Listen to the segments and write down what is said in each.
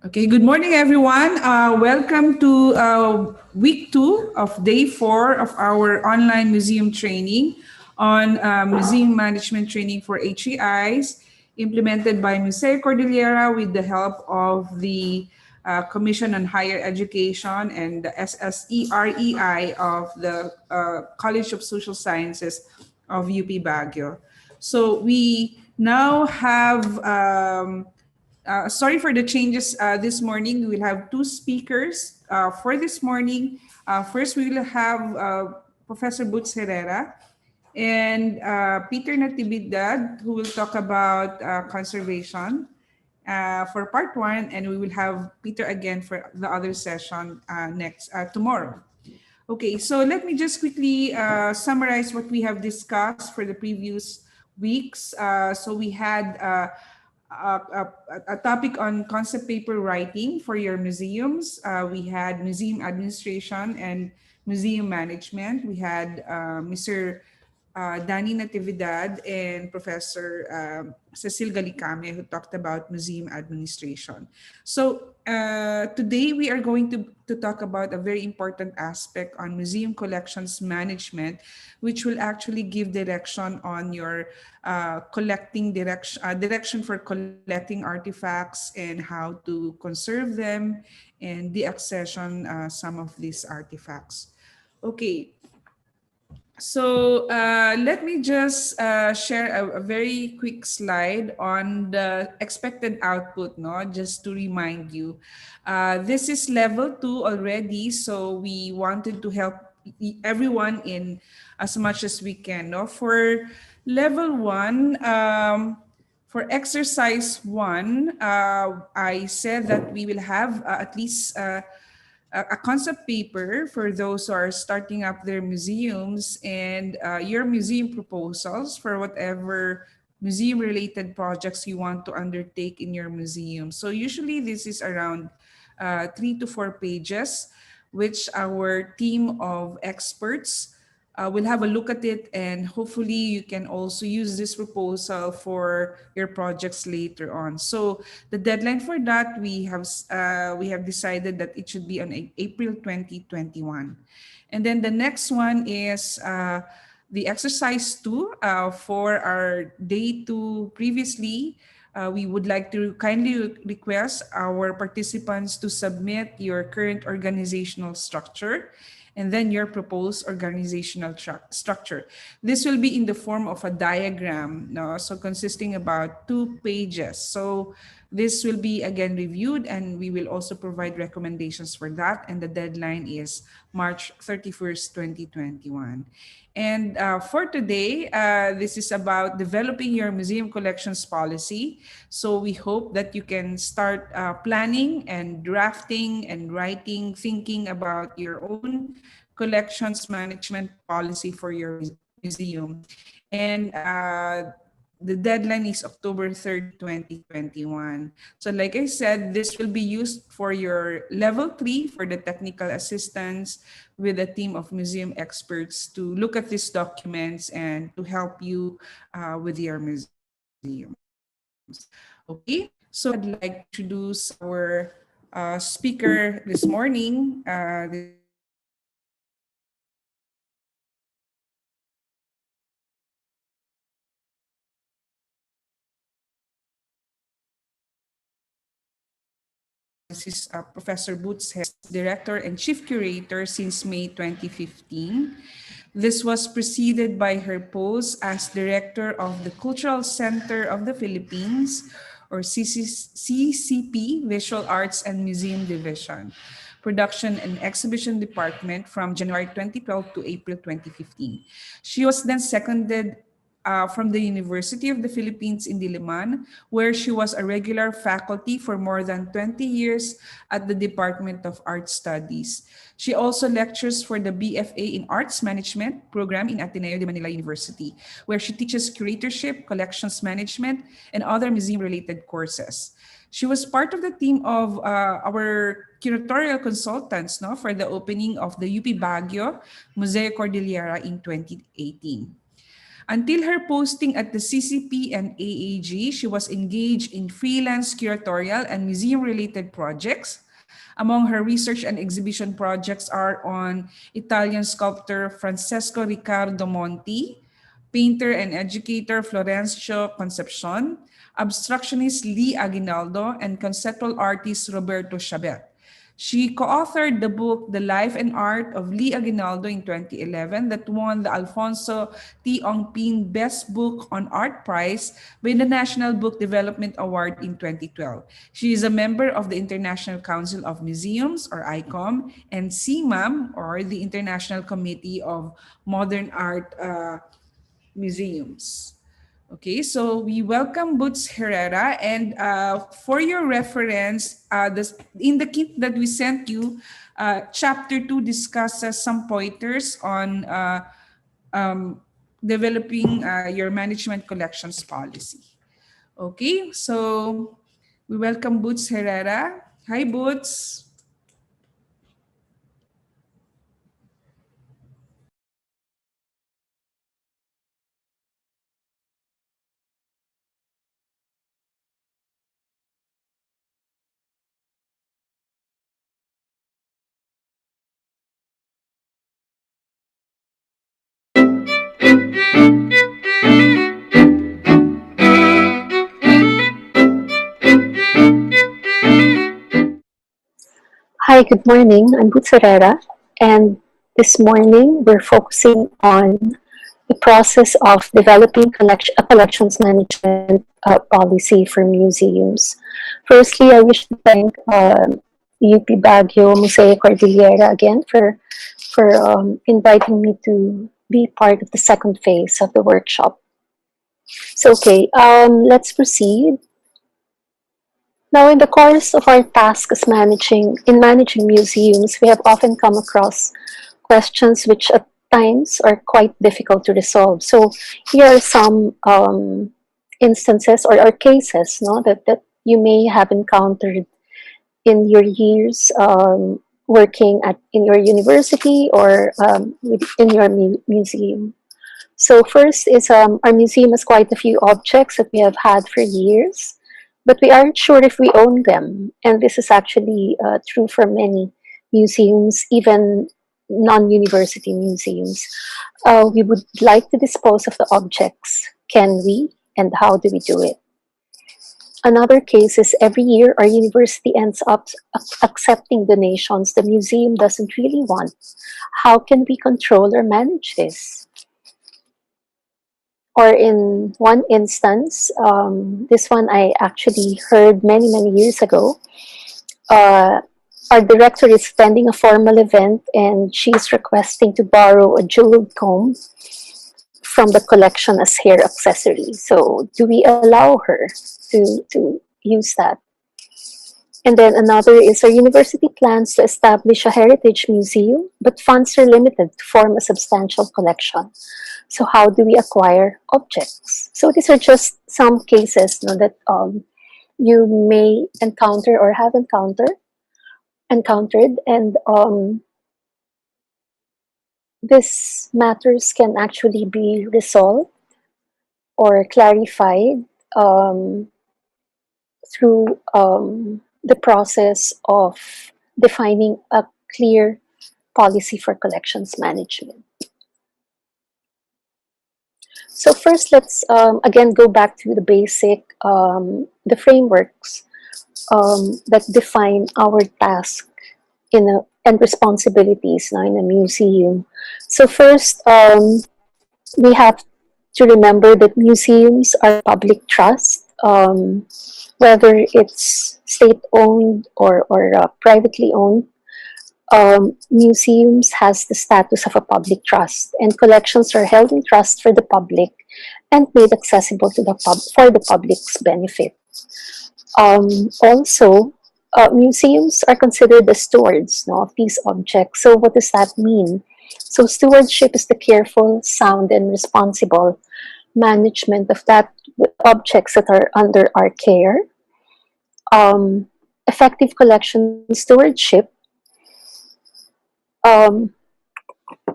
Okay, good morning, everyone. Welcome to week 2 of day 4 of our online museum training on museum management training for HEIs, implemented by Museo Kordilyera with the help of the Commission on Higher Education and the SSEREI of the College of Social Sciences of UP Baguio. So we now have sorry for the changes this morning. We will have two speakers for this morning. First, we will have Professor Boots Herrera and Peter Natividad, who will talk about conservation for part 1, and we will have Peter again for the other session next tomorrow. Okay, so let me just quickly summarize what we have discussed for the previous weeks. So we had a topic on concept paper writing for your museums. We had museum administration and museum management. We had Mr. Danny Natividad and Professor Cecil Galicame, who talked about museum administration. So today we are going to talk about a very important aspect on museum collections management, which will actually give direction on your direction for collecting artifacts and how to conserve them and deaccession some of these artifacts. Okay, so let me just share a very quick slide on the expected output, no? Just to remind you. This is level 2 already, so we wanted to help everyone in as much as we can. No? For level 1, for exercise 1, I said that we will have at least a concept paper for those who are starting up their museums and your museum proposals for whatever museum related projects you want to undertake in your museum. So usually this is around 3 to 4 pages, which our team of experts will have a look at it, and hopefully you can also use this proposal for your projects later on. So the deadline for that, we have decided that it should be on April 2021. And then the next one is the exercise 2 for our day 2 previously. We would like to kindly request our participants to submit your current organizational structure and then your proposed organizational structure. This will be in the form of a diagram, no? So consisting about 2 pages. So this will be again reviewed, and we will also provide recommendations for that. And the deadline is March 31st, 2021. And for today, this is about developing your museum collections policy. So we hope that you can start planning and drafting and writing, thinking about your own collections management policy for your museum. And the deadline is October 3rd, 2021. So like I said, this will be used for your level 3 for the technical assistance with a team of museum experts to look at these documents and to help you with your museums. Okay, so I'd like to introduce our speaker this morning. This is Professor Boots, Director and Chief Curator since May 2015. This was preceded by her post as Director of the Cultural Center of the Philippines, or CCP, Visual Arts and Museum Division, Production and Exhibition Department from January 2012 to April 2015. She was then seconded from the University of the Philippines in Diliman, where she was a regular faculty for more than 20 years at the Department of Art Studies. She also lectures for the BFA in Arts Management program in Ateneo de Manila University, where she teaches curatorship, collections management, and other museum-related courses. She was part of the team of our curatorial consultants, no, for the opening of the UP Baguio Museo Kordilyera in 2018. Until her posting at the CCP and AAG, she was engaged in freelance curatorial and museum-related projects. Among her research and exhibition projects are on Italian sculptor Francesco Riccardo Monti, painter and educator Florencio Concepcion, abstractionist Lee Aguinaldo, and conceptual artist Roberto Chabet. She co-authored the book The Life and Art of Lee Aguinaldo in 2011 that won the Alfonso T. Ongpin Best Book on Art Prize by the National Book Development Award in 2012. She is a member of the International Council of Museums, or ICOM, and CMAM, or the International Committee of Modern Art Museums. Okay, so we welcome Boots Herrera, and for your reference, in the kit that we sent you, Chapter 2 discusses some pointers on developing your management collections policy. Okay, so we welcome Boots Herrera. Hi, Boots. Hi, good morning. I'm Boots Herrera, and this morning we're focusing on the process of developing a collections management policy for museums. Firstly, I wish to thank UP Baguio, Museo, Kordilyera again for inviting me to be part of the second phase of the workshop. So, okay, let's proceed. Now, in the course of our task as managing museums, we have often come across questions which at times are quite difficult to resolve. So here are some instances or cases, no, that you may have encountered in your years working in your university or in your museum. So first is our museum has quite a few objects that we have had for years, but we aren't sure if we own them. And this is actually true for many museums, even non-university museums. We would like to dispose of the objects. Can we? And how do we do it? Another case is every year our university ends up accepting donations the museum doesn't really want. How can we control or manage this? Or in one instance, this one I actually heard many years ago. Our director is attending a formal event and she's requesting to borrow a jeweled comb from the collection as hair accessory. So do we allow her to use that? And then another is our university plans to establish a heritage museum, but funds are limited to form a substantial collection. So how do we acquire objects? So these are just some cases, no, that you may encounter or have encountered, and these matters can actually be resolved or clarified through the process of defining a clear policy for collections management. So first, let's again go back to the basic, the frameworks that define our task and responsibilities now in a museum. So first, we have to remember that museums are public trust, whether it's state-owned or privately owned. Museums has the status of a public trust, and collections are held in trust for the public and made accessible to for the public's benefit. Also, museums are considered the stewards, no, of these objects. So what does that mean? So stewardship is the careful, sound, and responsible management of that objects that are under our care. Effective collection stewardship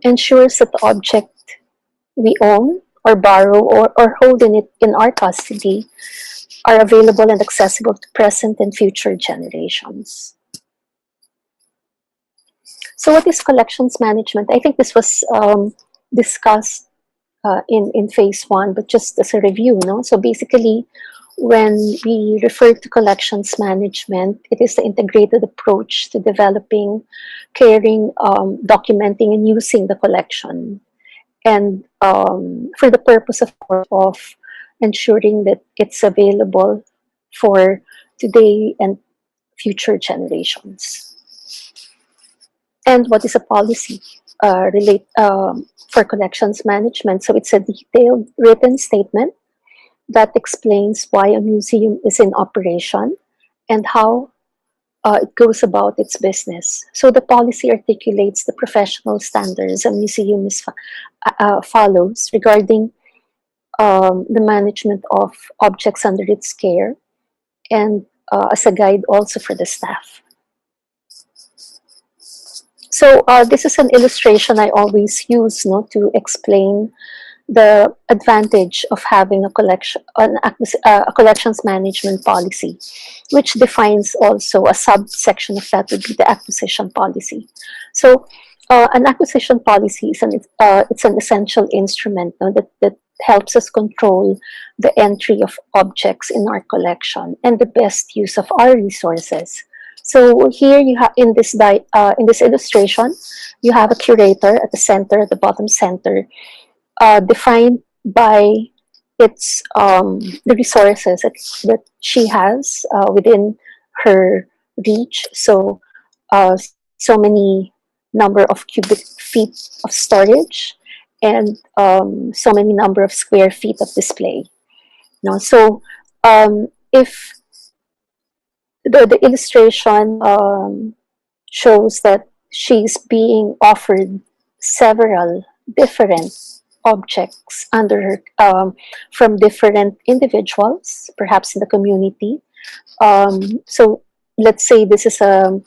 ensures that the object we own or borrow or hold in it in our custody are available and accessible to present and future generations. So what is collections management? I think this was discussed in phase one, but just as a review, no? So basically, when we refer to collections management, it is the integrated approach to developing, caring, documenting, and using the collection. And for the purpose, of course, of ensuring that it's available for today and future generations. And what is a policy for collections management? So it's a detailed written statement that explains why a museum is in operation and how it goes about its business. So the policy articulates the professional standards a museum follows regarding the management of objects under its care, and as a guide also for the staff. So this is an illustration I always use, no, to explain the advantage of having a collections management policy, which defines also a subsection of that would be the acquisition policy. So an acquisition policy is it's an essential instrument, no, that helps us control the entry of objects in our collection and the best use of our resources. So here you have in this illustration, you have a curator at the center, at the bottom center, defined by its the resources that she has within her reach. So so many number of cubic feet of storage and so many number of square feet of display. No, so if the illustration shows that she's being offered several different objects under her from different individuals, perhaps in the community. So let's say this is a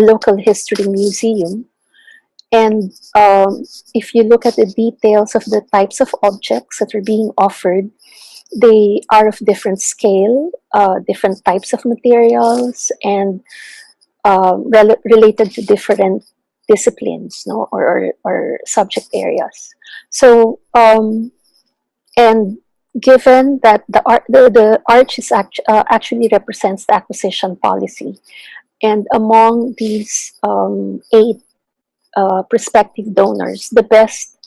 local history museum, and if you look at the details of the types of objects that are being offered, they are of different scale, different types of materials, and related to different disciplines, no, or subject areas. So, and given that the arch is actually represents the acquisition policy, and among these 8 prospective donors, the best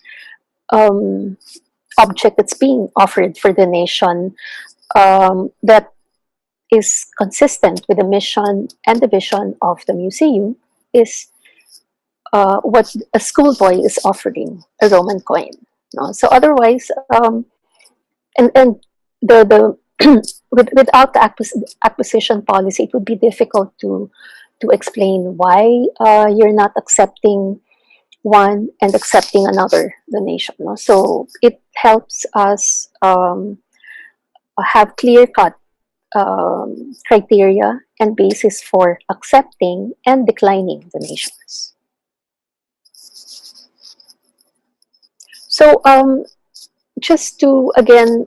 object that's being offered for donation that is consistent with the mission and the vision of the museum is what a schoolboy is offering, a Roman coin. No? So otherwise, and the without the acquisition policy, it would be difficult to explain why you're not accepting one and accepting another donation. No? So it helps us have clear-cut criteria and basis for accepting and declining donations. So just to again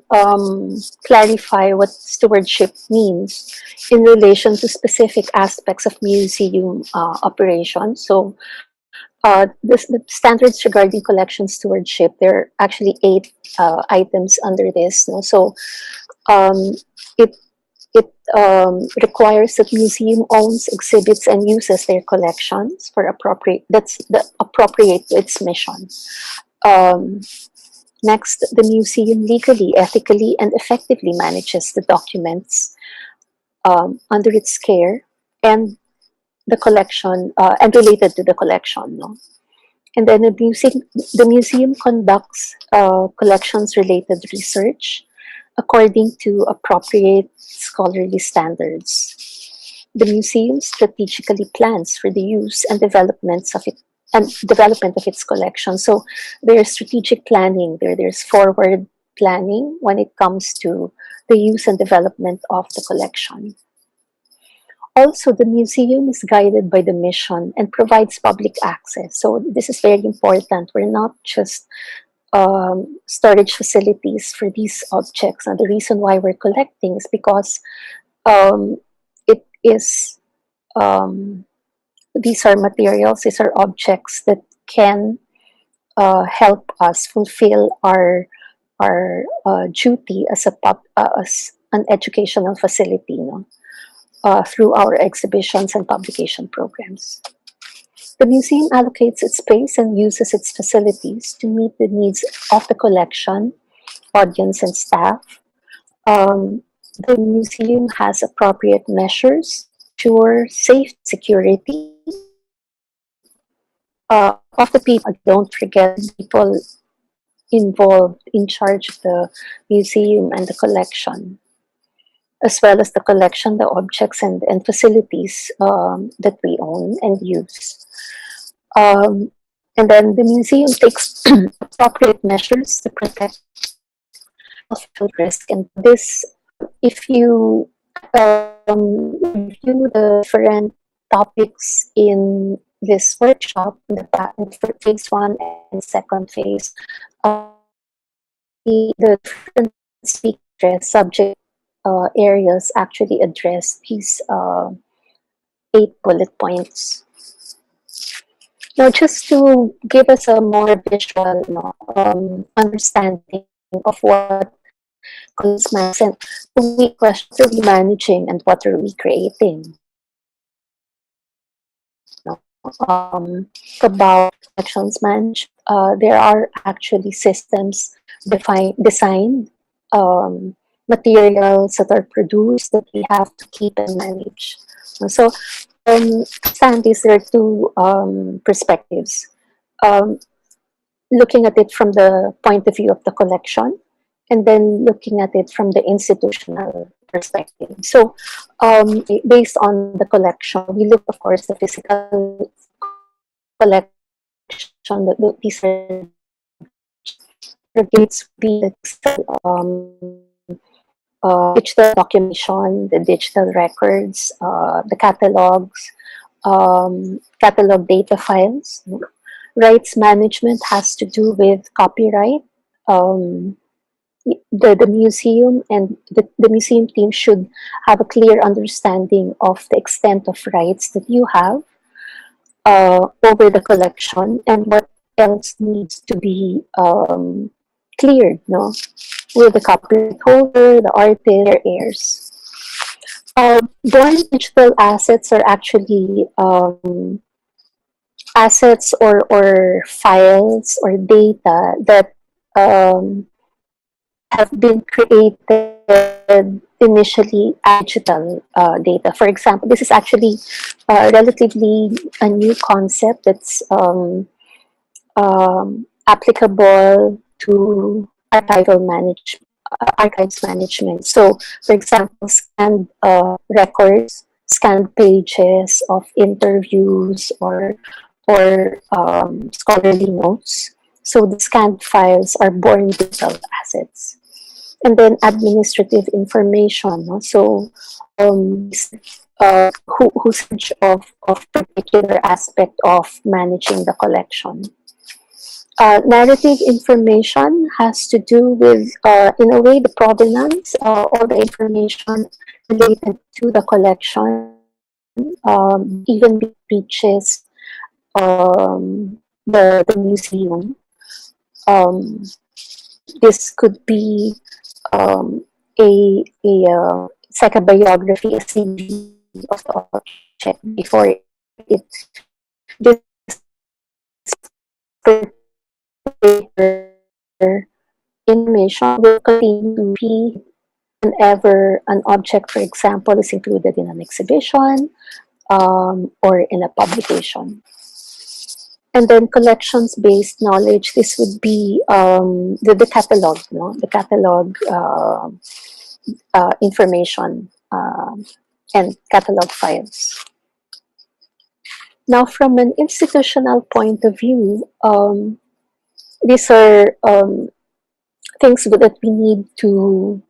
clarify what stewardship means in relation to specific aspects of museum operations. So the standards regarding collection stewardship, there are actually 8 items under this. No? So it requires that museum owns, exhibits, and uses their collections for appropriate to its mission. Next, the museum legally, ethically, and effectively manages the documents under its care and the collection and related to the collection. No? And then the museum conducts collections-related research according to appropriate scholarly standards. The museum strategically plans for the use and development of its collection. So there's strategic planning, there's forward planning when it comes to the use and development of the collection. Also, the museum is guided by the mission and provides public access. So this is very important. We're not just storage facilities for these objects. And the reason why we're collecting is because um, it is these are materials, these are objects that can help us fulfill our duty as as an educational facility, no? Through our exhibitions and publication programs. The museum allocates its space and uses its facilities to meet the needs of the collection, audience, and staff. Um, the museum has appropriate measures to ensure safe security of the people. Don't forget people involved in charge of the museum and the collection, as well as the collection, the objects, and facilities that we own and use. And then the museum takes appropriate measures to protect health risk. And this, if you review the different topics in this workshop, for phase one and second phase, the different speakers, subject areas actually address these 8 bullet points. Now, just to give us a more visual understanding of what collections and what are we managing and what are we creating. About collections management, there are actually systems designed, materials that are produced that we have to keep and manage. So, understand these, there are two perspectives. Looking at it from the point of view of the collection, and then looking at it from the institutional perspective. So, based on the collection, we look, of course, the physical collection. These are gates, be digital documentation, the digital records, the catalogs, catalog data files. Rights management has to do with copyright. The museum and the museum team should have a clear understanding of the extent of rights that you have over the collection and what else needs to be cleared, no? With the copyright holder, the artist, their heirs. Born digital assets are actually assets or files or data that have been created initially as digital data. For example, this is actually relatively a new concept that's applicable to archives management. So, for example, scanned records, scanned pages of interviews or scholarly notes. So the scanned files are born digital assets. And then administrative information. No? So who's in charge of particular aspect of managing the collection. Narrative information has to do with, in a way, the provenance, all the information related to the collection, even reaches the museum. This could be it's like a biography, a CV of the object before it. This information will continue to be whenever an object, for example, is included in an exhibition or in a publication. And then collections-based knowledge, this would be the catalog, no? The catalog information and catalog files. Now, from an institutional point of view, these are things that we need to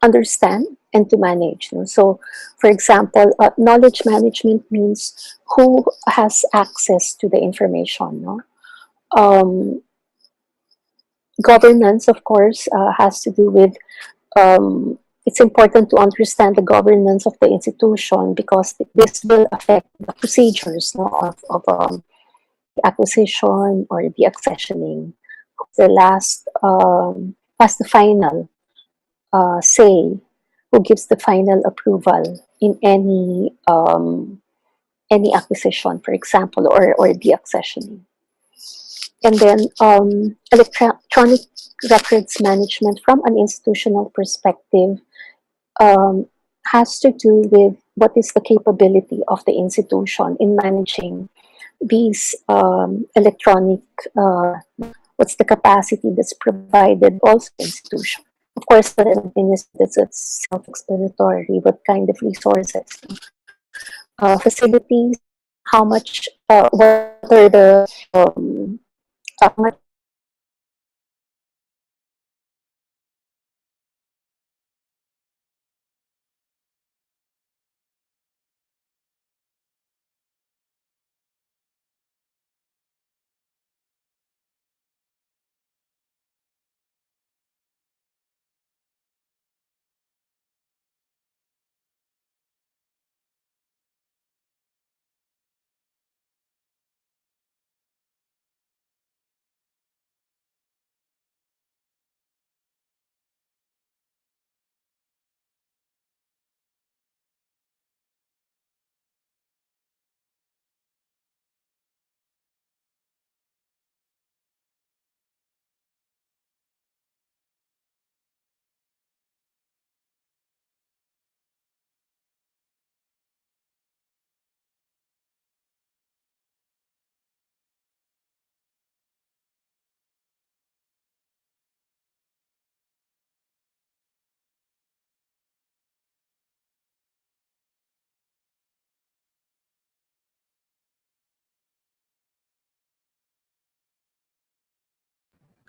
understand and to manage. No? So, for example, knowledge management means who has access to the information. No? governance, of course, has to do with it's important to understand the governance of the institution because this will affect the procedures, no, of the acquisition or the accessioning. The last has the final say, who gives the final approval in any acquisition, for example, or the accessioning. And then electronic records management from an institutional perspective um, has to do with what is the capability of the institution in managing these electronic, what's the capacity that's provided also in the institution. Of course, the thing is that it's self-explanatory, what kind of resources, facilities, how much, what are the, how much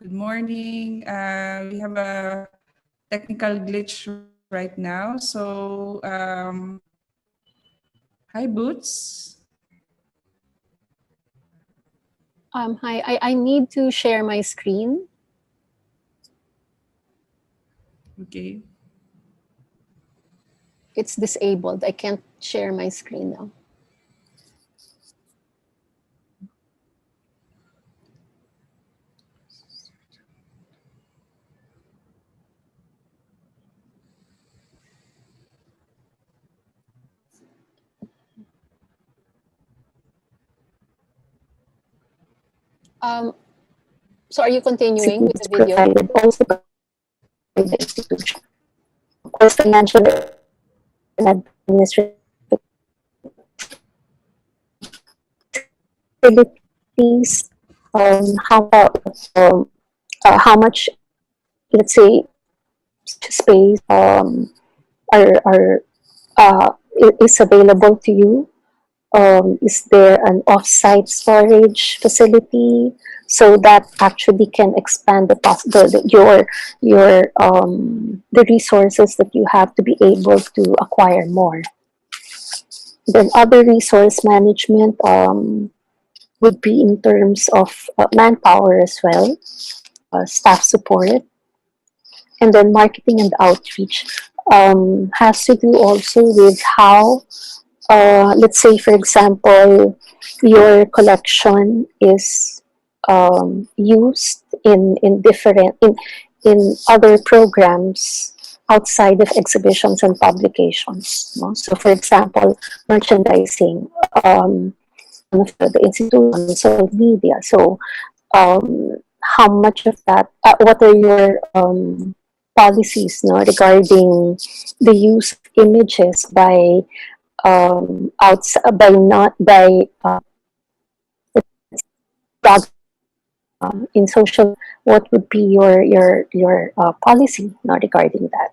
Good morning. We have a technical glitch right now. So, hi, Boots. Hi, I need to share my screen. Okay. It's disabled. I can't share my screen now. Um, so are you continuing with the video? Provided also by the institution. Of course, financial and administrative activities, how about how much, let's say, space are is available to you. Is there an off-site storage facility so that actually can expand the resources that you have to be able to acquire more. Then other resource management would be in terms of manpower as well, staff support, and then marketing and outreach has to do also with how, let's say, for example, your collection is used in different in other programs outside of exhibitions and publications. No? So, for example, merchandising, the institute on social media. So, how much of that? What are your policies, no, regarding the use of images by outside by not by blog in social? What would be your policy, no, regarding that?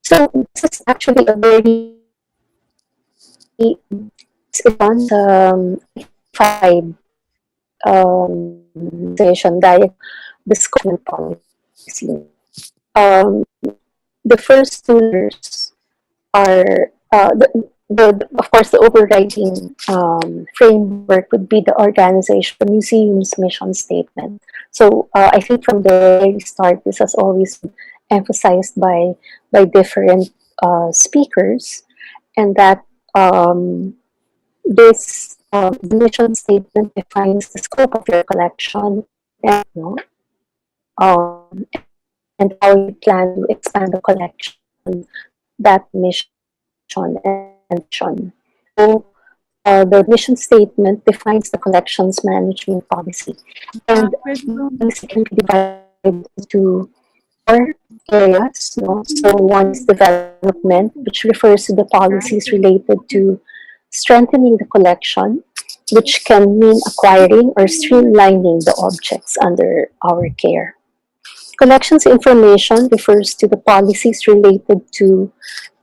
So this is actually a very on five session diet discussion policy. Um, the first two years are of course, the overriding framework would be the organization, the museum's mission statement. So I think from the very start, this has always been emphasized by different speakers, and that this the mission statement defines the scope of your collection, and, and how you plan to expand the collection, that mission and vision. So the mission statement defines the collections management policy, and policy can be divided into four areas. No? So one is development, which refers to the policies related to strengthening the collection, which can mean acquiring or streamlining the objects under our care. Collections information refers to the policies related to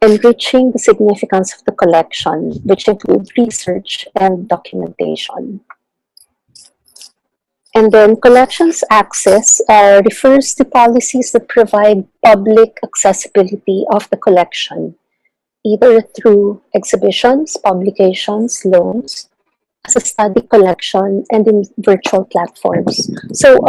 enriching the significance of the collection, which include research and documentation. And then collections access refers to policies that provide public accessibility of the collection, either through exhibitions, publications, loans, as a study collection, and in virtual platforms. So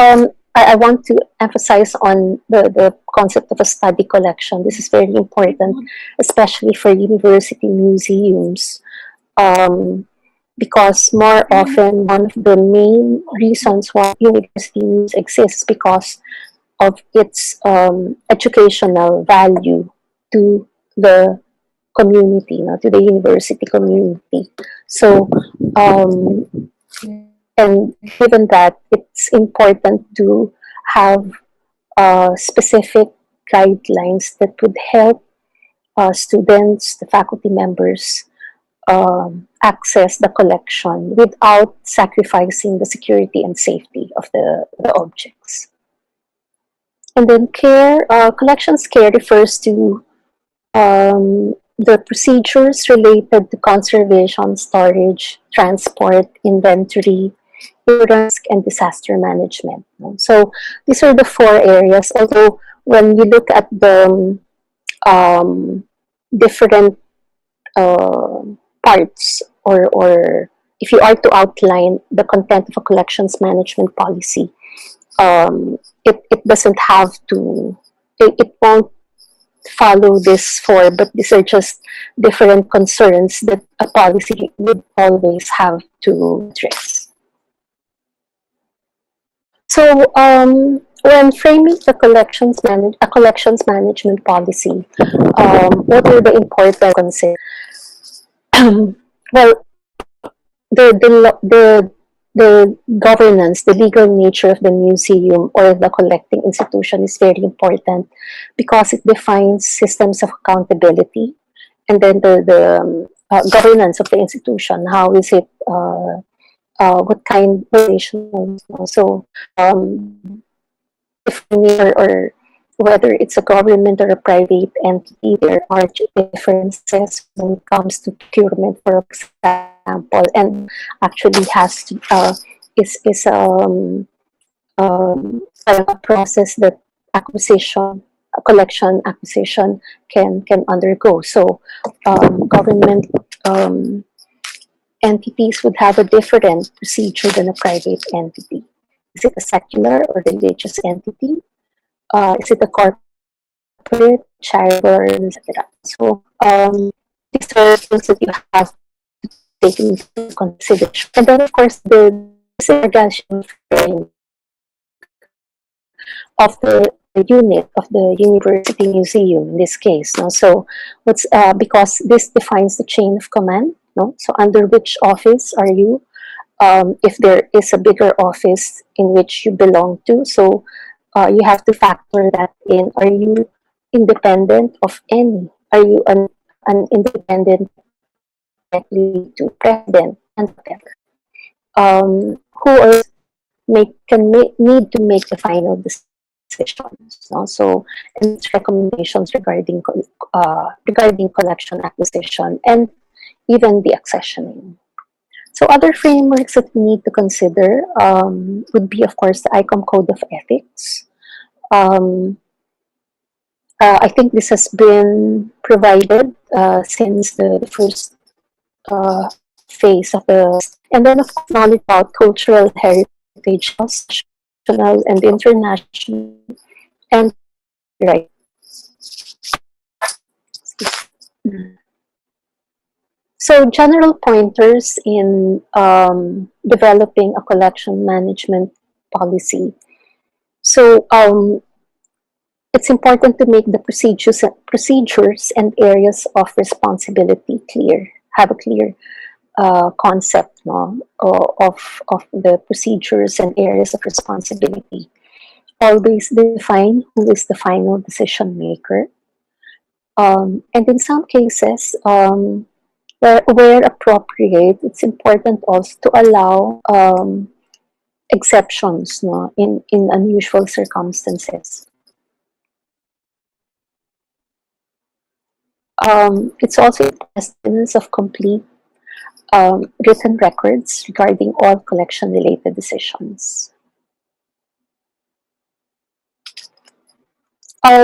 I want to emphasize on the concept of a study collection. This is very important, especially for university museums, because more often one of the main reasons why university museums exist is because of its educational value to the community, to the university community. So, and given that, it's important to have specific guidelines that would help students, the faculty members, access the collection without sacrificing the security and safety of the objects. And then care, collections care refers to the procedures related to conservation, storage, transport, inventory, risk, and disaster management. So these are the four areas. Although when you look at the different parts, or if you are to outline the content of a collections management policy, it doesn't have to, it won't follow this four, but these are just different concerns that a policy would always have to address. So when framing the a collections management policy, what are the important concerns? Well, the governance, the legal nature of the museum or the collecting institution is very important because it defines systems of accountability, and then the governance of the institution. How is it? What kind of relation? So, or whether it's a government or a private entity, there are differences when it comes to procurement, for example, and actually has to is a process that collection acquisition can undergo. So government entities would have a different procedure than a private entity. Is it a secular or religious entity? Is it a corporate, charitable, etc.? So these are things that you have to take into consideration. And then, of course, the segregation of the unit of the university museum in this case. No? So what's because this defines the chain of command. No? So under which office are you? If there is a bigger office in which you belong to, so you have to factor that in. Are you independent of any? Are you an independent directly to president and whatever? Who are need to make the final decisions. No? So, and recommendations regarding collection acquisition and even the accessioning. So other frameworks that we need to consider would be, of course, the ICOM Code of Ethics. I think this has been provided since the first phase of the, and then of course knowledge about cultural heritage, national and international, and right. So general pointers in developing a collection management policy. So it's important to make the procedures and areas of responsibility clear. Have a clear concept, no, of the procedures and areas of responsibility. Always define who is the final decision maker. And in some cases, where appropriate, it's important also to allow exceptions, no, in unusual circumstances. It's also evidence of complete written records regarding all collection-related decisions.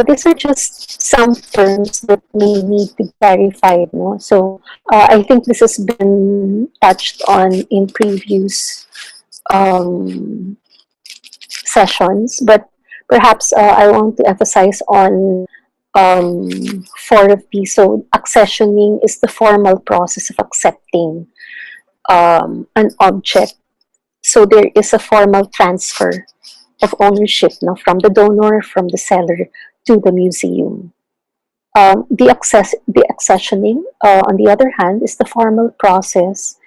These are just some terms that may need to be clarified. No? So I think this has been touched on in previous sessions, but perhaps I want to emphasize on four of these. So accessioning is the formal process of accepting an object. So there is a formal transfer of ownership, no, from the donor, from the seller to the museum. The accessioning, on the other hand, is the formal process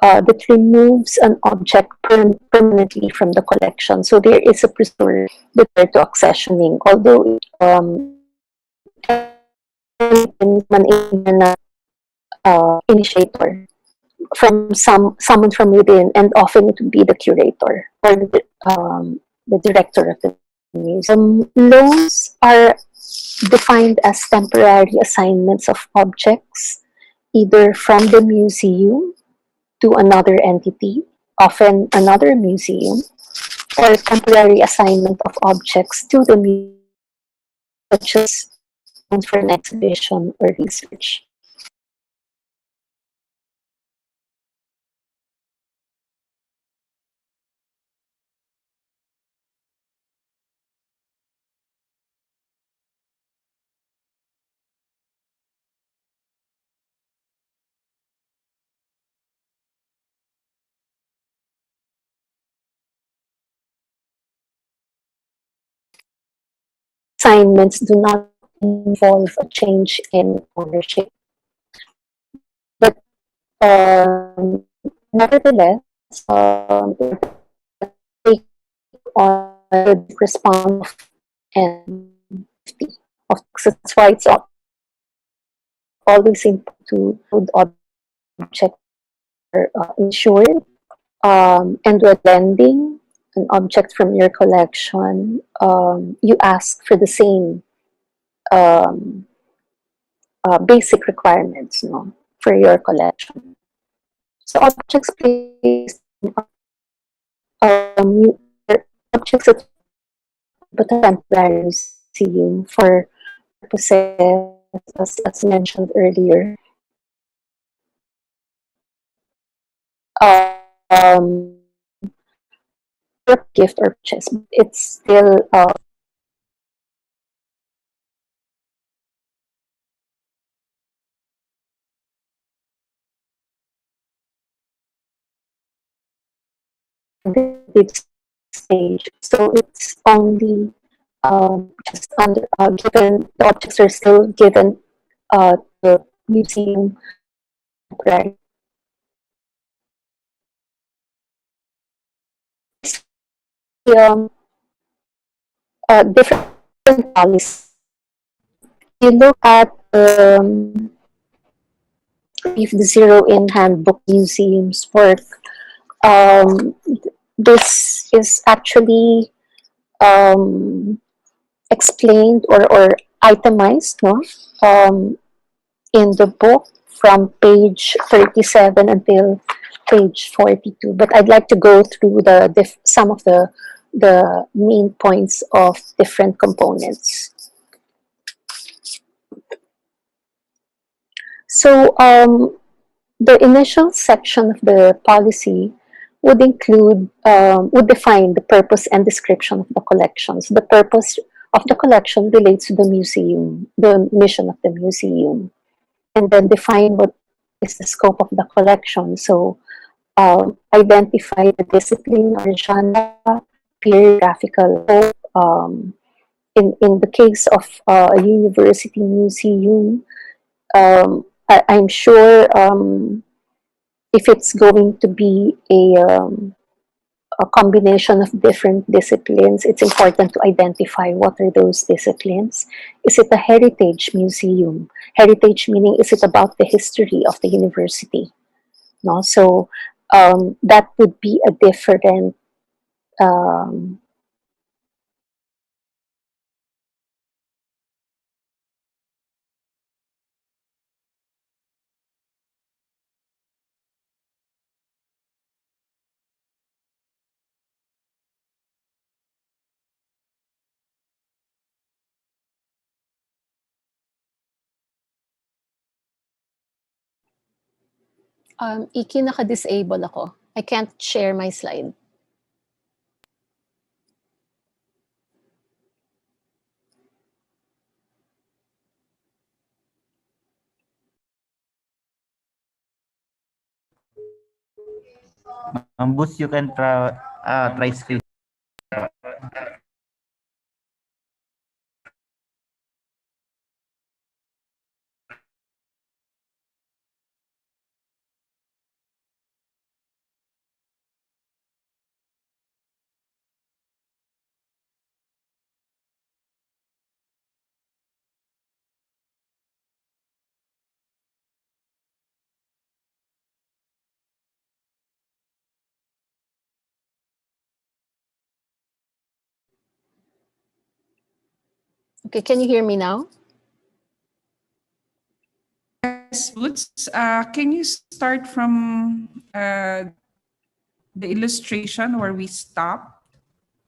that removes an object permanently from the collection. So there is a procedure to accessioning, although an initiator from someone from within, and often it would be the curator or the director of the museum. Loans are defined as temporary assignments of objects, either from the museum to another entity, often another museum, or temporary assignment of objects to the museum, such as for an exhibition or research. Assignments do not involve a change in ownership, but nevertheless, take on the response and safety of access. That's why it's always important to put objects insured, and when lending an object from your collection, you ask for the same um, basic requirements, no, for your collection. So objects placed um, objects that but a temporary museum for purposes, as mentioned earlier, um, gift or purchase. It's still this stage. So it's only just under given the objects are still given the museum, right? Um, Different policies. You look at if the zero in handbook museums work. Um, this is actually um, explained or itemized, no? In the book from page 37 until page 42. But I'd like to go through some of the main points of different components. So the initial section of the policy would include, would define the purpose and description of the collections. The purpose of the collection relates to the museum, the mission of the museum, and then define what is the scope of the collection. So identify the discipline or genre, period, graphical scope. In the case of a university museum, I'm sure if it's going to be a combination of different disciplines, it's important to identify what are those disciplines. Is it a heritage museum? Heritage meaning, is it about the history of the university? No, so that would be a different um, Iki, naka-disable ako. I can't share my slide. Boost, you can try screen. Okay, can you hear me now? Yes, Boots. Can you start from the illustration where we stopped?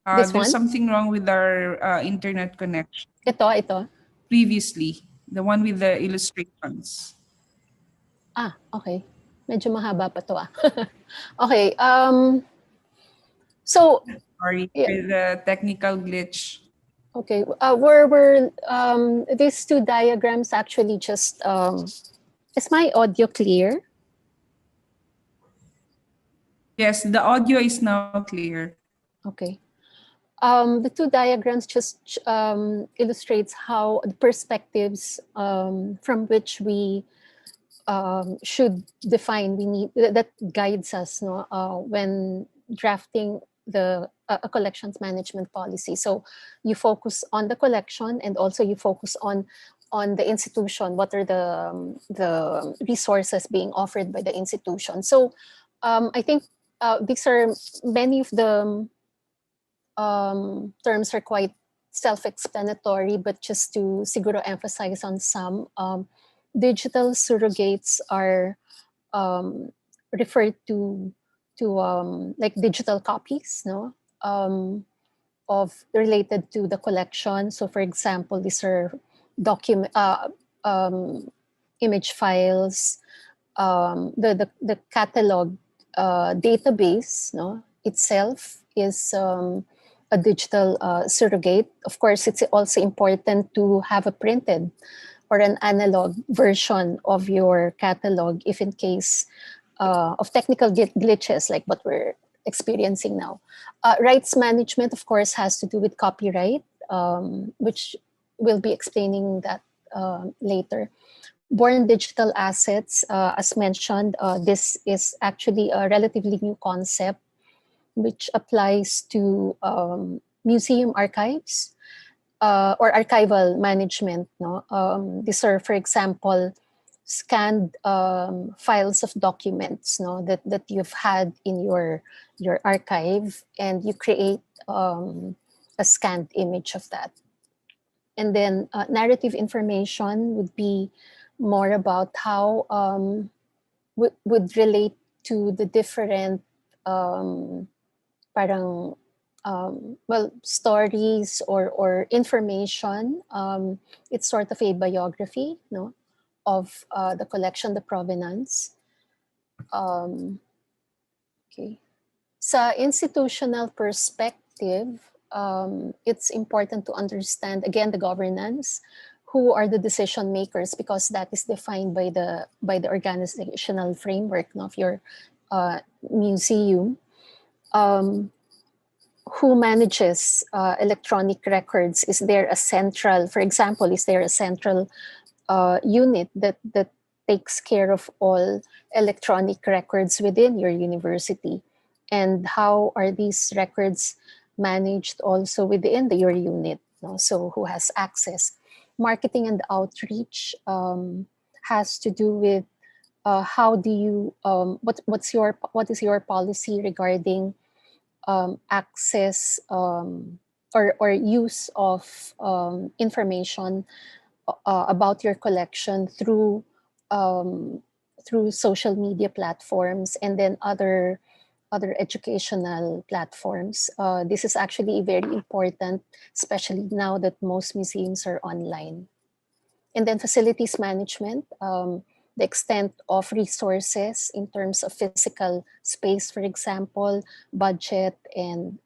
This There's one? something wrong with our internet connection Ito. previously, the one with the illustrations. Okay. Medyo mahaba pa to Okay, so, Sorry yeah, for the technical glitch. okay. These two diagrams actually just, is my audio clear? Yes, the audio is now clear. Okay. The two diagrams just illustrates how the perspectives from which we should define, that guides us, no, when drafting a collections management policy. So you focus on the collection, and also you focus on the institution. What are the resources being offered by the institution? So I think these are, many of the terms are quite self-explanatory, but just to siguro emphasize on some, digital surrogates are um, referred to like digital copies, no, of related to the collection. So, for example, these are document image files, the catalog database, no, itself is a digital surrogate. Of course, it's also important to have a printed or an analog version of your catalog, if in case of technical glitches like what we're experiencing now. Rights management, of course, has to do with copyright, which we'll be explaining that later. Born digital assets, as mentioned, this is actually a relatively new concept which applies to museum archives or archival management. No, these are, for example, scanned files of documents, no, that you've had in your archive, and you create a scanned image of that. And then narrative information would be more about how would relate to the different parang well, stories or information. It's sort of a biography, no, of the collection, the provenance. Okay. Sa institutional perspective, it's important to understand, again, the governance, who are the decision makers, because that is defined by the organizational framework of your museum. Who manages electronic records? Is there a central, for example, is there a central unit that takes care of all electronic records within your university? And how are these records managed also within your unit? So who has access? Marketing and outreach has to do with how do you what is your policy regarding access or use of information about your collection through social media platforms and then other educational platforms. This is actually very important, especially now that most museums are online. And then facilities management, the extent of resources in terms of physical space, for example, budget and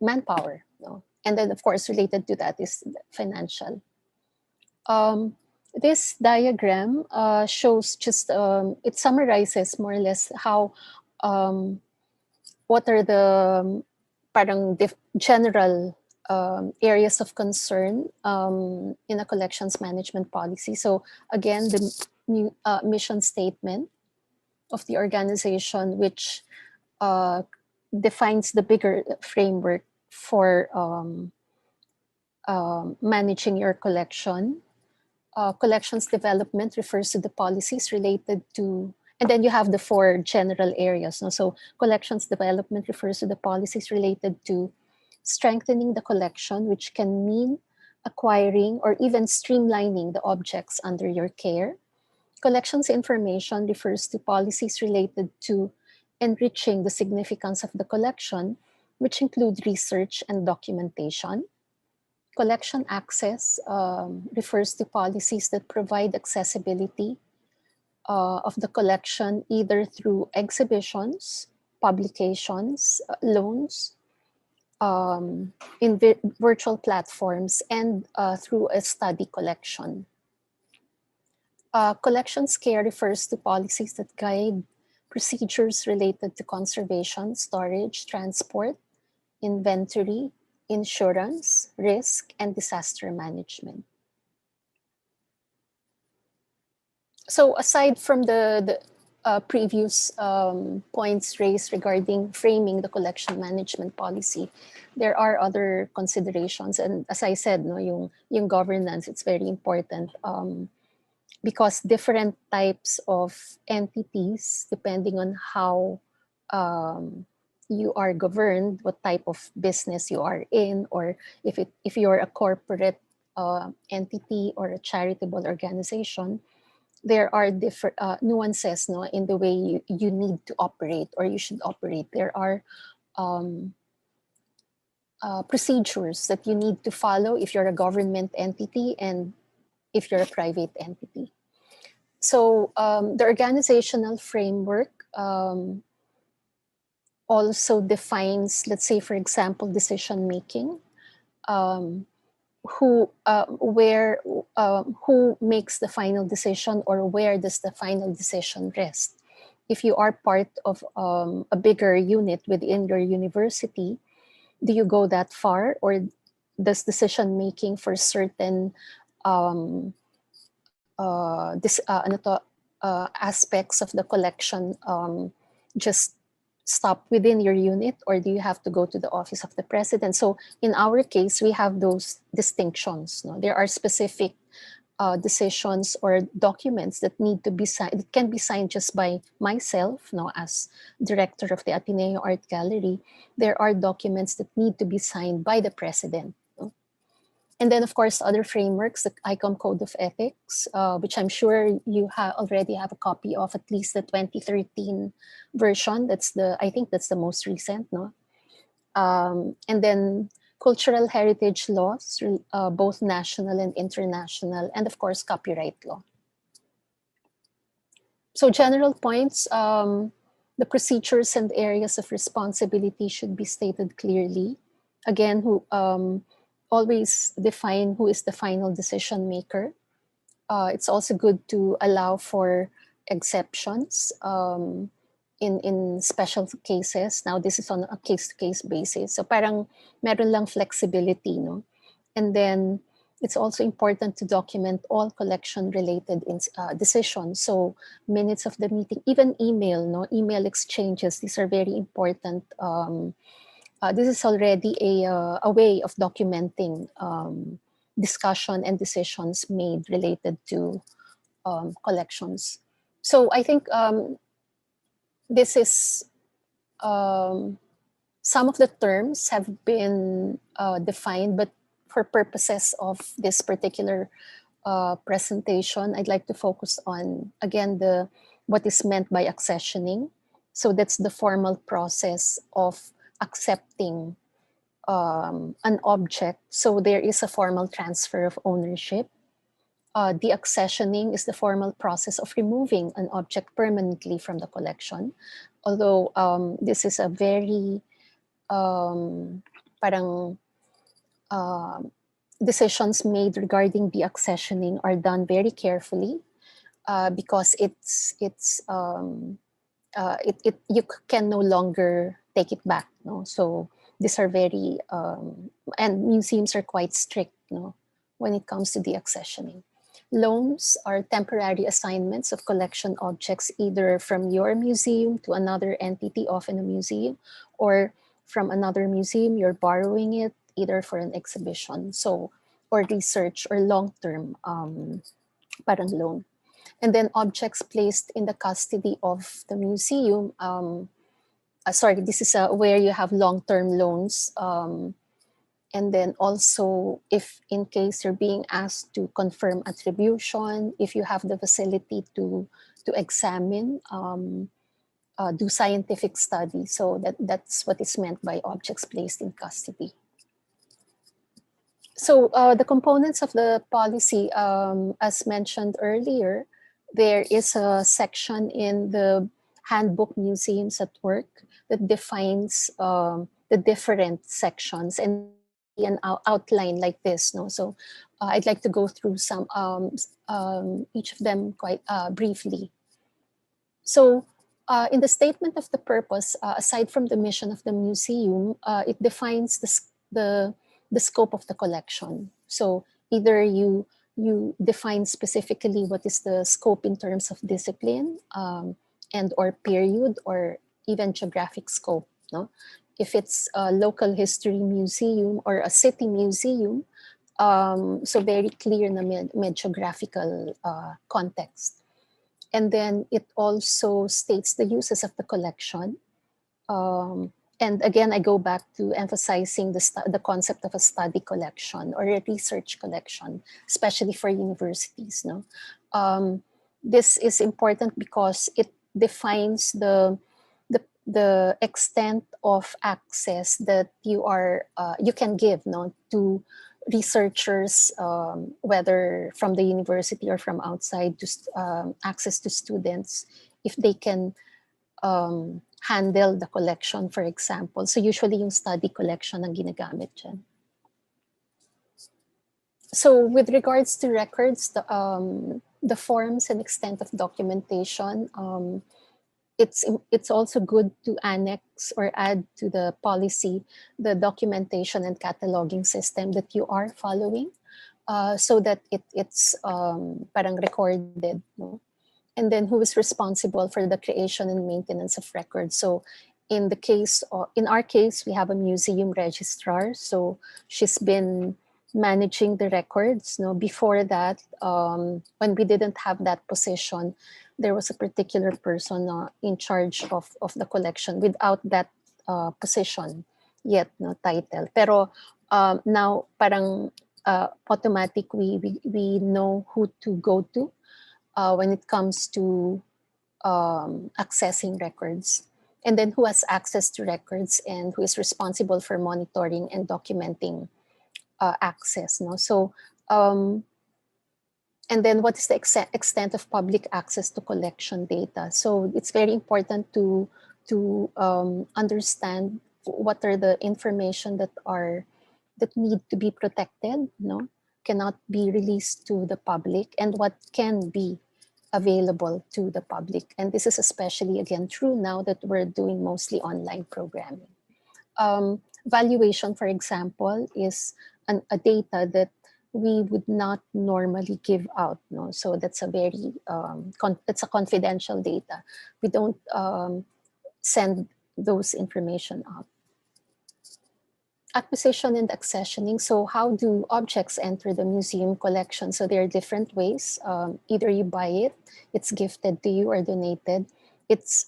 manpower. And then, of course, related to that is financial. This diagram shows just, it summarizes more or less how, what are the parang general areas of concern in a collections management policy. So again, the mission statement of the organization, which defines the bigger framework for managing your collection. Collections development refers to the policies related to, and then you have the 4 general areas. So collections development refers to the policies related to strengthening the collection, which can mean acquiring or even streamlining the objects under your care. Collections information refers to policies related to enriching the significance of the collection, which include research and documentation. Collection access refers to policies that provide accessibility of the collection either through exhibitions, publications, loans, in virtual platforms, and through a study collection. Collections care refers to policies that guide procedures related to conservation, storage, transport, inventory, insurance, risk, and disaster management. So aside from the previous points raised regarding framing the collection management policy, there are other considerations. And as I said, yung governance, it's very important because different types of entities, depending on how you are governed, what type of business you are in, or if you're a corporate entity or a charitable organization, there are different nuances in the way you need to operate or you should operate. There are procedures that you need to follow if you're a government entity and if you're a private entity. So the organizational framework also defines, let's say, for example, decision making. Who makes the final decision, or where does the final decision rest? If you are part of a bigger unit within your university, do you go that far, or does decision making for certain aspects of the collection just stop within your unit, or do you have to go to the office of the president? So in our case, we have those distinctions. There are specific decisions or documents that need to be signed. It can be signed just by myself, as director of the Ateneo Art Gallery. There are documents that need to be signed by the president. And then, of course, other frameworks, the ICOM Code of Ethics, which I'm sure you already have a copy of, at least the 2013 version. I think that's the most recent, no? And then cultural heritage laws, both national and international, and of course, copyright law. So general points, the procedures and areas of responsibility should be stated clearly. Again, who always define who is the final decision maker. It's also good to allow for exceptions in special cases. Now, this is on a case-to-case basis. So parang meron lang flexibility, no? And then it's also important to document all collection-related decisions. So minutes of the meeting, even email, no? Email exchanges, these are very important. This is already a way of documenting discussion and decisions made related to collections. So I think this is some of the terms have been defined, but for purposes of this particular presentation, I'd like to focus on, again, what is meant by accessioning. So that's the formal process of accepting an object. So there is a formal transfer of ownership. The accessioning is the formal process of removing an object permanently from the collection. Although this is a very parang decisions made regarding the accessioning are done very carefully because you can no longer take it back. No, so these are very and museums are quite strict, no, when it comes to the accessioning. Loans are temporary assignments of collection objects, either from your museum to another entity, often a museum, or from another museum, you're borrowing it either for an exhibition, so, or research, or long-term parang loan. And then objects placed in the custody of the museum, sorry, this is where you have long-term loans. And then also, if in case you're being asked to confirm attribution, if you have the facility to examine, do scientific study. So that's what is meant by objects placed in custody. So the components of the policy, as mentioned earlier, there is a section in the Handbook Museums at Work that defines the different sections, and an outline like this. No, so I'd like to go through some each of them quite briefly. So in the statement of the purpose, aside from the mission of the museum, it defines the scope of the collection. So either you define specifically what is the scope in terms of discipline and or period, or even geographic scope. No, if it's a local history museum or a city museum, so very clear na may geographical context. And then it also states the uses of the collection. And again, I go back to emphasizing the concept of a study collection or a research collection, especially for universities. No, this is important because it defines the extent of access that you can give, no, to researchers, whether from the university or from outside, to access to students if they can handle the collection, for example. So usually yung study collection ang ginagamit dyan. So with regards to records, the forms and extent of documentation, it's also good to annex or add to the policy the documentation and cataloging system that you are following, so that it's parang recorded, no? And then who is responsible for the creation and maintenance of records. So in our case, we have a museum registrar. So she's been managing the records. No, before that, when we didn't have that position, there was a particular person in charge of the collection without that position yet, no title. Pero now parang automatic, we know who to go to when it comes to accessing records, and then who has access to records and who is responsible for monitoring and documenting access. No, so And then what is the extent of public access to collection data? So it's very important to understand what are the information that need to be protected, no, cannot be released to the public, and what can be available to the public. And this is especially, again, true now that we're doing mostly online programming. Valuation, for example, is a data that we would not normally give out. No, so that's a very it's a confidential data. We don't send those information out. Acquisition and accessioning. So how do objects enter the museum collection? So there are different ways. Either you buy it, it's gifted to you, or donated. Its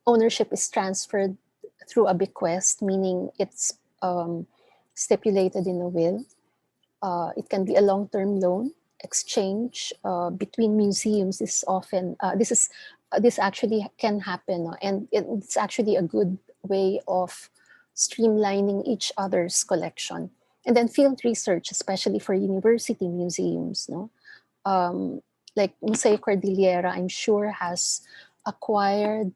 ownership is transferred through a bequest, meaning it's stipulated in a will. It can be a long-term loan, exchange between museums. Is often this actually can happen, and it's actually a good way of streamlining each other's collection. And then field research, especially for university museums, no, like Museo Kordilyera, I'm sure has acquired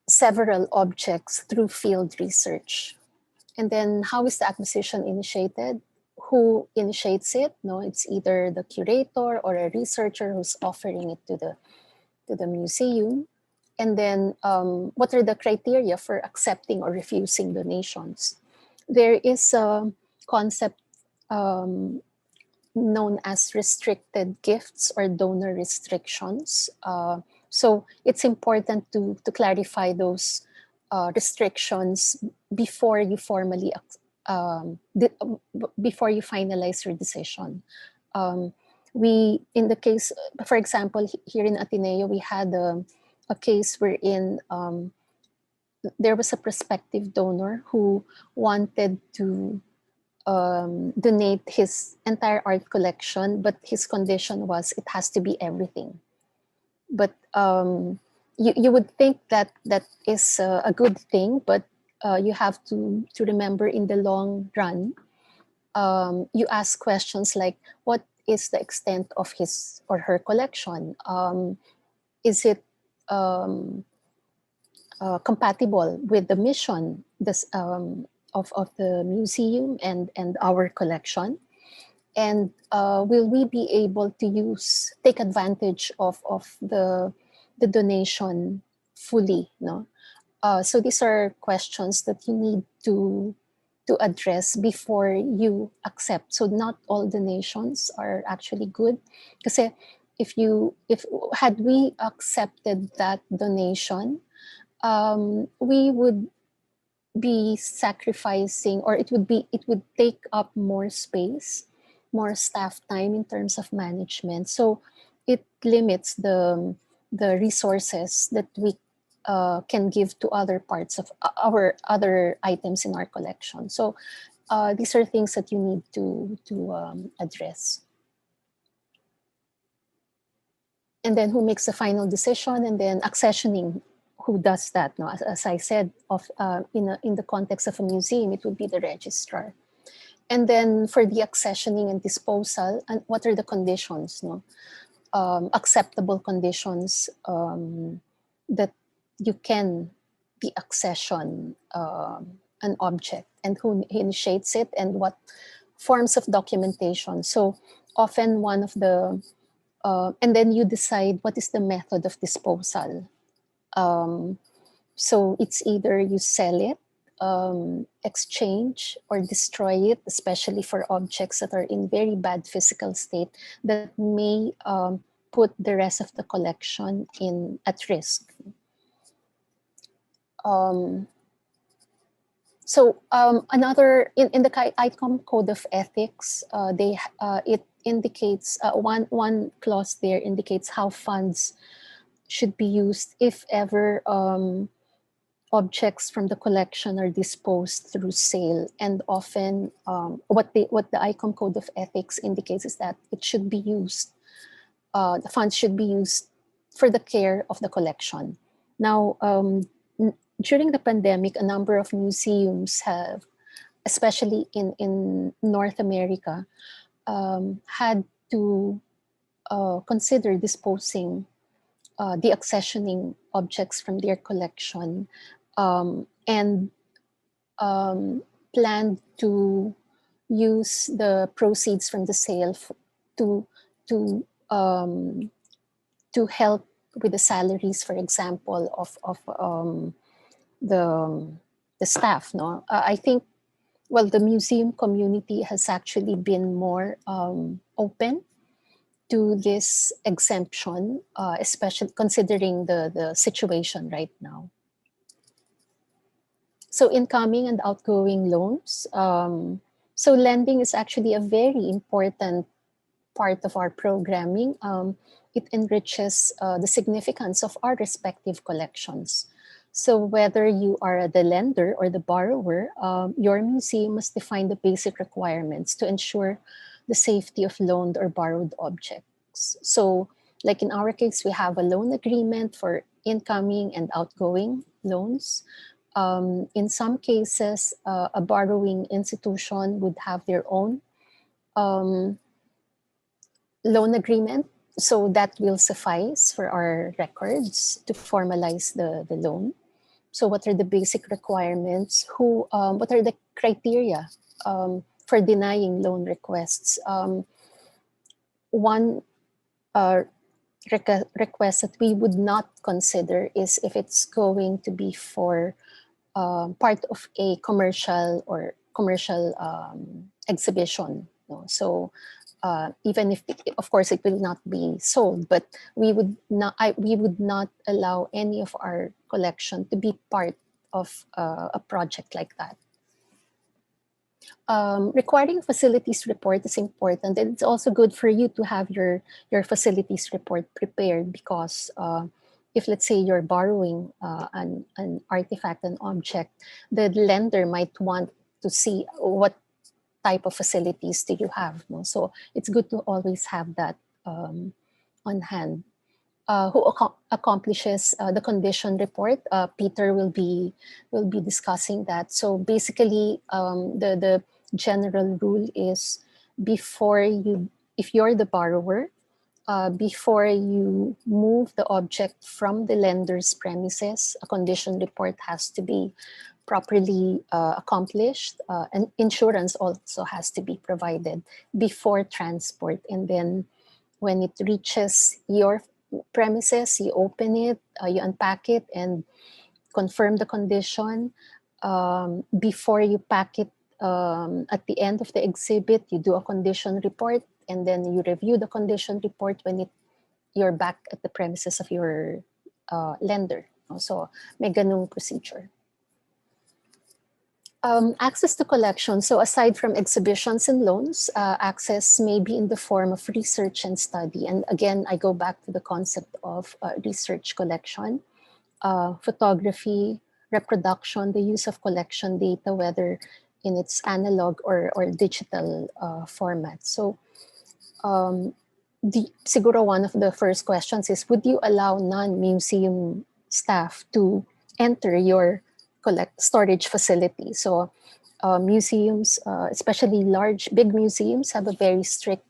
several objects through field research. And then how is the acquisition initiated? Who initiates it? No, it's either the curator or a researcher who's offering it to the museum. And then what are the criteria for accepting or refusing donations? There is a concept known as restricted gifts or donor restrictions. So it's important to clarify those restrictions before you formally before you finalize your decision. We, in the case, for example, here in Ateneo, we had a case wherein there was a prospective donor who wanted to donate his entire art collection, but his condition was it has to be everything. But you would think that is a good thing, but you have to remember in the long run, you ask questions like, what is the extent of his or her collection? Is it compatible with the mission of the museum and our collection? And will we be able to take advantage of the donation fully? No, so these are questions that you need to address before you accept. So not all donations are actually good, because if had we accepted that donation, we would be sacrificing, or it would take up more space, more staff time in terms of management. So it limits the resources that we can give to other parts of our other items in our collection. So these are things that you need to address. And then who makes the final decision, and then accessioning. Who does that? No, as I said, in the context of a museum, it would be the registrar. And then for the accessioning and disposal, and what are the conditions? No, acceptable conditions that you can accession an object, and who initiates it, and what forms of documentation. So often one of the and then you decide what is the method of disposal. So it's either you sell it, exchange, or destroy it, especially for objects that are in very bad physical state that may put the rest of the collection at risk. So another in the ICOM Code of Ethics, it indicates one clause there indicates how funds should be used if ever objects from the collection are disposed through sale. And often what the ICOM Code of Ethics indicates is that it should be used, the funds should be used for the care of the collection. Now, during the pandemic, a number of museums have, especially in North America, had to consider disposing the accessioning objects from their collection, and planned to use the proceeds from the sale to to um, to help with the salaries, for example, of the the staff. No, I think, well, the museum community has actually been more open to this exemption, especially considering the situation right now. So incoming and outgoing loans. So lending is actually a very important part of our programming. It enriches the significance of our respective collections. So whether you are the lender or the borrower, your museum must define the basic requirements to ensure the safety of loaned or borrowed objects. So like in our case, we have a loan agreement for incoming and outgoing loans. In some cases, a borrowing institution would have their own loan agreement, so that will suffice for our records to formalize the loan. So what are the basic requirements? What are the criteria for denying loan requests? One request that we would not consider is if it's going to be for part of a commercial exhibition. No? So even if, of course, it will not be sold, but we would not allow any of our collection to be part of a project like that. Requiring facilities report is important, and it's also good for you to have your facilities report prepared, because if, let's say, you're borrowing an artifact, an object, the lender might want to see what type of facilities do you have. No? So it's good to always have that on hand. Who accomplishes the condition report? Peter will be discussing that. So basically, the general rule is, if you're the borrower, before you move the object from the lender's premises, a condition report has to be properly accomplished, and insurance also has to be provided before transport. And then when it reaches your premises, you open it, you unpack it, and confirm the condition. Before you pack it, at the end of the exhibit, you do a condition report, and then you review the condition report when you're back at the premises of your lender. So may ganung procedure. Access to collection. So aside from exhibitions and loans, access may be in the form of research and study. And again, I go back to the concept of research collection, photography, reproduction, the use of collection data, whether in its analog or digital format. So siguro one of the first questions is, would you allow non-museum staff to enter your storage facility? So museums, especially big museums, have a very strict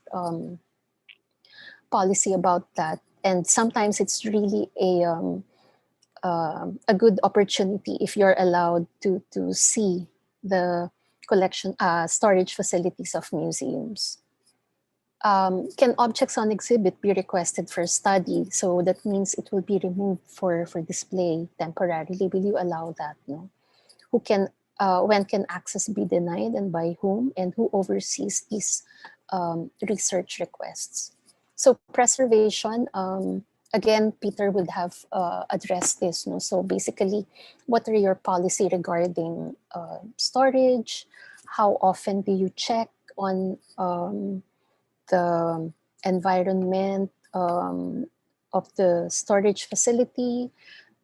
policy about that. And sometimes it's really a good opportunity if you're allowed to see the collection storage facilities of museums. Can objects on exhibit be requested for study? So that means it will be removed for display temporarily. Will you allow that? No. When can access be denied and by whom? And who oversees these research requests? So preservation, again, Peter would have addressed this. No? So basically, what are your policy regarding storage? How often do you check on the environment of the storage facility?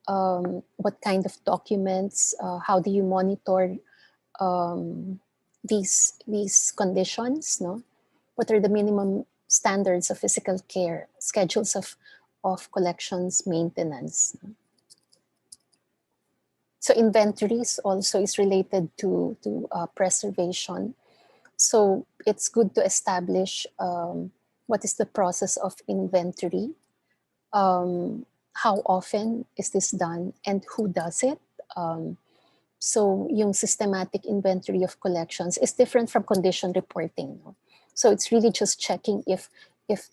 What kind of documents? How do you monitor these conditions? No, what are the minimum standards of physical care? Schedules of collections maintenance. So inventories also is related to preservation. So it's good to establish what is the process of inventory, how often is this done, and who does it. So yung systematic inventory of collections is different from condition reporting. No? So it's really just checking if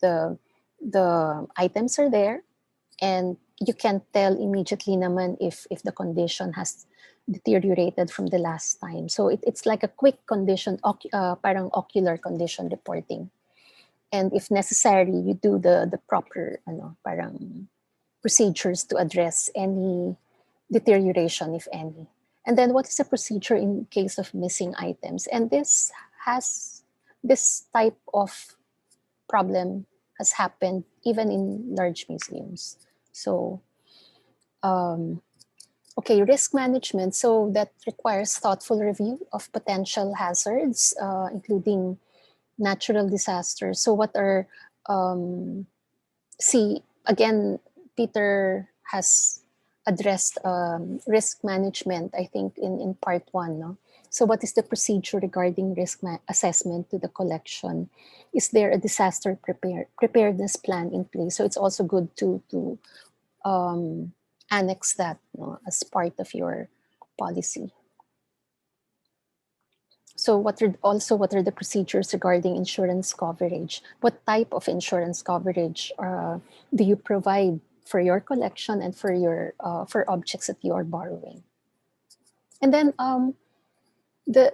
the items are there, and you can tell immediately naman if the condition has deteriorated from the last time. So it's like a quick condition, parang ocular condition reporting. And if necessary, you do the proper parang procedures to address any deterioration, if any. And then what is the procedure in case of missing items? And this type of problem has happened even in large museums. So, okay, risk management. So that requires thoughtful review of potential hazards, including natural disasters. So what are, again, Peter has addressed risk management, I think, in part one. No? So what is the procedure regarding risk assessment to the collection? Is there a disaster preparedness plan in place? So it's also good to annex that as part of your policy. So what are the procedures regarding insurance coverage? What type of insurance coverage do you provide for your collection and for your for objects that you are borrowing? And then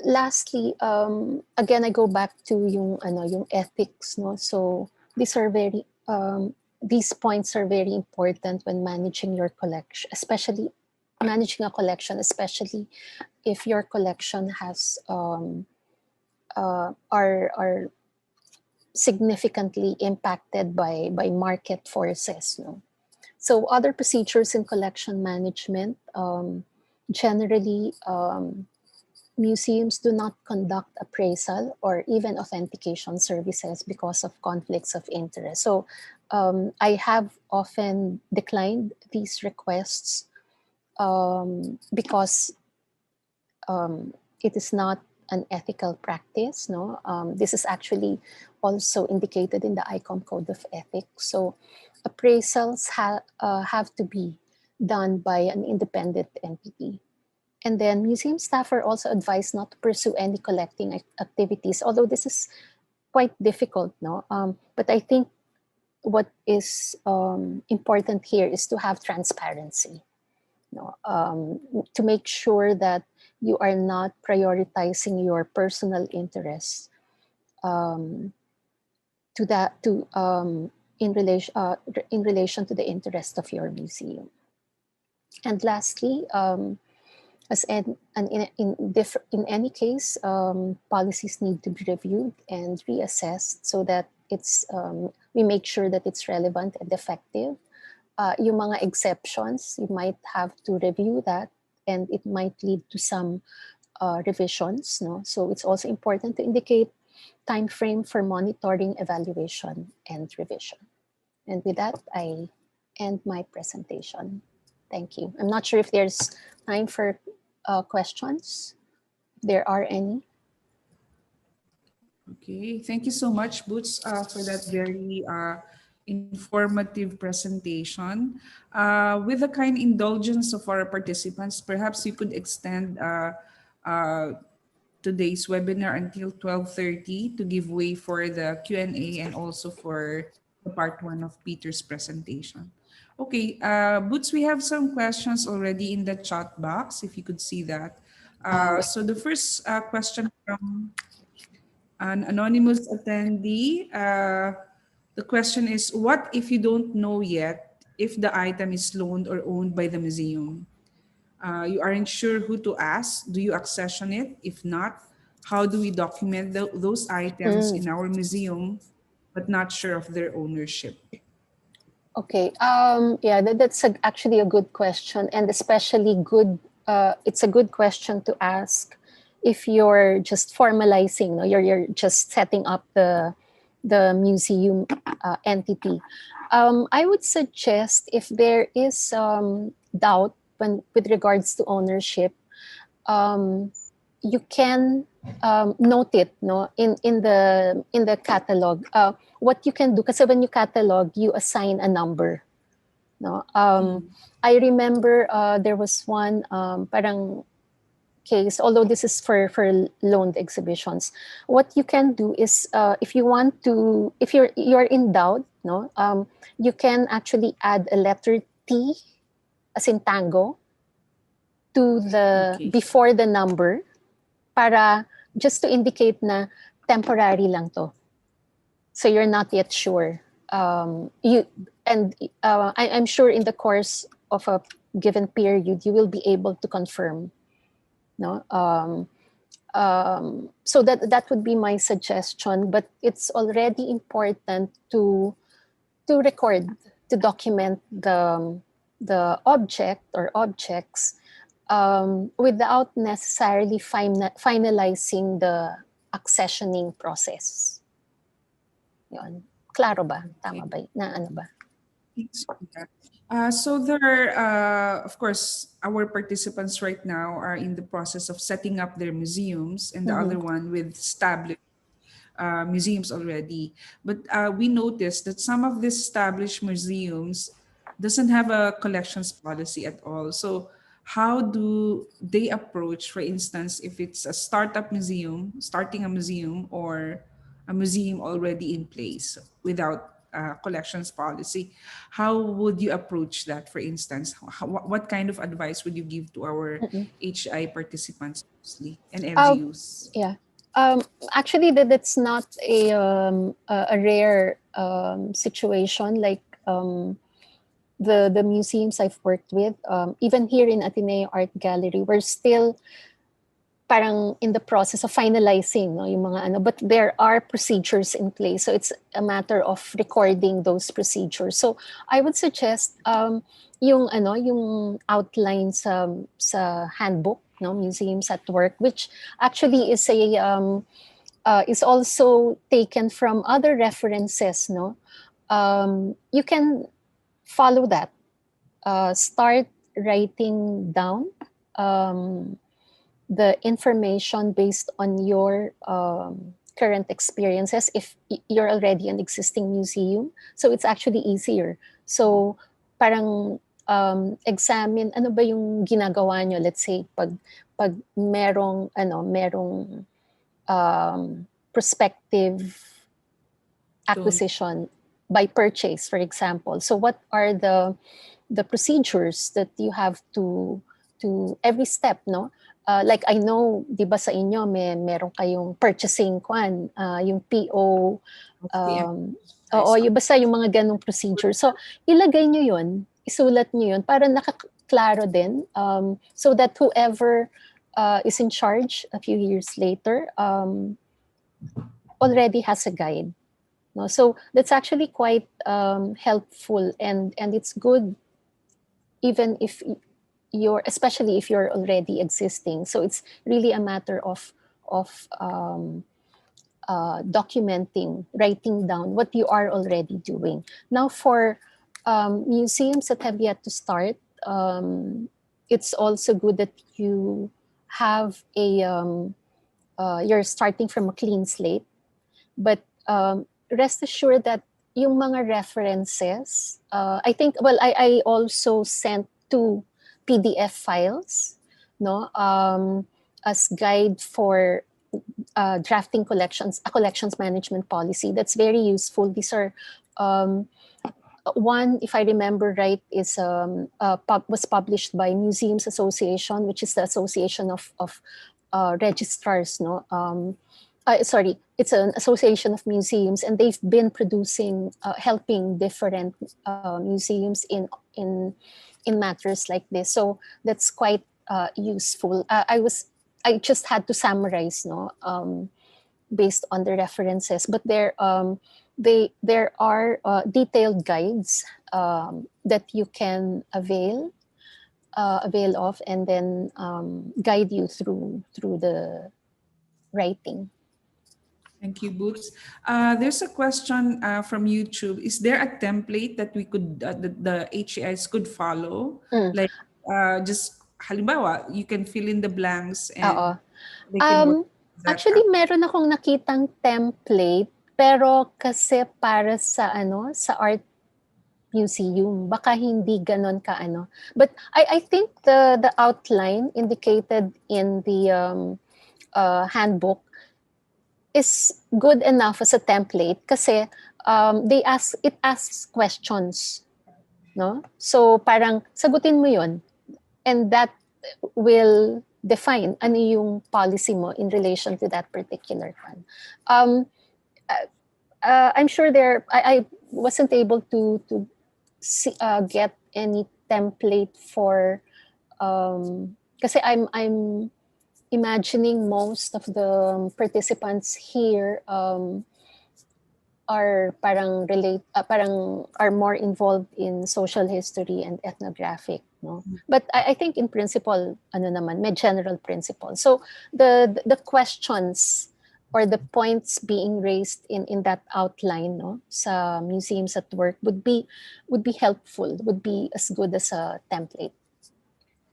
lastly, again, I go back to yung ethics, no? So these are these points are very important when managing your collection, especially managing a collection, especially if your collection has are significantly impacted by market forces. No? So other procedures in collection management, generally museums do not conduct appraisal or even authentication services because of conflicts of interest. So I have often declined these requests because it is not an ethical practice. No, this is actually also indicated in the ICOM Code of Ethics. So appraisals have to be done by an independent entity. And then museum staff are also advised not to pursue any collecting activities, although this is quite difficult. No, but I think what is important here is to have transparency. No, to make sure that you are not prioritizing your personal interests in relation to the interest of your museum. And lastly, as in any case, policies need to be reviewed and reassessed so that we make sure that it's relevant and effective. Yung mga exceptions, you might have to review that, and it might lead to some revisions. No? So it's also important to indicate time frame for monitoring, evaluation, and revision. And with that, I end my presentation. Thank you. I'm not sure if there's time for questions. If there are any. Okay, thank you so much, Boots, for that very informative presentation. With the kind indulgence of our participants, perhaps you could extend today's webinar until 12:30 to give way for the Q&A and also for the part one of Peter's presentation. Okay, Boots, we have some questions already in the chat box, if you could see that. So the first question from an anonymous attendee. The question is, what if you don't know yet if the item is loaned or owned by the museum? You aren't sure who to ask. Do you accession it? If not, how do we document those items in our museum, but not sure of their ownership? Okay. Yeah, that's actually a good question, and especially good. It's a good question to ask if you're just formalizing. No, you're just setting up the museum entity. I would suggest if there is doubt with regards to ownership, you can note it, no, in the catalog. What you can do, kasi when you catalog, you assign a number, no. I remember there was one parang case, although this is for loaned exhibitions. What you can do is, if you want to, if you're in doubt, no, you can actually add a letter T, as in tango, to the before the number, para just to indicate na temporary lang to. So you're not yet sure. I'm sure in the course of a given period, you will be able to confirm. No, so that would be my suggestion. But it's already important to record, to document the object or objects without necessarily finalizing the accessioning process. Yun. Klaro ba? Tama ba? Na ano ba? So there are, of course, our participants right now are in the process of setting up their museums, and the other one with established museums already. But we noticed that some of these established museums doesn't have a collections policy at all. So how do they approach, for instance, if it's a startup museum, starting a museum, or a museum already in place without collections policy? How would you approach that, for instance? What kind of advice would you give to our HI participants mostly and LGUs? Yeah. Actually, that's not a rare situation. Like the museums I've worked with, even here in Ateneo Art Gallery, we're still parang in the process of finalizing, no, yung mga ano, but there are procedures in place. So it's a matter of recording those procedures. So I would suggest yung outline sa handbook, no, Museums at Work, which actually is is also taken from other references, no. You can follow that. Start writing down the information based on your current experiences. If you're already an existing museum, so it's actually easier. So parang examine ano ba yung ginagawa nyo. Let's say pag merong prospective acquisition by purchase, for example. So what are the procedures that you have to every step, no? Like I know, di ba sa inyo, meron kayong purchasing kwan, yung PO, yung basta yung mga ganong procedure. So ilagay nyo yun, isulat nyo yun, para nakaklaro din, so that whoever is in charge a few years later already has a guide. No? So that's actually quite helpful, and it's good even if especially if you're already existing. So it's really a matter of documenting, writing down what you are already doing. Now for museums that have yet to start, it's also good that you have you're starting from a clean slate, but rest assured that yung mga references, I think, well, I also sent 2 PDF files, no, as guide for drafting a collections management policy. That's very useful. These are one, if I remember right, is was published by Museums Association, which is the association of registrars, no. Sorry, it's an association of museums, and they've been producing, helping different museums in matters like this. So that's quite useful. I just had to summarize, no, based on the references, but there are detailed guides that you can avail of, and then guide you through the writing. Thank you, Boots. There's a question from YouTube. Is there a template that we could, the HAIs could follow? Like just halimbawa, you can fill in the blanks Oo. and they can work that Actually, out. meron akong nakitang template, pero kasi para sa sa art museum, baka hindi ganon ka But I think the outline indicated in the handbook is good enough as a template kasi it asks questions, no? So parang sagutin mo 'yon, and that will define ano yung policy mo in relation to that particular one. I'm sure I wasn't able to get any template for kasi I'm imagining most of the participants here are are more involved in social history and ethnographic, no? But I think in principle may general principle. So the questions or the points being raised in that outline, no, sa museums at work would be helpful, would be as good as a template.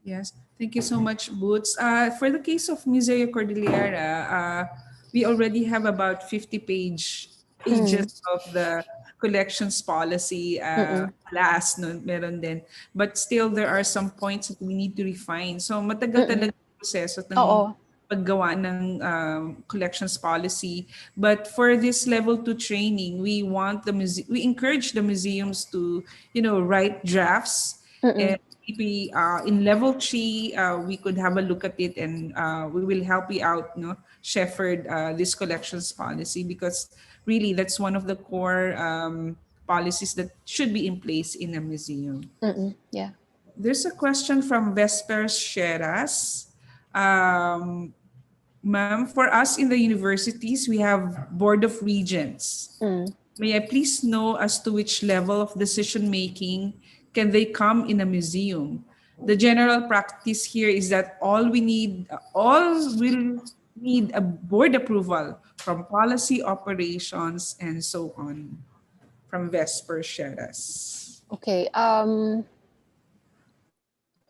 Yes, thank you so much, Boots. For the case of Museo Cordillera, we already have about 50 pages of the collections policy. Last, no, meron din. But still, there are some points that we need to refine. So matagal talaga yung proseso ng paggawa ng collections policy. But for this level 2 training, we encourage the museums to, write drafts. And maybe in level 3, we could have a look at it, and we will help you out, shepherd this collections policy, because really that's one of the core policies that should be in place in a museum. Yeah. There's a question from Vesper Sheras. Ma'am, for us in the universities, we have Board of Regents. May I please know as to which level of decision making can they come in a museum? The general practice here is that all will need a board approval from policy, operations, and so on. From Vesper Sheras. Okay.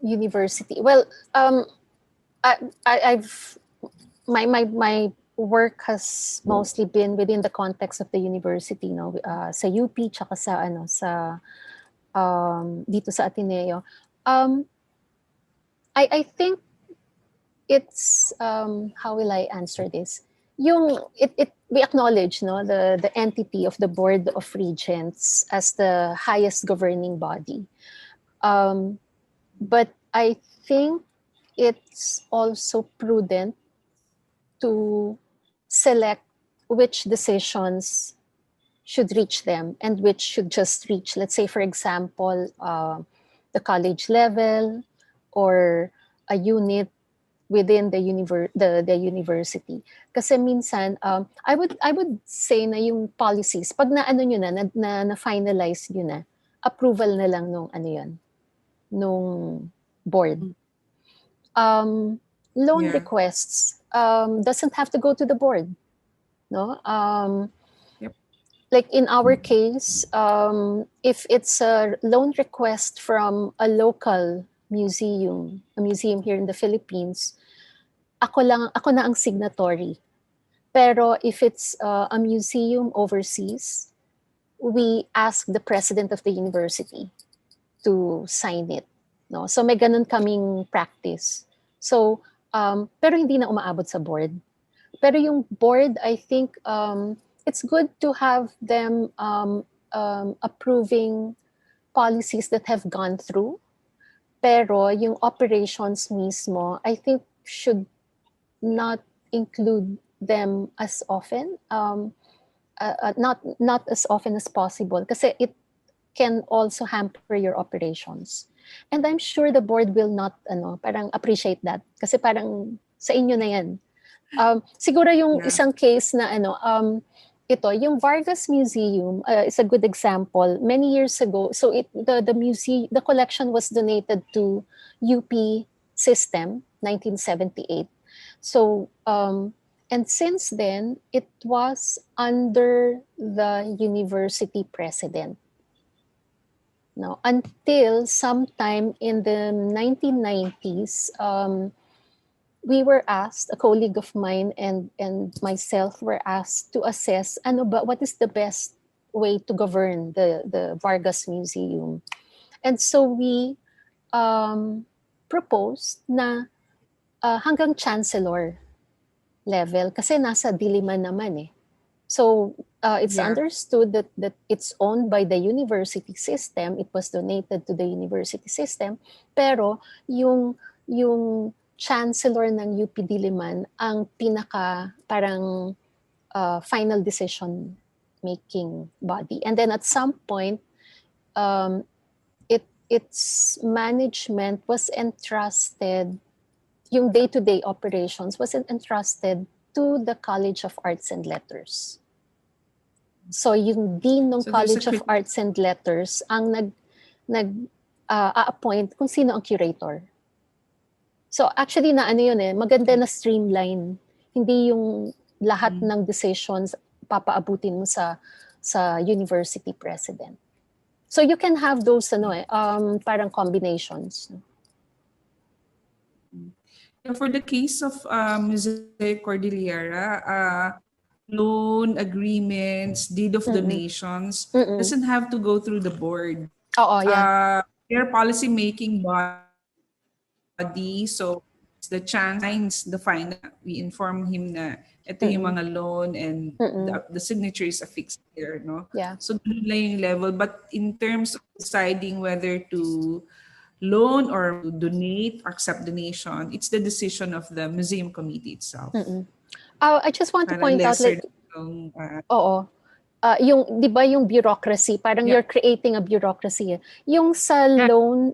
University. Well, I've my work has mostly been within the context of the university, no, sa UP tsaka sa dito sa Ateneo. I think it's how will I answer this? We acknowledge, no, the entity of the Board of Regents as the highest governing body. But I think it's also prudent to select which decisions should reach them and which should just reach, let's say, for example, the college level or a unit within the university. Kasi minsan, I would say na yung policies, pag na finalize nyo na, approval na lang nung board. Loan requests doesn't have to go to the board, no? Like in our case, if it's a loan request from a local museum, a museum here in the Philippines, ako na ang signatory. Pero if it's a museum overseas, we ask the president of the university to sign it, no? So may ganun kaming practice. So pero hindi na umaabot sa board. Pero yung board, I think it's good to have them approving policies that have gone through. Pero yung operations mismo, I think should not include them as often, not as often as possible, kasi it can also hamper your operations. And I'm sure the board will not parang appreciate that, kasi parang sa inyo na yan. Siguro yung isang case na ito, yung Vargas Museum is a good example. Many years ago, so the collection was donated to UP System 1978. So and since then it was under the university president. No, until sometime in the 1990s, we were asked, a colleague of mine and myself were asked to assess what is the best way to govern the Vargas Museum. And so we proposed na hanggang chancellor level kasi nasa diliman naman eh. So it's Yeah. understood that it's owned by the university system. It was donated to the university system. Pero yung chancellor ng UP Diliman ang pinaka parang final decision making body. And then at some point, its management was entrusted, yung day-to-day operations was entrusted to the College of Arts and Letters. So yung dean ng College of Arts and Letters ang a-appoint kung sino ang curator. So actually na ano yun eh, maganda na streamline. Hindi yung lahat ng decisions papaabutin mo sa university president. So you can have those parang combinations. For the case of Museo Kordilyera, loan agreements, deed of donations doesn't have to go through the board. They're policy making body, so it's the chance signs the final. We inform him na ito yung mga loan and the signature is affixed there, no? Yeah. So doon lang yung level, but in terms of deciding whether to loan or to donate or accept donation, it's the decision of the museum committee itself. I just want to point out like yung 'di ba yung bureaucracy, parang you're creating a bureaucracy. Yung sa loan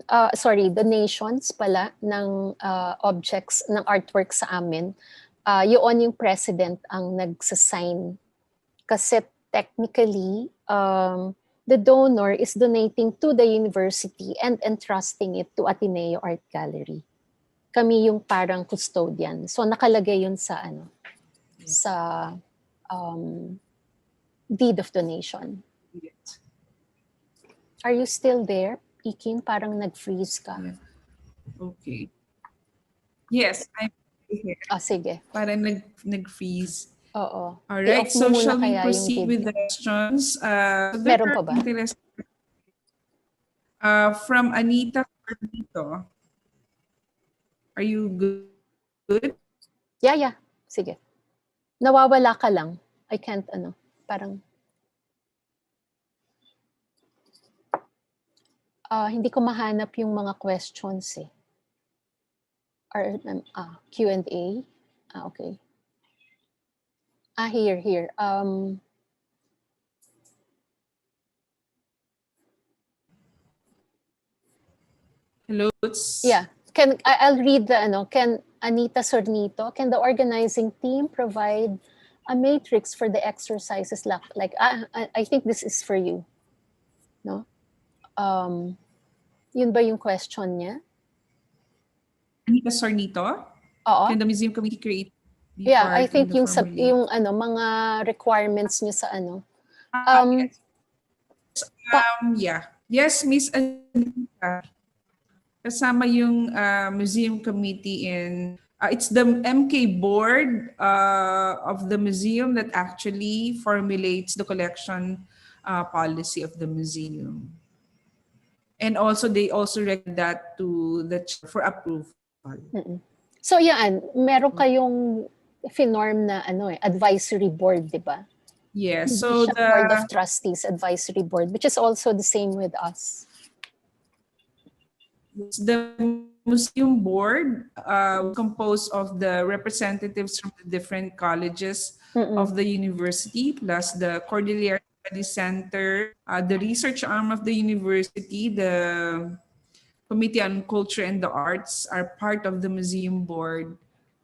donations pala ng objects ng artwork sa amin, yun yung president ang nagsasign kasi technically the donor is donating to the university and entrusting it to Ateneo Art Gallery. Kami yung parang custodian. So nakalagay yun sa sa deed of donation. Are you still there, Ikin? Parang nag-freeze ka. Yeah. Okay. Yes, I'm here. Sige. Parang nag-freeze. Oo. Alright, so shall we proceed with the questions? Meron pa ba? From Anita Carlito. Are you good? Yeah. Sige. Nawawala ka lang. I can't, parang... hindi ko mahanap yung mga questions eh. Q&A? Okay. Here. Hello. Yeah. I'll read can Anita Sornito, can the organizing team provide a matrix for the exercises like I think this is for you. No? Yun ba yung question niya? Anita Sornito? Oo. Can the museum committee create? Yeah, I think yung mga requirements niya sa Yes, Miss Anita. Kasama yung museum committee in it's the MK board of the museum that actually formulates the collection policy of the museum. And also they also recommend that to the for approval. So yan, meron kayong finorm na advisory board, di ba? Yes, so the Board of Trustees Advisory Board, which is also the same with us. The museum board composed of the representatives from the different colleges of the university, plus the Kordilyera Study Center, the research arm of the university, the Committee on Culture and the Arts are part of the museum board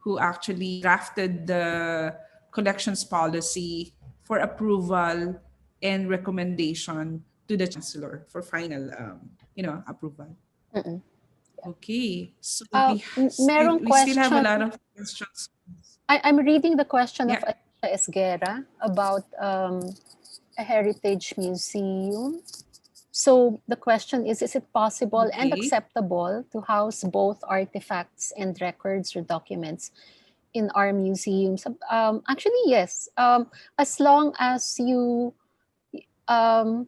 who actually drafted the collections policy for approval and recommendation to the chancellor for final approval. Okay, so we still have a lot of questions. I'm reading the question of Esguera about a heritage museum. So the question is it possible and Okay. acceptable to house both artifacts and records or documents in our museums? Actually, yes. As long as you, um,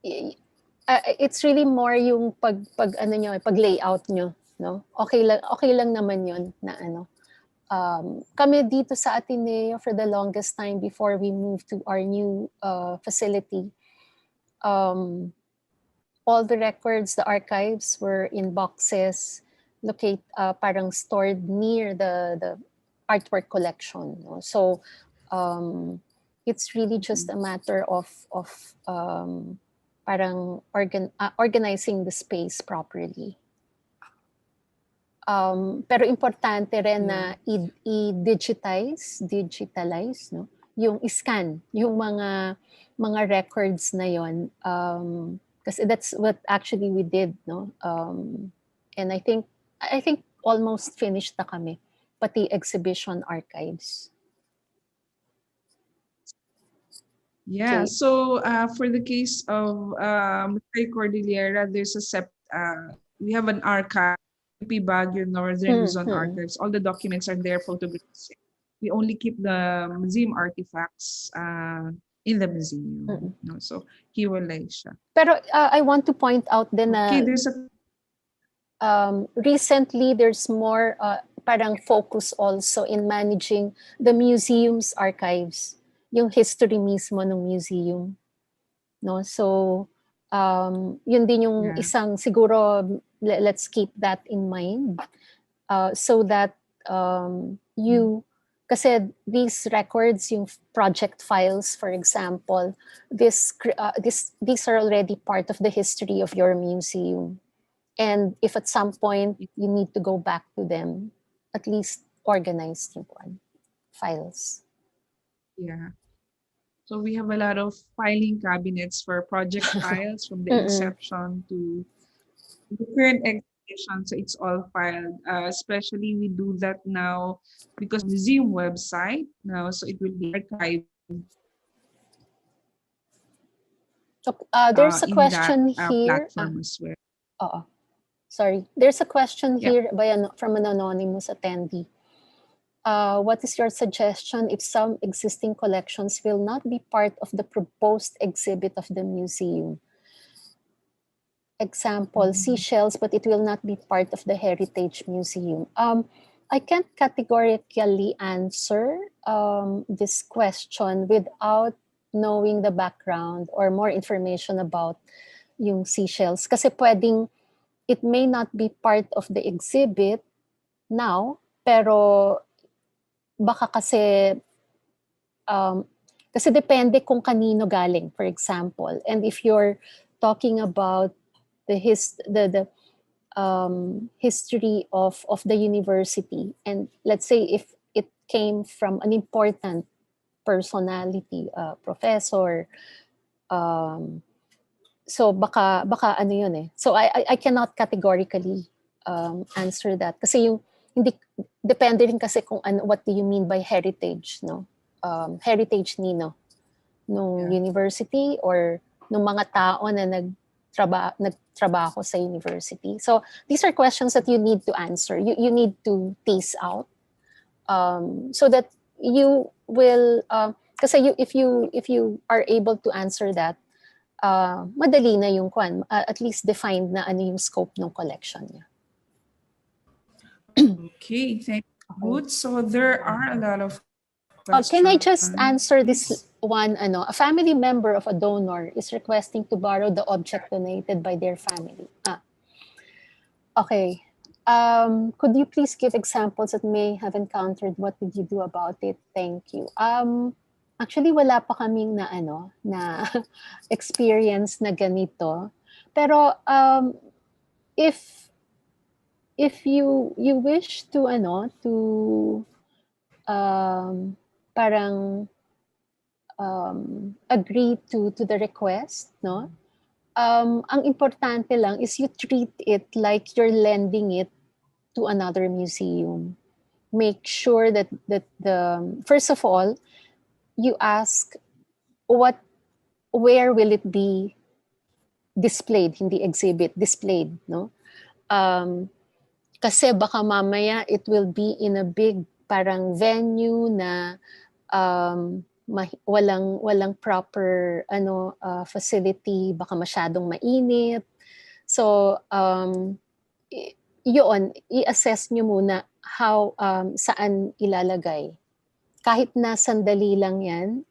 it's really more yung pag layout nyo, no? Okay lang naman yun na ano. Kami dito sa Ateneo for the longest time before we moved to our new facility, all the records, the archives were in boxes, parang stored near the artwork collection. No? So it's really just a matter of parang organizing the space properly. Pero importante rin na digitalize, no? Yung scan, yung mga records na yon. Kasi that's what actually we did, no? And I think almost finished na kami, pati exhibition archives. Yeah. Okay. So for the case of Kordilyera, there's we have an archive, Baguio Northern Luzon Archives. All the documents are there, photographs. We only keep the museum artifacts in the museum. No? So hiwalay siya. Pero I want to point out din na there's a recently there's more parang focus also in managing the museum's archives, yung history mismo ng museum, no? So yun din yung isang siguro, let's keep that in mind, so that kasi these records, yung project files for example, these are already part of the history of your museum. And if at some point you need to go back to them, at least organized yung files. Yeah. So we have a lot of filing cabinets for project files from the inception to the current exhibition. So it's all filed. Especially we do that now because museum website now, so it will be archived. There's a question here. Platform as well. Sorry. There's a question here from an anonymous attendee. What is your suggestion if some existing collections will not be part of the proposed exhibit of the museum? Example, seashells, but it will not be part of the Heritage Museum. I can't categorically answer this question without knowing the background or more information about yung seashells. Kasi pwedeng it may not be part of the exhibit now, pero baka kasi depende kung kanino galing, for example. And if you're talking about the history of the university, and let's say if it came from an important personality, professor, so baka ano yun eh. So I cannot categorically answer that kasi yung hindi depende rin kasi kung ano, what do you mean by heritage, no? Heritage nino nung university or nung mga tao na nagtrabaho sa university. So these are questions that you need to answer. You need to tease out so that you will kasi if you are able to answer that, madali na yung at least defined na ano yung scope ng collection niya. Okay, thank you. Good. So there are a lot of questions. Can I just answer this one? A family member of a donor is requesting to borrow the object donated by their family. Okay. Could you please give examples that may have encountered? What did you do about it? Thank you. Actually, wala pa kaming na experience na ganito. Pero if you wish to parang agree to the request, no? Ang importante lang is you treat it like you're lending it to another museum. Make sure that first of all, you ask where will it be displayed, hindi exhibit, displayed, no? Kasi baka mamaya it will be in a big parang venue na walang proper facility, baka masyadong mainit. So yun, i-assess nyo muna how saan ilalagay. Kahit na sandali lang yan,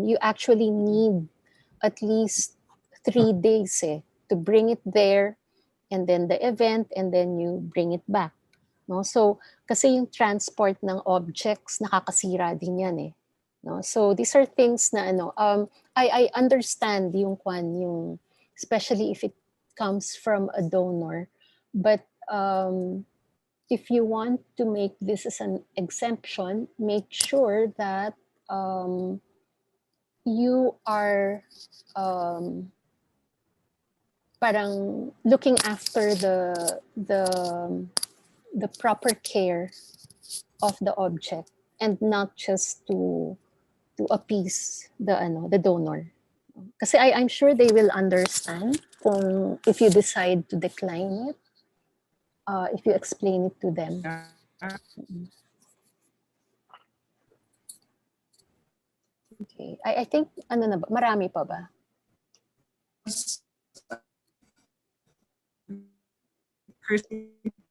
you actually need at least 3 days to bring it there, and then the event, and then you bring it back. No? So, kasi yung transport ng objects, nakakasira din yan No? So, these are things na I understand yung especially if it comes from a donor. But if you want to make this as an exemption, make sure that you are parang looking after the proper care of the object, and not just to appease the donor. Kasi I'm sure they will understand if you decide to decline it, if you explain it to them. Okay. I think na ba? Marami pa ba?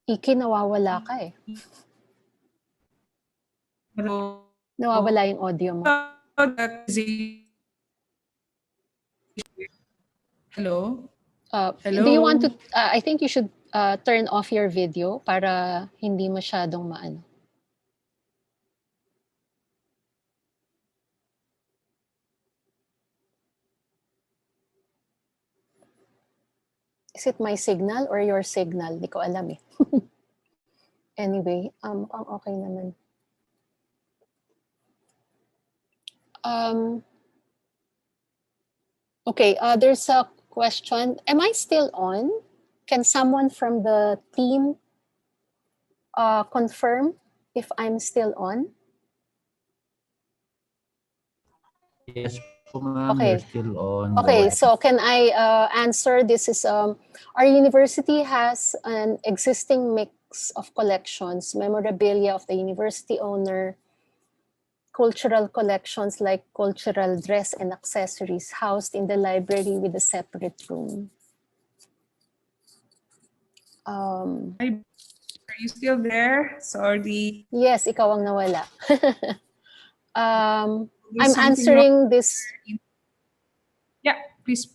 Iki, nawawala ka Nawawala yung audio mo. Hello? Hello? Do you want to, I think you should turn off your video para hindi masyadong maano. Is it my signal or your signal? Di ko alam Anyway, mukhang okay naman. Okay, there's a question. Am I still on? Can someone from the team confirm if I'm still on? Yes po, ma'am. Okay. You're still on. Okay, so can I answer? This is our university has an existing mix of collections, memorabilia of the university owner, cultural collections like cultural dress and accessories housed in the library with a separate room. Are you still there? Sorry. Yes, ikaw ang nawala. I'm answering this. Yeah, please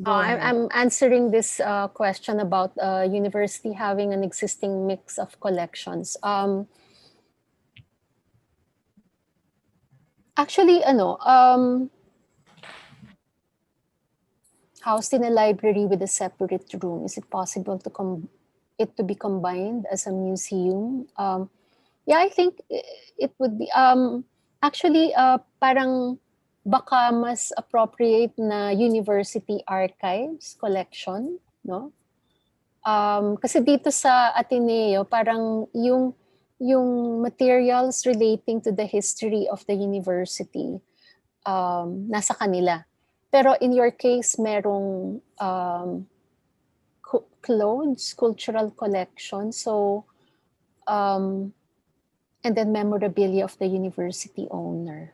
go ahead. I'm answering this question about university having an existing mix of collections. Actually, housed in a library with a separate room, is it possible to be combined as a museum? Yeah, I think it would be. Actually, parang baka mas appropriate na university archives collection, no? Kasi dito sa Ateneo, parang yung materials relating to the history of the university, nasa kanila. Pero in your case, merong clothes, cultural collection, so and then memorabilia of the university owner.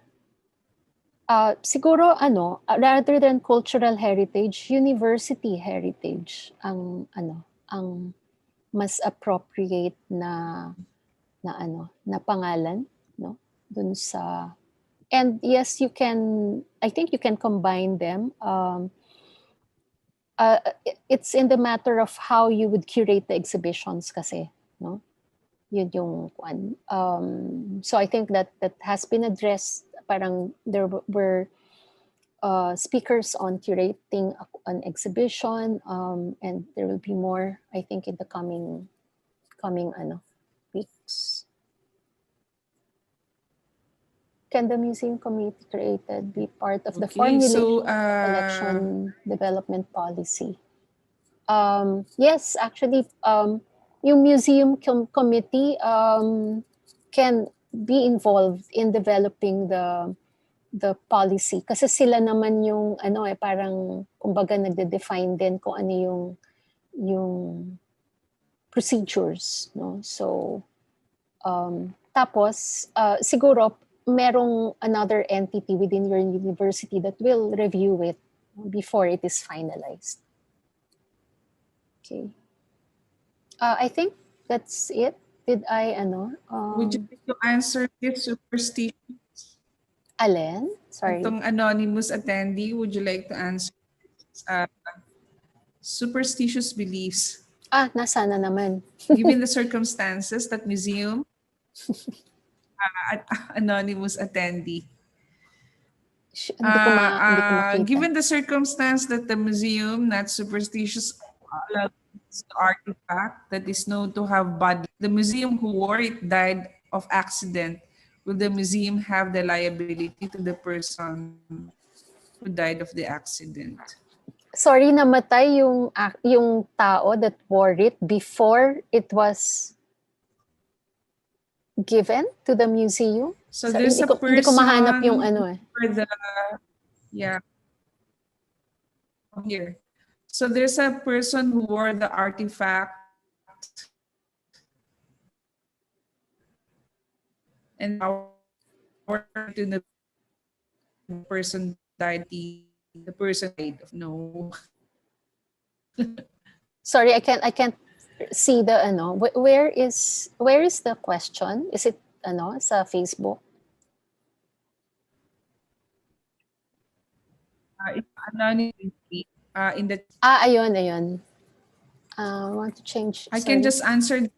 Siguro rather than cultural heritage, university heritage ang mas appropriate na pangalan, no? Dun sa, and yes, I think you can combine them. It's in the matter of how you would curate the exhibitions kasi, no? Yun yung one. So I think that has been addressed. Parang there were speakers on curating an exhibition, and there will be more, I think, in the coming weeks. Can the museum committee created be part of the formulation of collection development policy? Yes, actually, yung museum committee can be involved in developing the the policy kasi sila naman yung parang kumbaga nagde-define din kung ano yung procedures, no? So tapos siguro merong another entity within your university that will review it before it is finalized. Okay. I think that's it. Did I Would you like to answer this superstition? Alin? Sorry. Itong anonymous attendee, would you like to answer superstitious beliefs? Nasa na naman. Given the circumstances that museum, anonymous attendee. Hindi ko makita. Given the circumstance that the museum, not superstitious, allows the artifact that is known to have body, the museum who wore it died of accident. Will the museum have the liability to the person who died of the accident? Sorry, namatay yung tao that wore it before it was given to the museum? So there's a person hindi ko mahanap yung for the, yeah. Here. So there's a person who wore the artifact and to the person died, the person died of no. Sorry, I can't see the where is the question? Is it sa Facebook? It's anonymity in the Ayun. I want to change. I can sorry. just answer.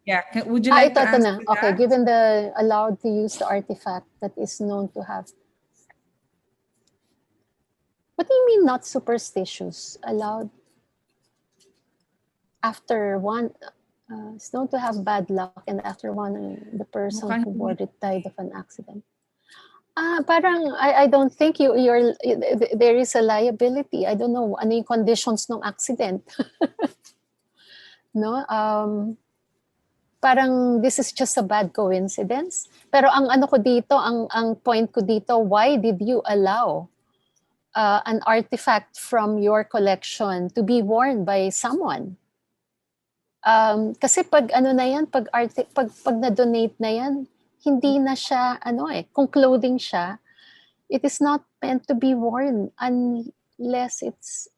Yeah, would you like to ito answer na. Okay, that? given the allowed to use the artifact that is known to have. What do you mean not superstitious? Allowed after one is known to have bad luck, and after one the person who wore it died of an accident. Parang I don't think you're there is a liability. I don't know ano yung conditions ng accident. No? Parang this is just a bad coincidence. Pero ang ko dito, ang point ko dito, why did you allow an artifact from your collection to be worn by someone? Kasi pag na yan, pag na-donate na yan, hindi na siya kung clothing siya, it is not meant to be worn unless it's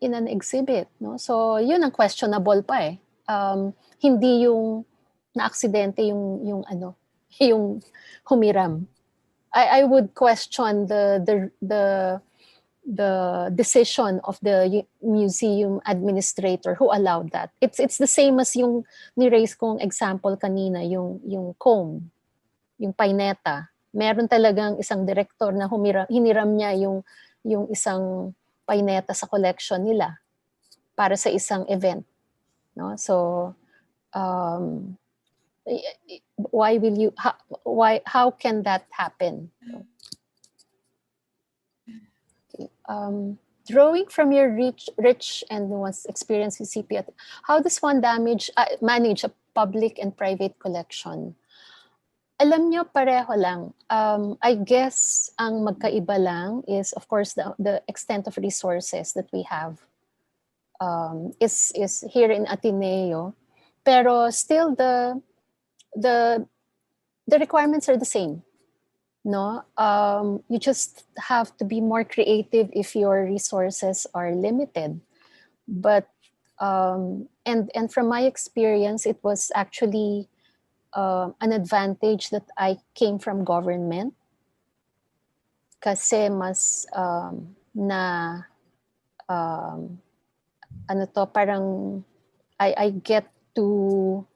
in an exhibit, no? So yun ang questionable pa hindi yung na-aksidente yung humiram. I would question the decision of the museum administrator who allowed that. It's the same as yung ni-raise kong example kanina, yung comb, yung paineta. Meron talagang isang director na hiniram niya yung isang paineta sa collection nila para sa isang event, no? So how can that happen? Okay. Drawing from your rich and nuanced experience with CP, how does one manage a public and private collection? Alam nyo, pareho lang. I guess ang magkaiba lang is, of course, the extent of resources that we have is here in Ateneo. Pero still, the requirements are the same. No, you just have to be more creative if your resources are limited. But and from my experience, it was actually an advantage that I came from government. Kasi mas parang I get to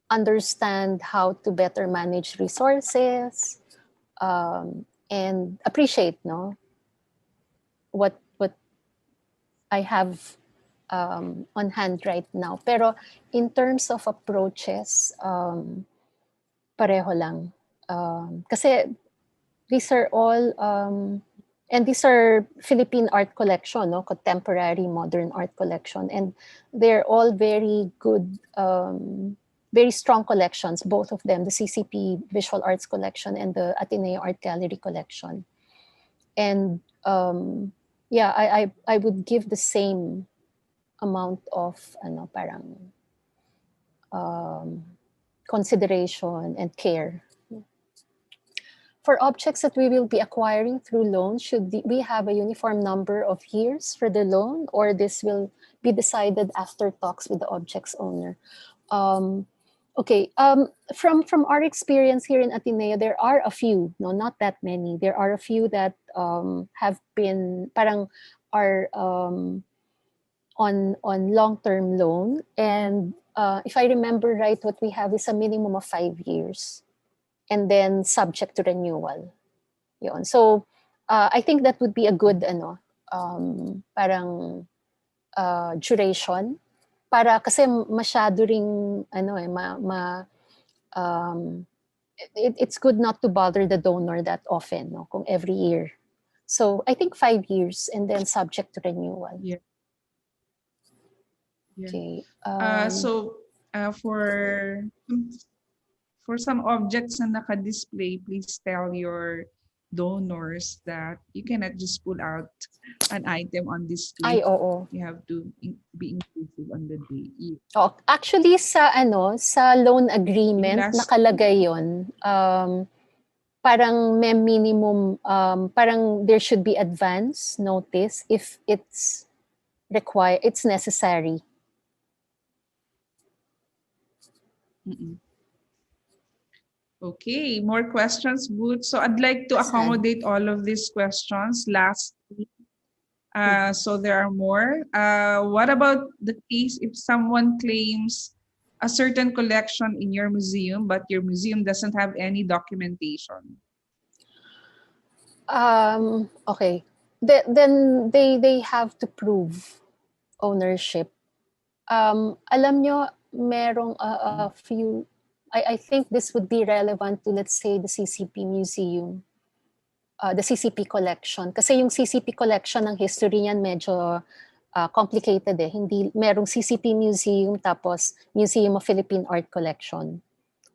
understand how to better manage resources. And appreciate what I have on hand right now. Pero in terms of approaches, pareho lang. Kasi these are all and these are Philippine art collection, contemporary modern art collection, and they're all very good very strong collections, both of them, the CCP Visual Arts Collection and the Ateneo Art Gallery Collection. And yeah, I would give the same amount of parang consideration and care. For objects that we will be acquiring through loan, should we have a uniform number of years for the loan, or this will be decided after talks with the object's owner? Okay, from our experience here in Ateneo, there are a few, no, not that many. There are a few that have been are on long-term loan, and if I remember right, what we have is a minimum of 5 years, and then subject to renewal. Yun. So I think that would be a good duration, para kasi masyado ring it's good not to bother the donor that often, no, kung every year. So I think 5 years and then subject to renewal. Yeah. Yeah. Okay. For some objects na naka-display, please tell your donors that you cannot just pull out an item on display. Ay, oo. You have to be inclusive on the day. Oh, actually sa loan agreement nakalagay 'yon. Parang may minimum, parang there should be advance notice if it's necessary. Okay, more questions, Boots. So I'd like to accommodate all of these questions lastly. So there are more. What about the case if someone claims a certain collection in your museum, but your museum doesn't have any documentation? Okay. Then they have to prove ownership. Alam nyo, merong a few, I think this would be relevant to, let's say, the CCP Museum, the CCP collection. Kasi yung CCP collection ng history niyan medyo complicated eh. Hindi, merong CCP Museum tapos Museum of Philippine Art Collection.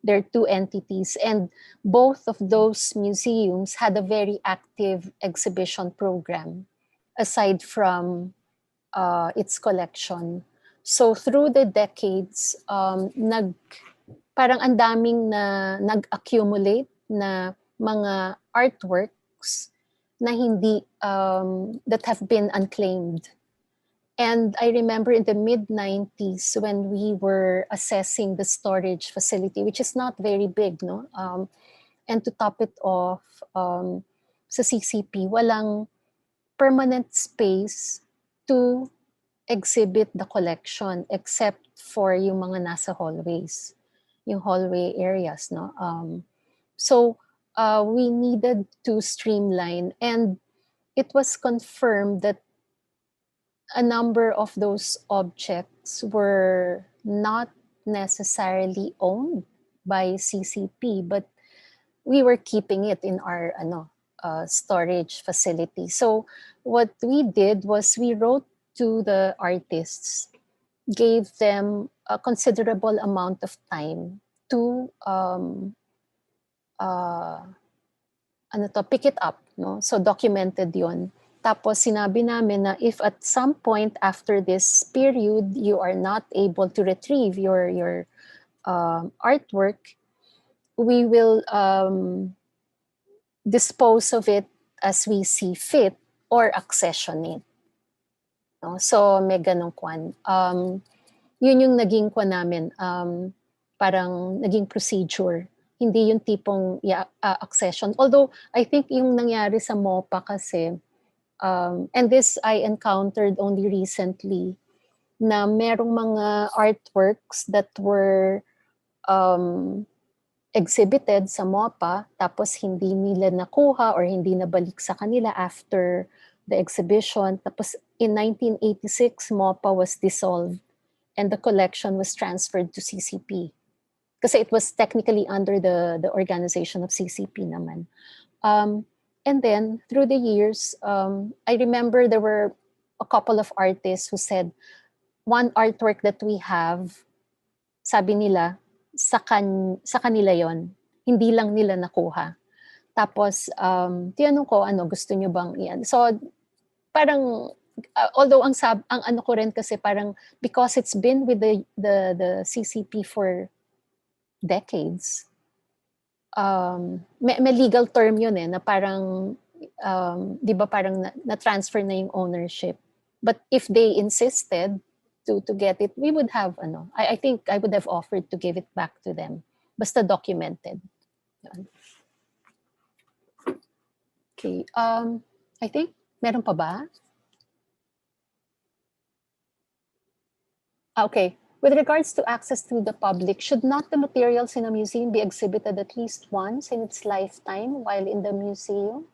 There are two entities, and both of those museums had a very active exhibition program aside from its collection. So through the decades, parang ang daming na nag-accumulate na mga artworks na hindi that have been unclaimed. And I remember in the mid-90s when we were assessing the storage facility, which is not very big, no? And to top it off, sa CCP, walang permanent space to exhibit the collection except for yung mga nasa hallways, yung hallway areas, no? So we needed to streamline, and it was confirmed that a number of those objects were not necessarily owned by CCP, but we were keeping it in our storage facility. So what we did was we wrote to the artists, gave them a considerable amount of time to pick it up, no? So documented yon. Tapos sinabi namin na if at some point after this period you are not able to retrieve your artwork, we will dispose of it as we see fit or accession it. No? So may ganong kwan. Yun yung naging kwan namin, parang naging procedure. Hindi yung tipong accession. Although I think yung nangyari sa MOPA kasi, and this I encountered only recently, na merong mga artworks that were exhibited sa MOPA tapos hindi nila nakuha or hindi nabalik sa kanila after the exhibition. Tapos in 1986, MOPA was dissolved and the collection was transferred to CCP. Kasi it was technically under the organization of CCP naman. And then through the years, I remember there were a couple of artists who said, one artwork that we have, sabi nila, sa kanila yon, hindi lang nila nakuha. Tapos, tinanong ko, gusto nyo bang iyan? So, parang, although ang ano ko rin kasi parang, because it's been with the CCP for decades, may legal term yun na parang, di ba parang na-transfer na yung ownership. But if they insisted to get it, we would have, I think I would have offered to give it back to them. Basta documented. Yan. Okay, I think, meron pa ba? Okay, with regards to access to the public, should not the materials in a museum be exhibited at least once in its lifetime while in the museum?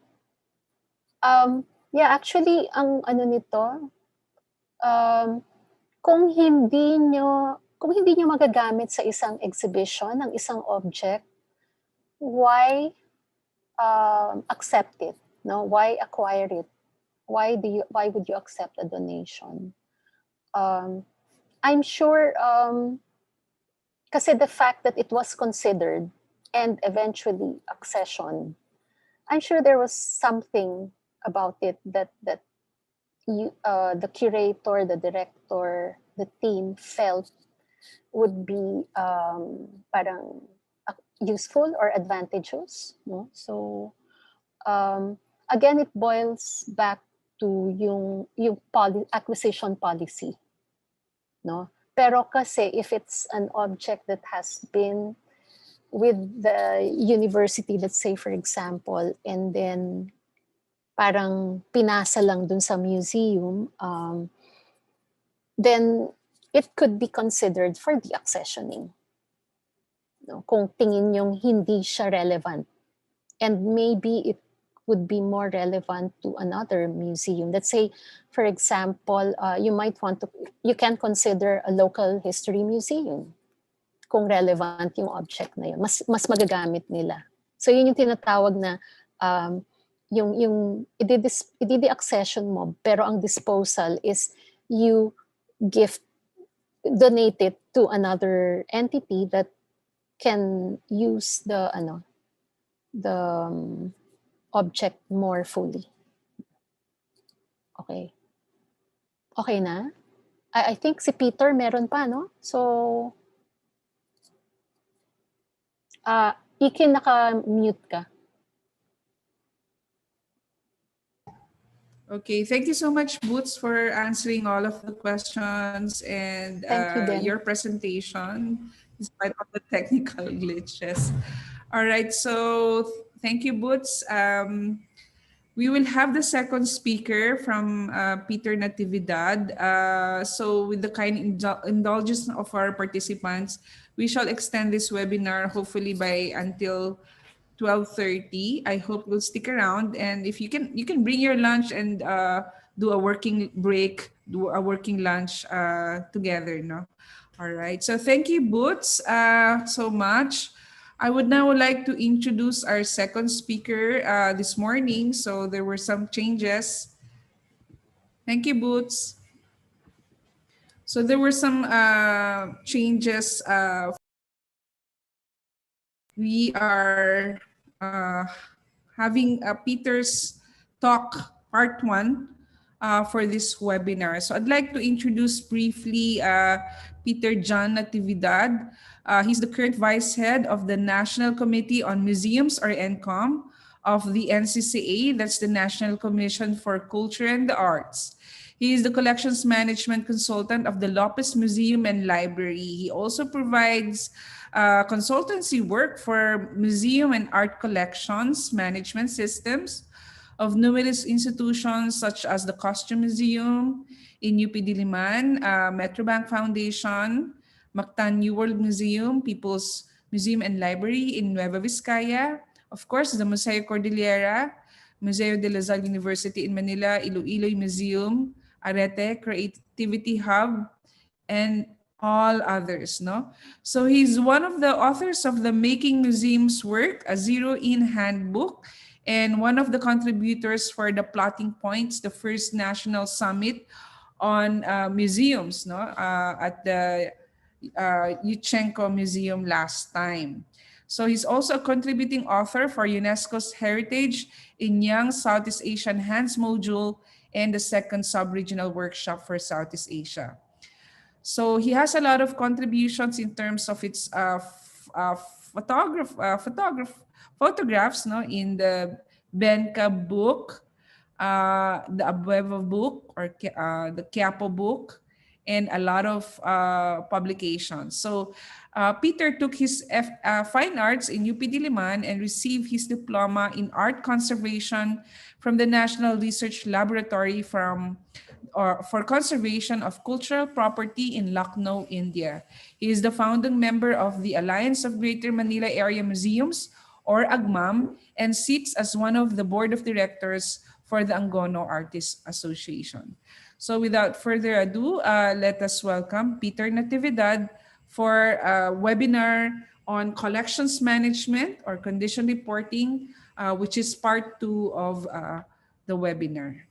Yeah, actually, ang ano nito, kung hindi nyo magagamit sa isang exhibition ng isang object, why accept it? No, why acquire it? Why would you accept a donation? I'm sure kasi the fact that it was considered and eventually accession, I'm sure there was something about it that you, the curator, the director, the team felt would be parang useful or advantageous, no? So again, it boils back to yung acquisition policy, no? Pero kasi if it's an object that has been with the university, let's say for example, and then parang pinasa lang dun sa museum, then it could be considered for the accessioning. No? Kung tingin yung hindi siya relevant. And maybe it would be more relevant to another museum. Let's say, for example, you can consider a local history museum kung relevant yung object na yun. Mas magagamit nila. So yun yung tinatawag na yung i-accession mo, pero ang disposal is you donate it to another entity that can use the object more fully. Okay. Okay na? I think si Peter meron pa, no? So, Iki, naka-mute ka. Okay, thank you so much, Boots, for answering all of the questions and your presentation, despite all the technical glitches. All right, so thank you, Boots. We will have the second speaker from Peter Natividad. So with the kind indulgence of our participants, we shall extend this webinar hopefully by until 12:30. I hope you'll stick around, and if you can bring your lunch and do a working break, do a working lunch together. No, all right. So thank you, Boots, so much. I would now like to introduce our second speaker this morning. So there were some changes. Thank you, Boots. So there were some changes. We are having Peter's talk part 1 for this webinar. So I'd like to introduce briefly Peter John Natividad. He's the current vice head of the National Committee on Museums, or NCOM, of the NCCA, that's the National Commission for Culture and the Arts. He is the collections management consultant of the Lopez Museum and Library. He also provides consultancy work for museum and art collections management systems of numerous institutions such as the Costume Museum in UP Diliman, Metrobank Foundation, Mactan New World Museum, People's Museum and Library in Nueva Vizcaya, of course, the Museo Kordilyera, Museo de la Salle University in Manila, Iloilo Museum, Arete, Creativity Hub, and all others. No? So he's one of the authors of the Making Museums Work, a zero-in handbook, and one of the contributors for the Plotting Points, the first national summit on museums, no? At the Yushchenko Museum last time. So he's also a contributing author for UNESCO's Heritage in Young Southeast Asian Hands module and the second sub-regional workshop for Southeast Asia. So he has a lot of contributions in terms of its photographs, no, in the Benka book, the Abueva book, or the Quiapo book, and a lot of publications. So Peter took his fine arts in UP Diliman and received his diploma in art conservation from the National Research Laboratory for Conservation of Cultural Property in Lucknow, India. He is the founding member of the Alliance of Greater Manila Area Museums, or AGMAM, and sits as one of the board of directors for the Angono Artists Association. So without further ado, let us welcome Peter Natividad for a webinar on collections management or condition reporting, which is part 2 of the webinar.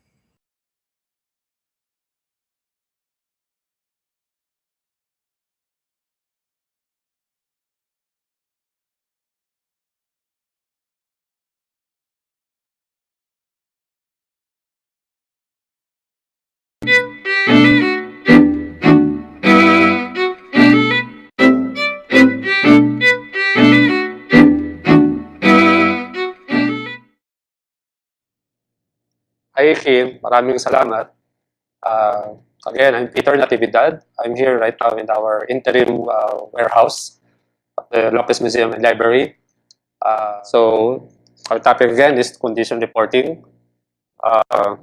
Hi, Kim. Maraming salamat. Again, I'm Peter Natividad. I'm here right now in our interim warehouse of the Lopez Museum and Library. So our topic again is condition reporting. Of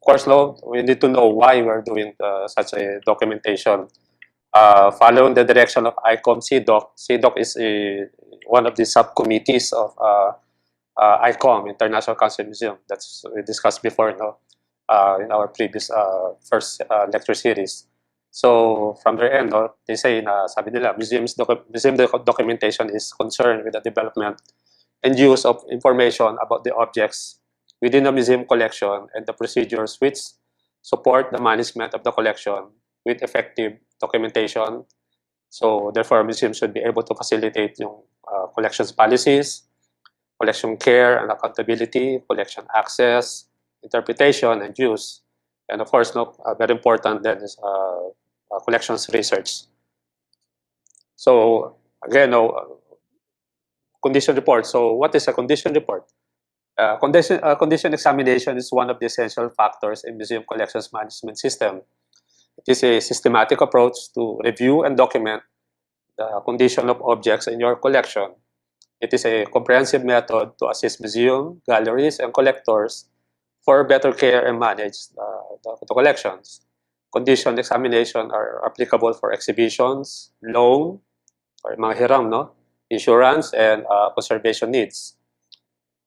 course, no, we need to know why we're doing such a documentation. Following the direction of ICOM CDOC, CDOC is one of the subcommittees of ICOM, International Council Museum. That's we discussed before, no? In our previous first lecture series. So from their end, no, they say na sabi nila, museum documentation is concerned with the development and use of information about the objects within the museum collection and the procedures which support the management of the collection with effective documentation. So therefore, museums should be able to facilitate yung collections policies, collection care and accountability, collection access, interpretation, and use. And of course, no, very important then is collections research. So again, no, condition report. So what is a condition report? Condition examination is one of the essential factors in museum collections management system. It is a systematic approach to review and document the condition of objects in your collection. It is a comprehensive method to assist museum, galleries, and collectors for better care and manage the collections. Condition examination are applicable for exhibitions, loan, or mga hiram, no? Insurance, and conservation needs.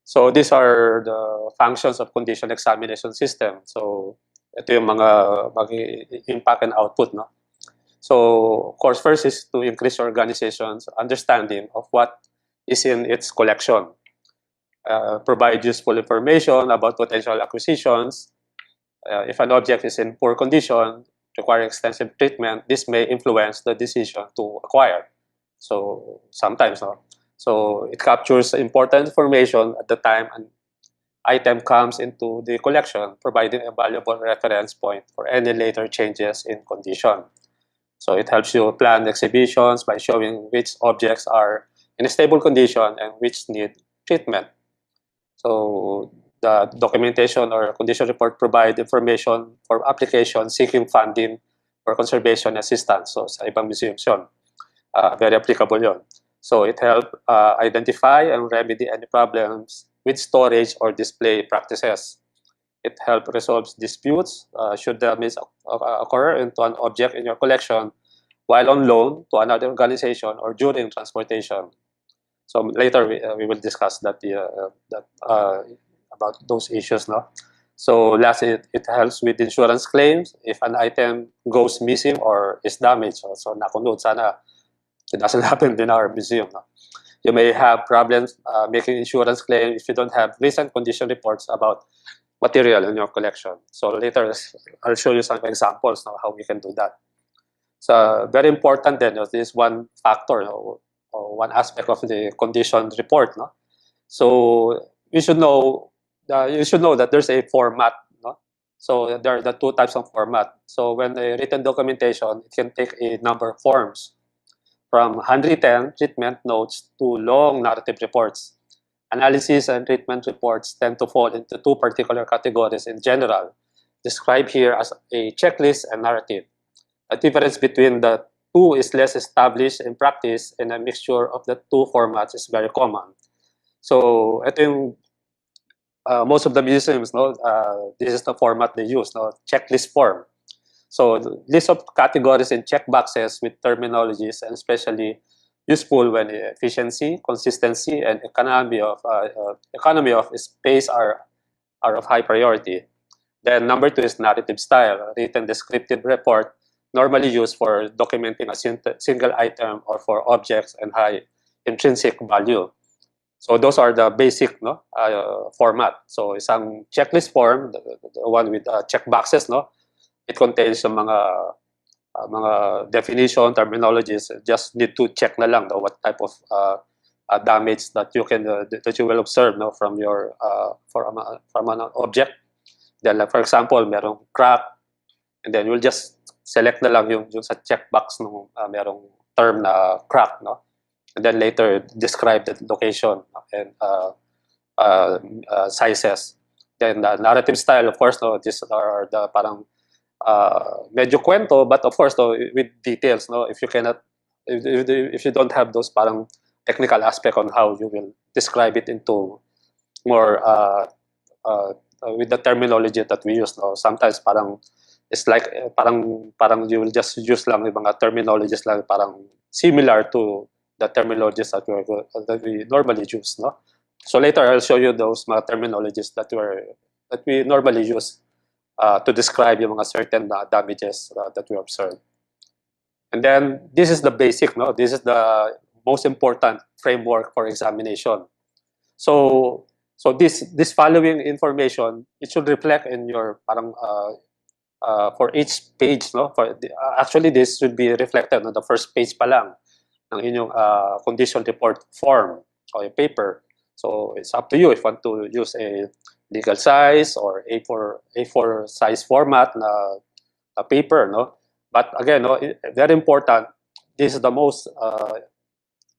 So these are the functions of condition examination system. So ito yung mga impact and output, no? So of course, first is to increase your organization's understanding of what is in its collection. Provide useful information about potential acquisitions. If an object is in poor condition, requiring extensive treatment, this may influence the decision to acquire. So sometimes, no? So it captures important information at the time an item comes into the collection, providing a valuable reference point for any later changes in condition. So it helps you plan exhibitions by showing which objects are in a stable condition and which need treatment. So the documentation or condition report provide information for application seeking funding for conservation assistance. So sa ibang museums yun. Very applicable yun. So it helps identify and remedy any problems with storage or display practices. It helps resolve disputes should damage occur into an object in your collection while on loan to another organization or during transportation. So later we will discuss that about those issues, no. So lastly, it helps with insurance claims if an item goes missing or is damaged. So nakunod sana it doesn't happen in our museum, no. You may have problems making insurance claims if you don't have recent condition reports about material in your collection. So later I'll show you some examples now how we can do that. So very important then, this one factor, or one aspect of the condition report. No? So you should know that there's a format. No? So there are the two types of format. So when a written documentation, it can take a number of forms, from handwritten treatment notes to long narrative reports. Analysis and treatment reports tend to fall into two particular categories in general, described here as a checklist and narrative. The difference between the two is less established in practice, and a mixture of the two formats is very common. So ito yung most of the museums, no, this is the format they use, no, checklist form. So the list of categories and checkboxes with terminologies, and especially useful when efficiency, consistency, and economy of space are of high priority. Then number two is narrative style, written descriptive report, normally used for documenting a single item or for objects and high intrinsic value. So those are the basic, no, format. So isang checklist form, the one with checkboxes, no, it contains some mga definition, terminologies. Just need to check na lang, no, what type of damage that you can that you will observe, no, from your from an object. Then, like, for example, merong crack, and then you'll just select na lang yung sa checkbox nung merong term na crack, no, and then later describe the location and sizes. Then the narrative style, of course, no, these are the parang medyo kwento, but of course, no, with details, no, if you cannot, if you don't have those parang technical aspect on how you will describe it into more with the terminology that we use, no, sometimes parang it's like parang you will just use lang yung mga terminologies lang parang similar to the terminologies that we normally use, no. So later I'll show you those mga terminologies that we normally use to describe yung mga certain damages that we observe. And then this is the basic, no. This is the most important framework for examination. So this following information, it should reflect in your parang for each page, no. Actually, this should be reflected on the first page pa lang ng inyong condition report form or a paper. So it's up to you if you want to use a legal size or A4 size format na paper, no. But again, no, very important. This is the most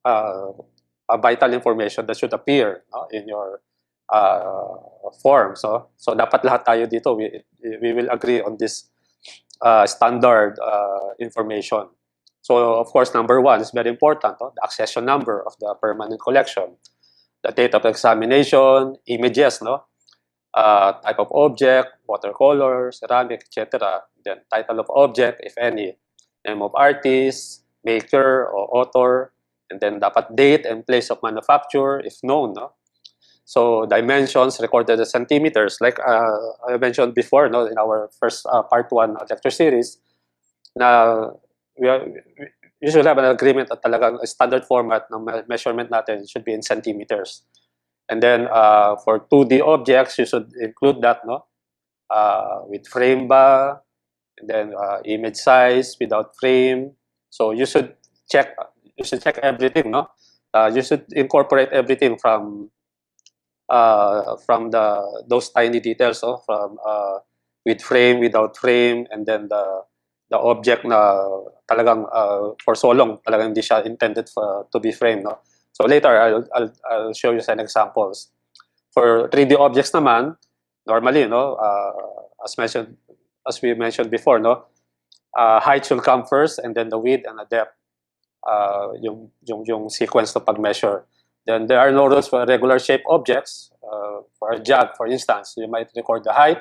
vital information that should appear, no, in your form. So dapat lahat tayo dito we will agree on this standard information. So of course, number one is very important, no? The accession number of the permanent collection, the date of examination, images, no, type of object, watercolor, ceramic, etc. Then title of object, if any, name of artist, maker or author, and then dapat date and place of manufacture if known, no. So dimensions recorded as centimeters, like I mentioned before, no, in our first part 1 lecture series, na we should have an agreement at talagang standard format ng measurement natin should be in centimeters. And then for 2D objects, you should include that, no, with frame ba, and then image size without frame. So you should check everything, no. You should incorporate everything from those tiny details, no, from with frame, without frame, and then the object na talagang for so long talagang hindi siya intended to be framed, no. So later I'll show you some examples. For 3D objects naman, normally, no, as we mentioned before, no, height should come first, and then the width and the depth, yung sequence to pag-measure. Then there are no rules for regular shape objects. For a jug, for instance, you might record the height,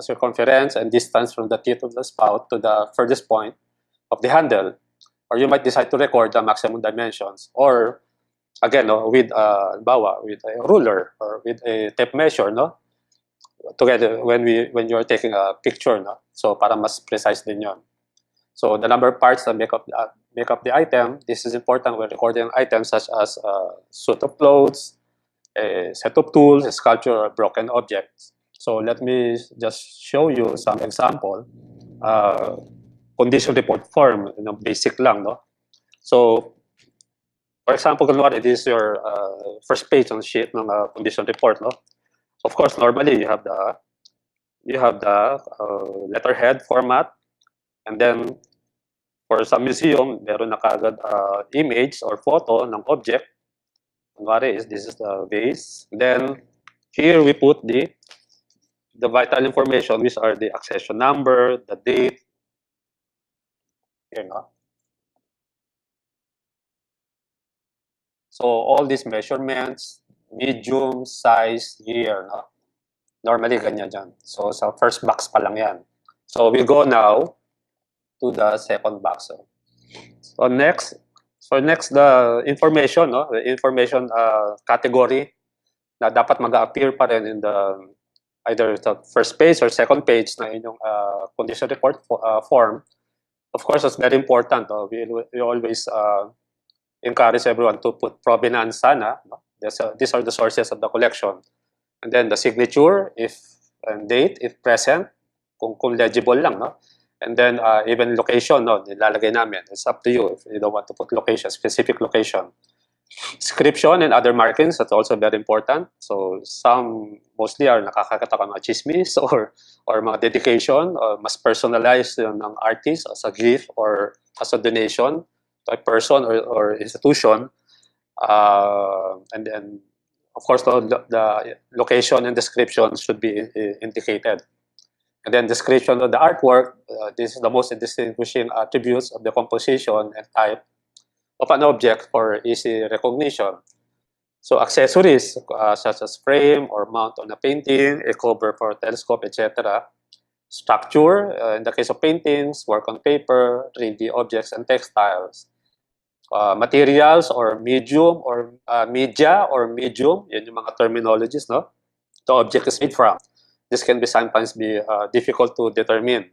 circumference, and distance from the tip of the spout to the furthest point of the handle. Or you might decide to record the maximum dimensions. Or again, no, with with a ruler or with a tape measure, no, together when you're taking a picture, no. So para mas precise din yon. So the number of parts that make up the item. This is important when recording items such as a suit of clothes, a set of tools, a sculpture, or broken objects. So let me just show you some example. condition report form, basic lang, no? So, for example, kunwari, this is your first page on sheet ng condition report, no? Of course, normally you have the letterhead format, and then for some museum, meron na kaagad image or photo ng object. Kunwari, this is the vase. Then here we put the vital information, which are the accession number, the date. Here, no? So all these measurements, medium, size, year, no? Normally ganyan dyan. So sa first box pa lang yan. So we go now to the second box. So next the information, no? The information category na dapat mag-appear pa rin in the either the first page or second page na inyong condition report form. Of course, it's very important. We always encourage everyone to put provenance sana. No? These are the sources of the collection. And then the signature, and date, if present, kung legible lang, no? And then even location, no? Nilalagay namin. It's up to you if you don't want to put location, specific location. Description and other markings, that's also very important. So some mostly are nakakakita ka mga chismis or mga dedication, or mas personalized ng artist as a gift or as a donation to a person or institution. And then, of course, the location and description should be indicated. And then description of the artwork, this is the most distinguishing attributes of the composition and type of an object for easy recognition. So accessories such as frame or mount on a painting, a cover for a telescope, etc. Structure, in the case of paintings, work on paper, 3D objects and textiles. Materials or medium or media or medium, yun yung mga terminologies, no? The object is made from. This can be sometimes be difficult to determine.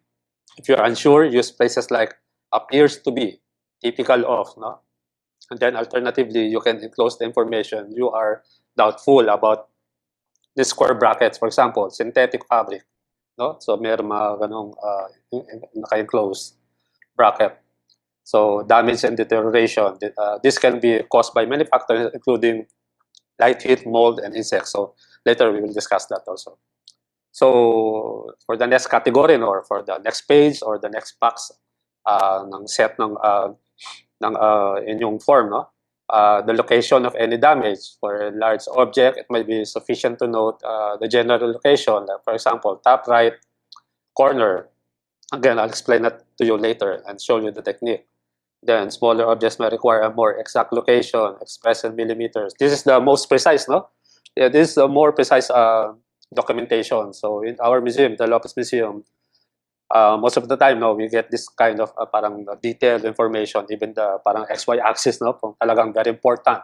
If you're unsure, use phrases like appears to be, typical of, no? And then alternatively, you can enclose the information. You are doubtful about the square brackets, for example, synthetic fabric, no? So meron mga ganong naka-enclose bracket. So damage and deterioration. This can be caused by many factors, including light, heat, mold, and insects. So later we will discuss that also. So for the next category, or for the next page or the next box ng set ng inyong form, no? The location of any damage. For a large object, it might be sufficient to note the general location. Like for example, top right corner. Again, I'll explain that to you later and show you the technique. Then smaller objects may require a more exact location, expressed in millimeters. This is the most precise, no? Yeah, this is a more precise documentation. So in our museum, the Lopez Museum, most of the time, no, we get this kind of parang detailed information, even the parang XY axis, no, kung talagang very important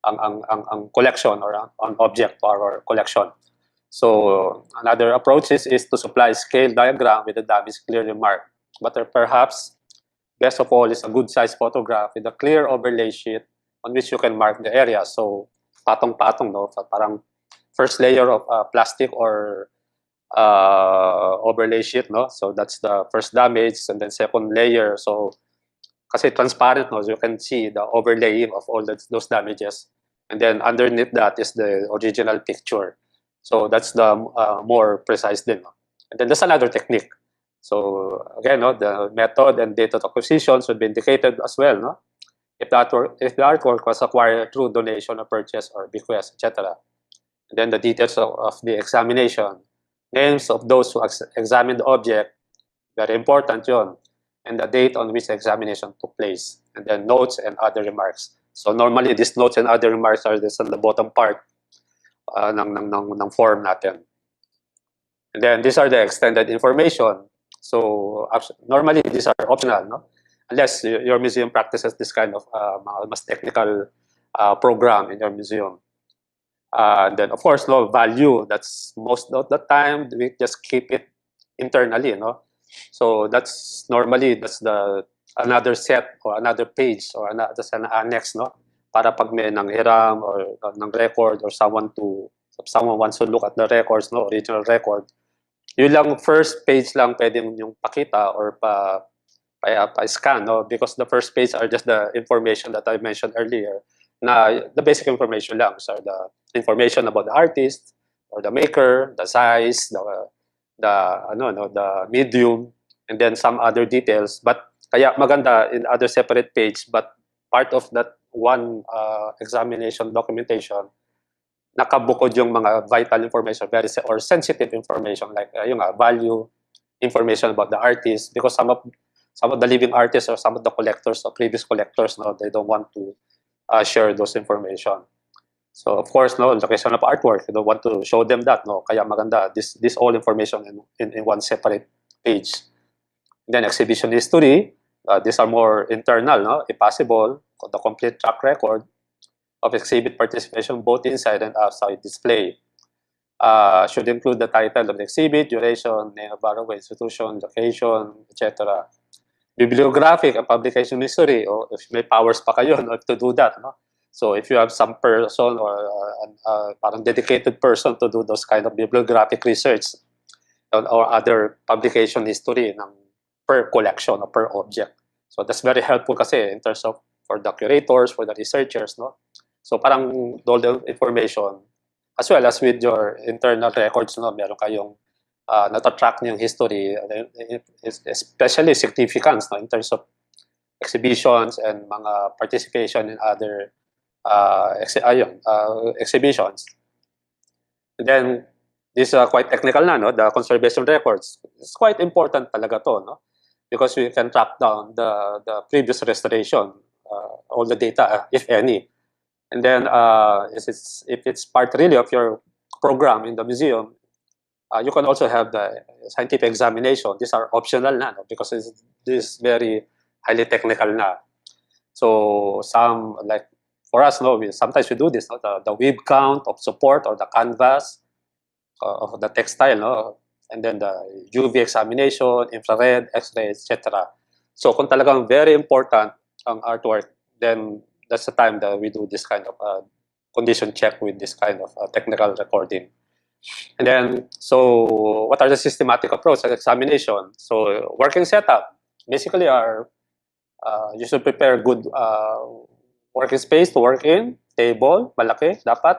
ang collection or an object or our collection. So another approach is to supply scale diagram with the damage clearly marked. But perhaps best of all is a good size photograph with a clear overlay sheet on which you can mark the area. So patong-patong, no, parang first layer of plastic or overlay sheet, no? So that's the first damage, and then second layer. So kasi transparent, no, so you can see the overlaying of all those damages, and then underneath that is the original picture. So that's the more precise din, no? And then there's another technique. So again, no, the method and date of acquisition should be indicated as well, no? If the artwork was acquired through donation or purchase or bequest, etc. And then the details of the examination, names of those who examined the object, very important yun, and the date on which the examination took place, and then notes and other remarks. So normally, these notes and other remarks are this on the bottom part ng form natin. And then these are the extended information. So normally, these are optional, no? Unless your museum practices this kind of mas technical program in your museum. And then, of course, no value. That's most of the time we just keep it internally, no. So that's the another set or another page or that's an annex, no. Para pag may nanghiram or ng record or someone wants to look at the records, no, original record. Yun lang first page lang pwede yung pakita or scan, no? Because the first page are just the information that I mentioned earlier. Na the basic information lang. So the information about the artist or the maker, the size, the medium, and then some other details. But kaya maganda in other separate page, but part of that one examination documentation, nakabukod yung mga vital information, or sensitive information, like yung value information about the artist, because some of the living artists or some of the collectors or previous collectors, no, they don't want to share those information. So of course, no, location of artwork, you don't want to show them that, no, kaya maganda this all information in one separate page. Then exhibition history, these are more internal, no, if possible, the complete track record of exhibit participation both inside and outside display. Should include the title of the exhibit, duration, name of borrower, institution, location, etc. Bibliographic and publication history, or if may powers pa kayo, no, to do that, no? So if you have some person or parang dedicated person to do those kind of bibliographic research or other publication history ng per collection or per object. So that's very helpful kasi in terms of for the curators, for the researchers, no? So parang all the information, as well as with your internal records, no, meron kayong natatrack niyong history, especially significance, no, in terms of exhibitions and mga participation in other exhibitions. And then this is quite technical na, no, the conservation records. It's quite important talaga to, no, because we can track down the previous restoration, all the data, if any. And then if it's part really of your program in the museum, you can also have the scientific examination. These are optional na, no, because this is very highly technical na. So some, like for us, no, sometimes we do this, no, the weave count of support or the canvas of the textile, no, and then the UV examination, infrared, X-ray, etc. So kung talagang very important ang artwork, then that's the time that we do this kind of condition check with this kind of technical recording. And then, so what are the systematic approach and examination? So working setup, basically you should prepare good working space to work in, table, malaki, dapat,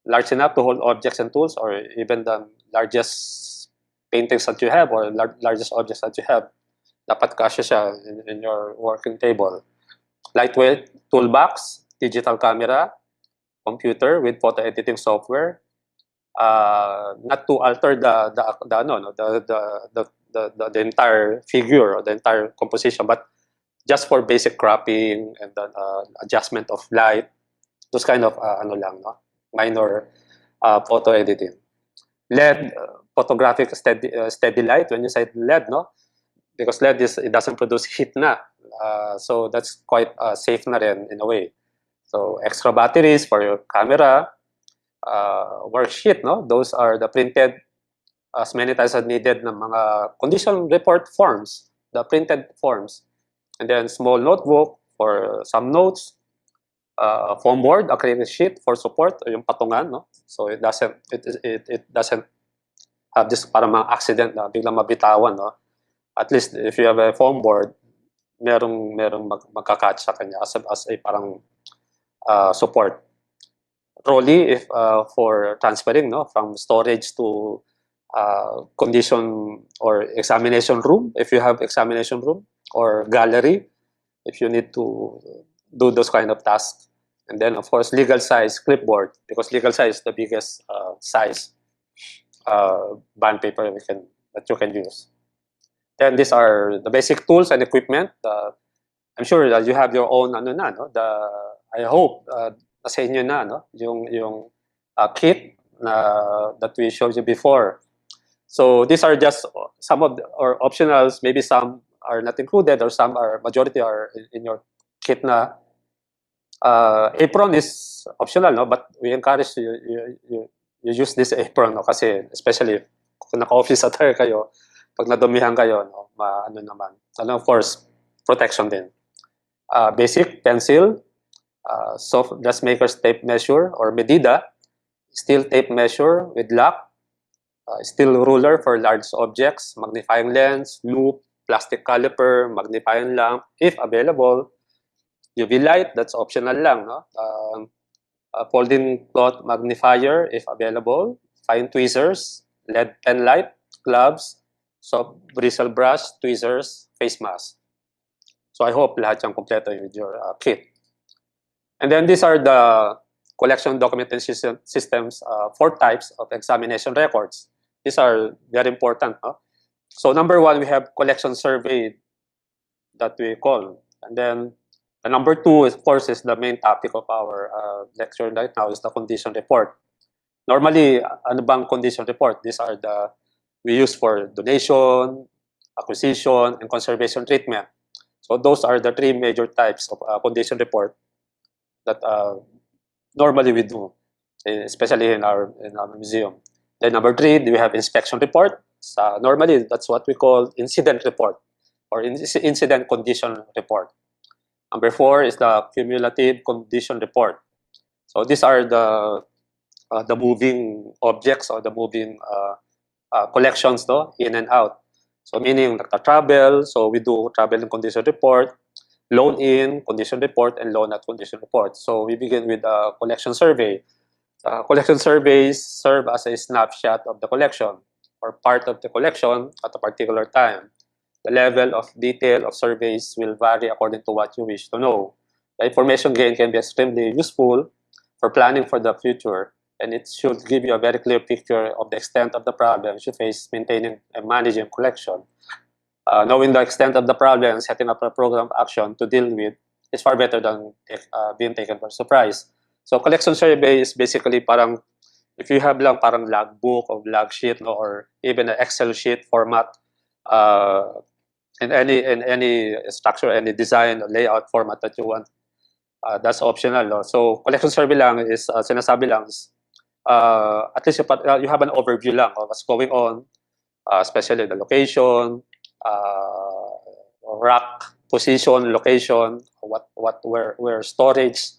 large enough to hold objects and tools, or even the largest paintings that you have or largest objects that you have, dapat kasya siya in your working table. Lightweight toolbox, digital camera, computer with photo editing software, not to alter the entire figure or the entire composition, but just for basic cropping and then adjustment of light, those kind of minor photo editing. LED, photographic steady light. When you say LED, no, because LED it doesn't produce heat na, so that's quite safe na rin in a way. So extra batteries for your camera, worksheet, no, those are the printed as many times as needed ng mga condition report forms, the printed forms, and then small notebook for some notes, foam board, acrylic sheet for support, yung patungan, no, so it doesn't have this parang mga accident na biglang mabitawan, no. At least if you have a foam board, merong magka-catch sa kanya as a parang support. Trolley if for transferring, no, from storage to condition or examination room, if you have examination room, or gallery if you need to do those kind of tasks. And then of course legal size clipboard, because legal size is the biggest size bond paper that you can use. Then these are the basic tools and equipment. I'm sure that you have your own I hope sa inyo na, no, yung kit that we showed you before. So these are just some of or optionals, maybe some are not included or some are, majority are in your kit na. Apron is optional, no, but we encourage you use this apron, no, kasi especially kung naka-office attire kayo, pag nadumihan kayo, no, of course protection din. Basic pencil, soft dressmaker's tape measure or medida, steel tape measure with lock, steel ruler for large objects, magnifying lens, loop, plastic caliper, magnifying lamp, if available. UV light, that's optional lang, no? A folding cloth magnifier, if available. Fine tweezers, LED pen light, gloves, soft bristle brush, tweezers, face mask. So I hope lahat yung kompleto with your kit. And then these are the collection documentation systems, 4 types of examination records. These are very important. No? So number 1, we have collection survey that we call. And then the number 2, of course, is the main topic of our lecture right now, is the condition report. Normally, ano bang condition report? These are the we use for donation, acquisition, and conservation treatment. So those are the 3 major types of condition report that normally we do, especially in our museum. Then number 3, we have inspection report. Normally, that's what we call incident report or incident condition report. Number 4 is the cumulative condition report. So these are the moving objects or the moving collections, no, in and out. So meaning travel, so we do travel and condition report, loan in, condition report, and loan out condition report. So we begin with a collection survey. Collection surveys serve as a snapshot of the collection or part of the collection at a particular time. The level of detail of surveys will vary according to what you wish to know. The information gained can be extremely useful for planning for the future, and it should give you a very clear picture of the extent of the problems you face maintaining and managing collection. Knowing the extent of the problem and setting up a program of action to deal with is far better than being taken by surprise. So collection survey is basically parang, if you have lang parang logbook or log sheet, no, or even an Excel sheet format, in any structure, any design or layout format that you want, that's optional. No? So collection survey lang is, sinasabi lang is, at least you have an overview lang of what's going on, especially the location, rack position, location, where storage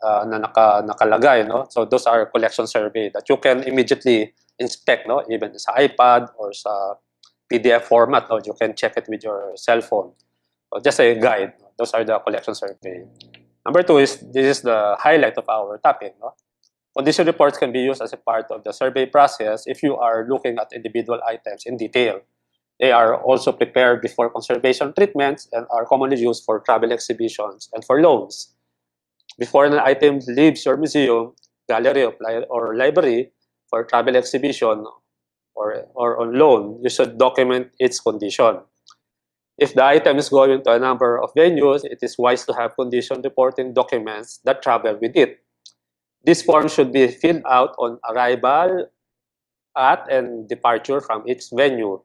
na nakalagay, no? So those are collection survey that you can immediately inspect, no? Even sa iPad or sa PDF format, no? You can check it with your cell phone. So just a guide. Those are the collection survey. Number 2 is, this is the highlight of our topic, no? Condition reports can be used as a part of the survey process if you are looking at individual items in detail. They are also prepared before conservation treatments and are commonly used for travel exhibitions and for loans. Before an item leaves your museum, gallery, or library for travel exhibition or on loan, you should document its condition. If the item is going to a number of venues, it is wise to have condition reporting documents that travel with it. This form should be filled out on arrival at and departure from each venue.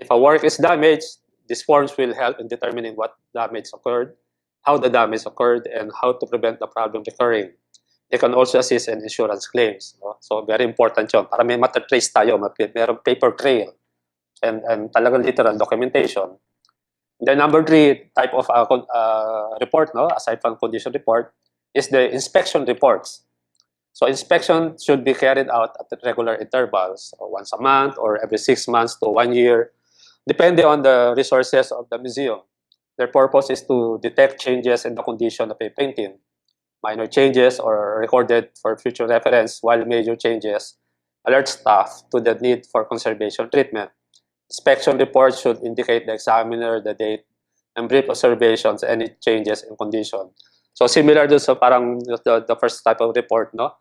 If a work is damaged, these forms will help in determining what damage occurred, how the damage occurred, and how to prevent the problem recurring. They can also assist in insurance claims. No? So very important yun. Para may matatrace tayo, mayroong paper trail and talagang literal documentation. The number 3 type of report, no, aside from condition report, is the inspection reports. So inspection should be carried out at regular intervals, once a month or every 6 months to 1 year, depending on the resources of the museum. Their purpose is to detect changes in the condition of a painting. Minor changes are recorded for future reference, while major changes alert staff to the need for conservation treatment. Inspection reports should indicate the examiner, the date, and brief observations, any changes in condition. So similar to sa parang the first type of report, no?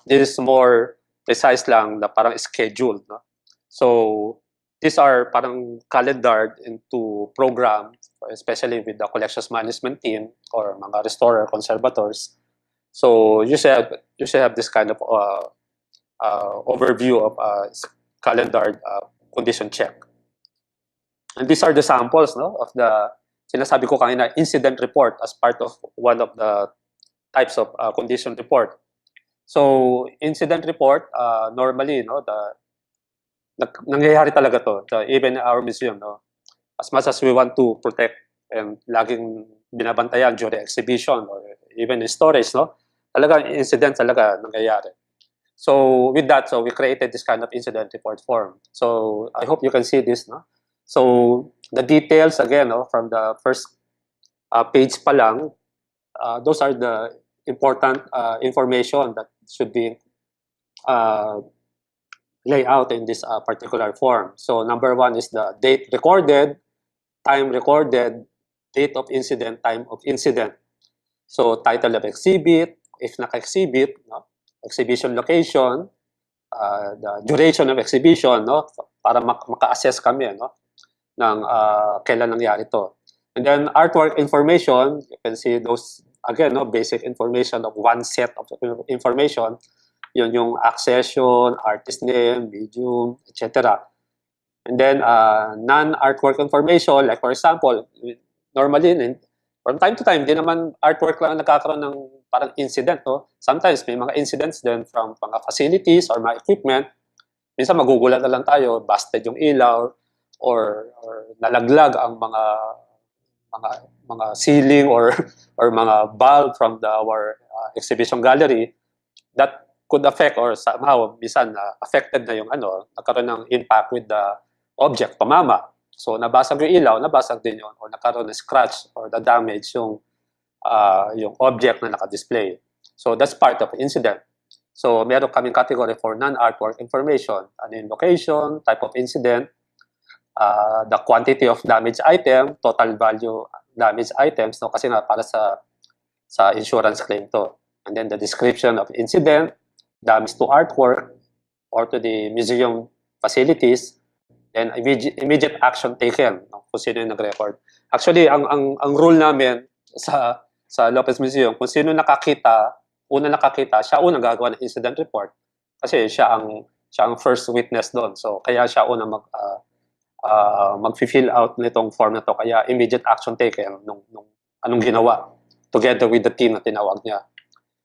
This is more precise lang, the parang scheduled, no? So these are parang calendared into programs, especially with the collections management team or mga restorer conservators. So you should have this kind of overview of calendared condition check. And these are the samples, no, of the sinasabi ko kanina incident report as part of one of the types of condition report. So incident report, normally, no, nangyayari talaga to, even in our museum, no, as much as we want to protect and laging binabantayan during exhibition or even in storage, no, talaga incident talaga nangyayari. So with that, so we created this kind of incident report form. So I hope you can see this, no. So The details, again, no, from the first page pa lang, those are the important information that should be laid out in this particular form. So number one is the date recorded, time recorded, date of incident, time of incident. So title of exhibit, if naka-exhibit, no? Exhibition location, the duration of exhibition, no? Para maka-assess kami, no? Ng kailan nangyari to. And then artwork information, you can see those, again, no, basic information of one set of information. Yun yung accession, artist name, medium, etc. And then non-artwork information, like for example, normally, from time to time, di naman artwork lang nagkakaroon ng parang incident, no? Sometimes may mga incidents din from mga facilities or mga equipment. Minsan magugulat na lang tayo, busted yung ilaw, or nalaglag ang mga ceiling or mga bulb from our exhibition gallery. That could affect or somehow minsan affected na yung nagkaroon ng impact with the object, pamama. So nabasag yung ilaw, nabasag din yun, or nagkaroon ng scratch or the damage yung object na naka-display. So that's part of the incident. So meron kaming category for non-artwork information, ano yung location, type of incident, the quantity of damaged item, total value damaged items, no, kasi nga para sa insurance claim to. And then the description of incident, damage to artwork or to the museum facilities, then immediate action taken, no, kung sino yung nag-record. Actually, ang rule namin sa Lopez Museum, kung sino nakakita, siya unang gagawa ng incident report kasi siya ang first witness doon. So kaya siya unang mag-fill out nitong form na to, kaya immediate action taken nung anong ginawa together with the team na tinawag niya.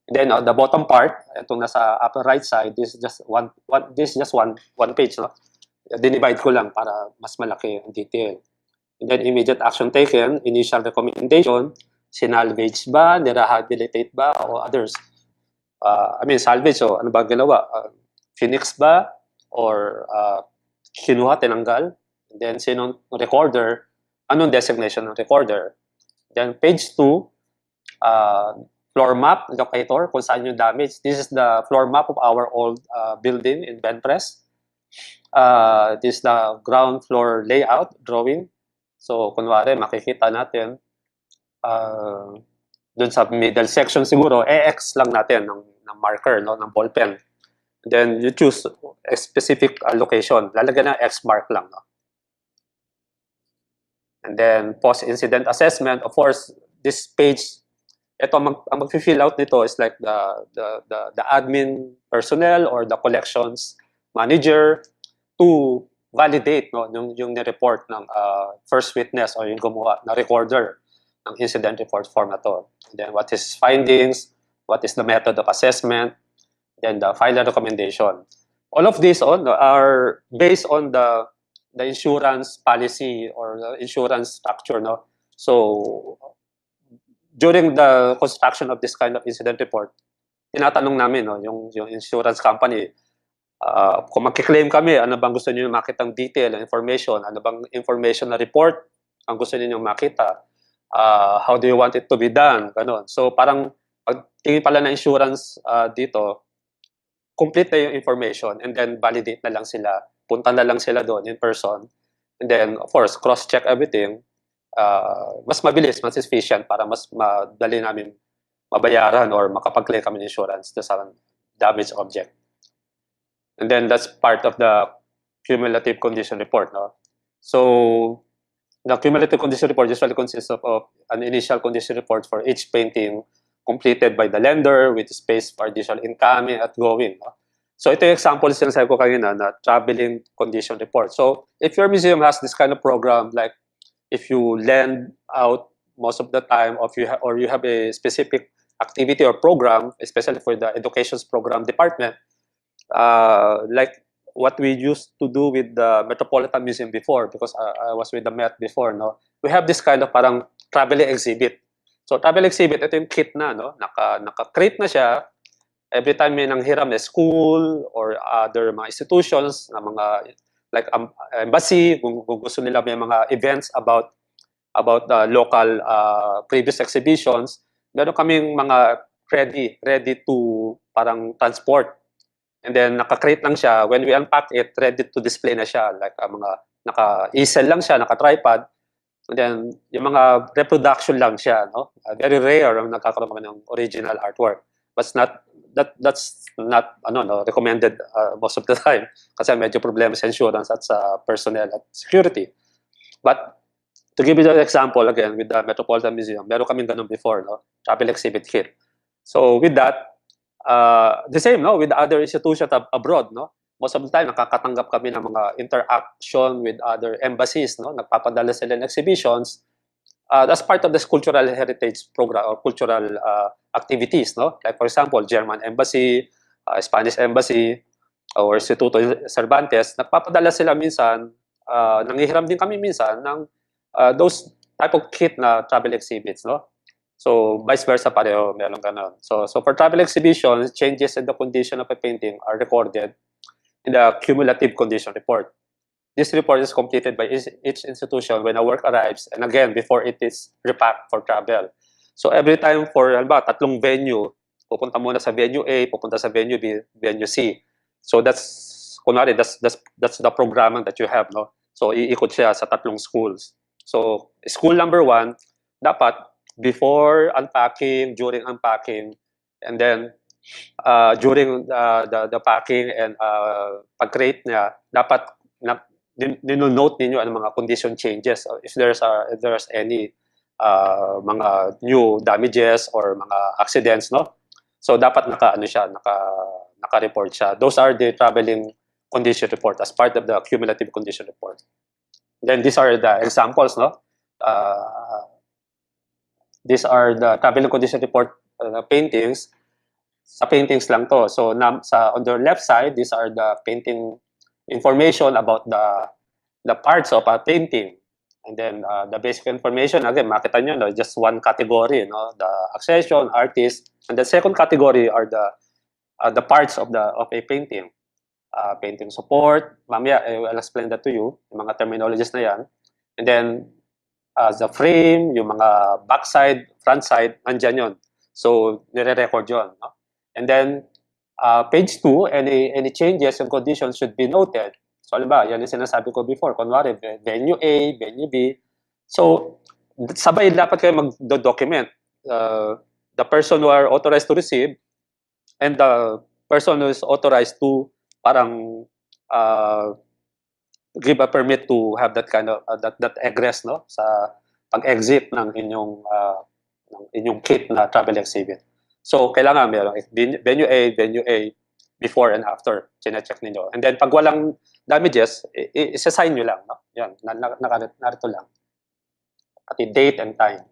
And then the bottom part, itong nasa upper right side, this is just one page, no? Dinivide ko lang para mas malaki ang detail. And then immediate action taken, initial recommendation, sinalvage ba, nirehabilitate ba, o others. Salvage, so ano ba ginawa? Phoenix ba? Or kinuha, tinanggal? And then sinong recorder, anong designation ng recorder? Then page 2, floor map, locator, kung saan yung damage. This is the floor map of our old building in Benpres. This is the ground floor layout drawing. So, kunwari, makikita natin dun sa middle section siguro, X lang natin ng marker, no, ng ball pen. Then, you choose a specific location. Lalagyan ng X mark lang, no? And then, post-incident assessment. Of course, this page, ang mag-fill out nito is like the admin personnel or the collections manager to validate, no, yung ni-report ng first witness or yung gumawa na recorder ng incident report form na to. And then what is findings, what is the method of assessment, then the final recommendation. All of these are based on the insurance policy or the insurance structure, no? So during the construction of this kind of incident report, tinatanong namin, no, yung insurance company, kung magkiklaim kami, ano bang gusto niyo makitang detail, information, ano bang information na report ang gusto niyo makita, how do you want it to be done, ganun. So parang pagtingin pala ng insurance dito, complete na yung information and then validate na lang sila, punta na lang sila doon in person, and then of course cross-check everything. Mas mabilis, mas efficient para mas madali namin mabayaran or makapag-claim kami ng insurance sa damaged object. And then that's part of the cumulative condition report, no? So the cumulative condition report usually consists of an initial condition report for each painting completed by the lender with space for additional incoming at outgoing, no? So ito yung example sinasabi ko kanina na traveling condition report. So if your museum has this kind of program, like if you lend out most of the time, or you have a specific activity or program, especially for the education program department, like what we used to do with the Metropolitan Museum before, because I was with the Met before, no? We have this kind of parang traveling exhibit. So travel exhibit, ito yung kit na, no? Naka-create na siya. Every time may nanghiram na school or other mga institutions na mga like embassy, kung gusto nila may mga events about the local previous exhibitions, meron kaming mga ready to parang transport. And then naka-crate lang siya. When we unpack it, ready to display na siya. Like mga naka-easel lang siya, naka-tripod. And then yung mga reproduction lang siya, no? Very rare ang nagkakaroon kami ng original artwork. But that's not recommended most of the time kasi medyo problema sa insurance at sa personnel at security. But to give you an example again with the Metropolitan Museum, meron kaming ganun before, no? Travel exhibit kit. So with that, the same, no, with other institutions abroad, no, most of the time nakakatanggap kami ng mga interaction with other embassies, no, nagpapadala sila ng exhibitions as part of this cultural heritage program or cultural activities, no, like for example German embassy, Spanish embassy, or Instituto Cervantes, nagpapadala sila minsan, nanghihiram din kami minsan ng those type of kit na travel exhibits, no. So, vice versa pareho, meron ganun. So for travel exhibitions, changes in the condition of a painting are recorded in the cumulative condition report. This report is completed by each institution when a work arrives and again, before it is repacked for travel. So every time for, tatlong venue, pupunta muna sa venue A, pupunta sa venue B, venue C. So that's the programming that you have, no? So iikot siya sa tatlong schools. So school number 1, dapat before unpacking, during unpacking, and then during the packing and pag-crate niya, dapat nino-note ninyo ang mga condition changes if there's any mga new damages or mga accidents, no? So dapat naka-report siya. Those are the traveling condition report as part of the cumulative condition report. Then these are the examples, no? These are the traveling condition report paintings. Sa paintings lang to. So on the left side, these are the painting information about the parts of a painting. And then the basic information, again, makita nyo, no, just one category, no, the accession, artist. And the second category are the parts of a painting. Painting support, mamaya I'll explain that to you, yung mga terminologies na yan. And then the frame, yung mga backside, front side, nandyan yun. So, nire-record yun. No? And then, page 2, any changes and conditions should be noted. So, alam yan yung sinasabi ko before. Kunwari, venue A, venue B. So, sabay dapat kayo mag-document. The person who are authorized to receive and the person who is authorized to parang give a permit to have that kind of that egress, no, sa pag-exit ng inyong kit na travel exhibit. So kailangan meron venue A before and after, chine-check niyo. And then pag walang damages, isa-sign niyo lang, no? Yan, narito lang. Pati date and time.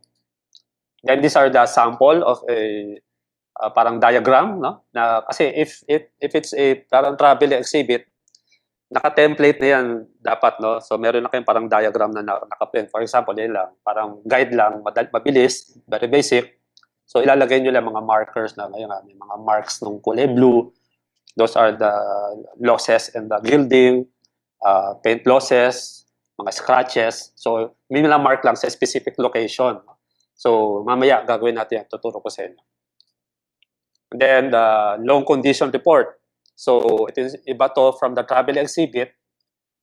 Then these are the sample of a parang diagram, no? Na kasi if it's a parang travel exhibit, naka-template na yan dapat, no? So meron na kayong parang diagram na naka-print. For example, yan lang, parang guide lang, mabilis, very basic. So ilalagay nyo lang mga markers na ngayon, may mga marks ng kulay blue. Those are the losses and the gilding, paint losses, mga scratches. So may mga mark lang sa specific location. So mamaya gagawin natin yan, tuturo ko sa inyo. And then the loan condition report. So it is iba to from the travel exhibit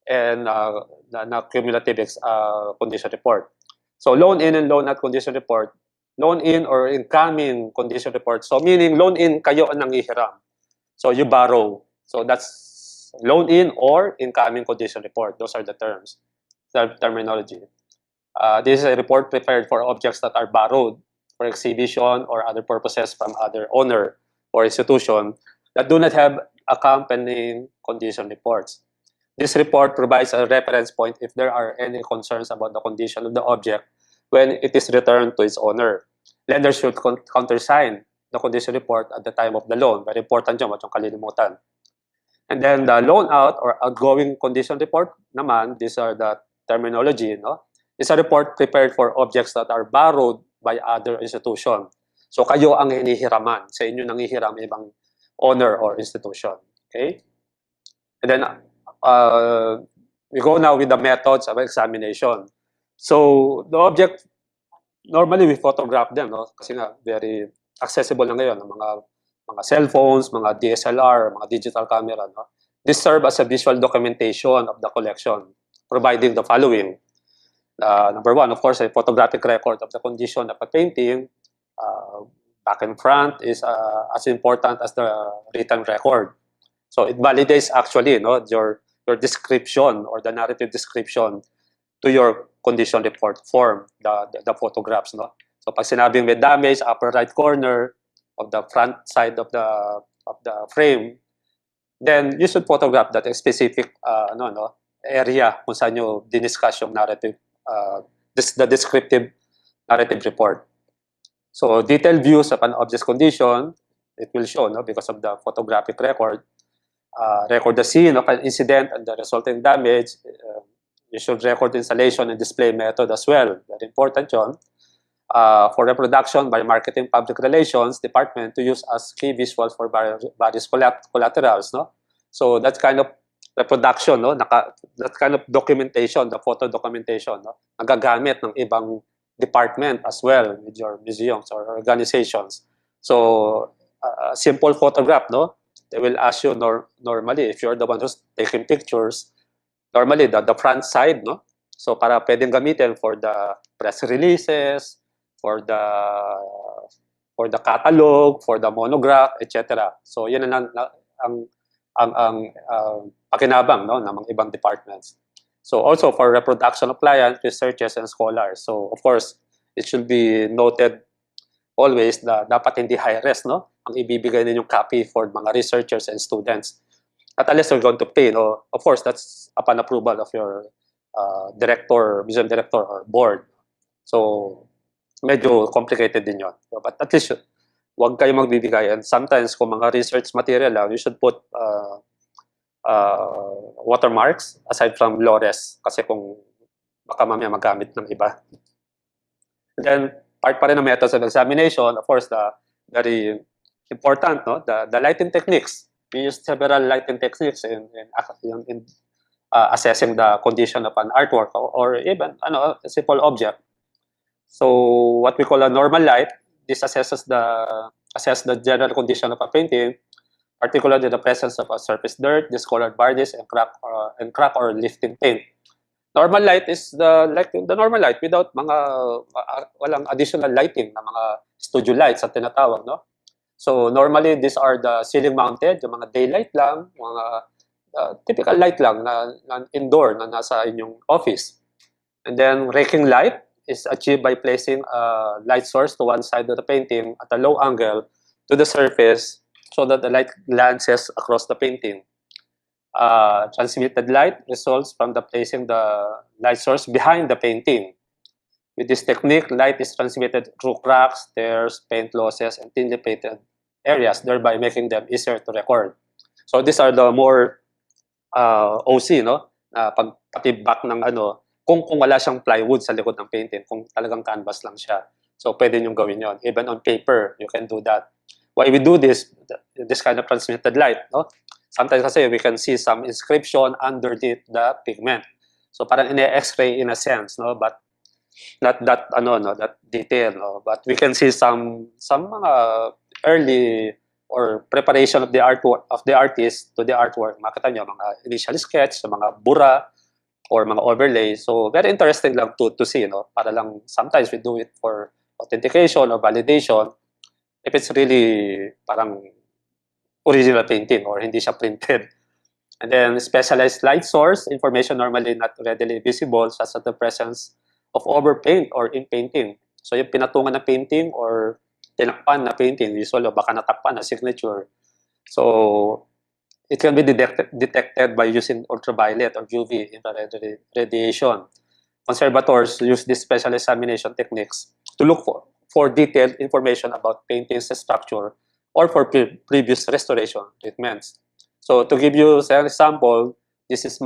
and the cumulative condition report. So loan in and loan out condition report. Loan in or incoming condition report. So meaning loan in, kayo ang nanghihiram. So you borrow. So that's loan in or incoming condition report. Those are the terms, the terminology. This is a report prepared for objects that are borrowed for exhibition or other purposes from other owner or institution that do not have accompanying condition reports. This report provides a reference point if there are any concerns about the condition of the object when it is returned to its owner. Lender should countersign the condition report at the time of the loan. Very important yun, wag yung kalilimutan. And then the loan out or outgoing condition report naman, these are the terminology, no? It's a report prepared for objects that are borrowed by other institution. So kayo ang hinihiraman, sa inyo nanghihiram ibang owner or institution. Okay? And then we go now with the methods of examination. So the object, normally we photograph them, no? Kasi nga very accessible na ngayon, mga cellphones, mga DSLR, mga digital camera, no? This serve as a visual documentation of the collection, providing the following. Number one, of course, a photographic record of the condition of a painting. Back and front is as important as the written record. So it validates actually, no, your description or the narrative description to your condition report form, the photographs, no. So pag sinabing may damage, upper right corner of the front side of the frame, then you should photograph that specific area kung saan nyo diniscuss yung narrative, the descriptive narrative report. So detailed views of an object's condition, it will show, no, because of the photographic record. Record the scene of an incident and the resulting damage. You should record installation and display method as well. Very important yun. For reproduction by marketing public relations department to use as key visuals for various collaterals, no? So that kind of reproduction, no? That kind of documentation, the photo documentation, no? Nagagamit ng ibang department as well with your museums or organizations. So simple photograph, no? They will ask you normally if you're the one who's taking pictures, normally the front side, no? So para pwedeng gamitin for the press releases, for the catalog, for the monograph, etc. So yun ang pakinabang, no, ng mga ibang departments. So also for reproduction of clients, researchers, and scholars. So of course, it should be noted always na dapat hindi high res, no, ang ibibigay ninyong copy for mga researchers and students. At unless you're going to pay, no, of course, that's upon approval of your director, museum director, or board. So medyo complicated din yun. But at least, huwag kayo magbibigay. And sometimes, kung mga research material lang, you should put watermarks aside from low-res. Kasi kung baka mamaya magamit ng iba. And then, part pa rin ng methods of examination, of course, the very important, no, the lighting techniques. We use several lighting techniques in assessing the condition of an artwork or even a simple object. So what we call a normal light, this assess the general condition of a painting, particularly the presence of a surface dirt, discolored varnish, and crack or lifting paint. Normal light is the normal light without walang additional lighting na mga studio lights at tinatawag, no? So normally these are the ceiling mounted, yung mga daylight lang, mga typical light lang na indoor na nasa inyong office. And then raking light is achieved by placing a light source to one side of the painting at a low angle to the surface so that the light glances across the painting. Transmitted light results from the placing the light source behind the painting. With this technique, light is transmitted through cracks, tears, paint losses, and thinly painted areas, thereby making them easier to record. So these are the more OC, no? Pagpatibak ng kung wala siyang plywood sa likod ng painting, kung talagang canvas lang siya. So pwede niyong gawin yon. Even on paper, you can do that. Why we do this kind of transmitted light, no? Sometimes kasi we can see some inscription underneath the pigment. So parang ine-X-ray in a sense, no? But not that that detail, no? But we can see some early or preparation of the artwork of the artist to the artwork. Makita nyo mga initial sketch, mga bura or mga overlay. So very interesting lang to see, no? Para lang sometimes we do it for authentication or validation if it's really parang original painting or hindi siya printed. And then specialized light source, information normally not readily visible such as the presence of overpaint or in painting. So yung pinatungan na painting or tinakpan na painting, usually baka natakpan na signature. So it can be detected by using ultraviolet or UV infrared radiation. Conservators use these special examination techniques to look for detailed information about painting's structure or for previous restoration treatments. So to give you an example, this is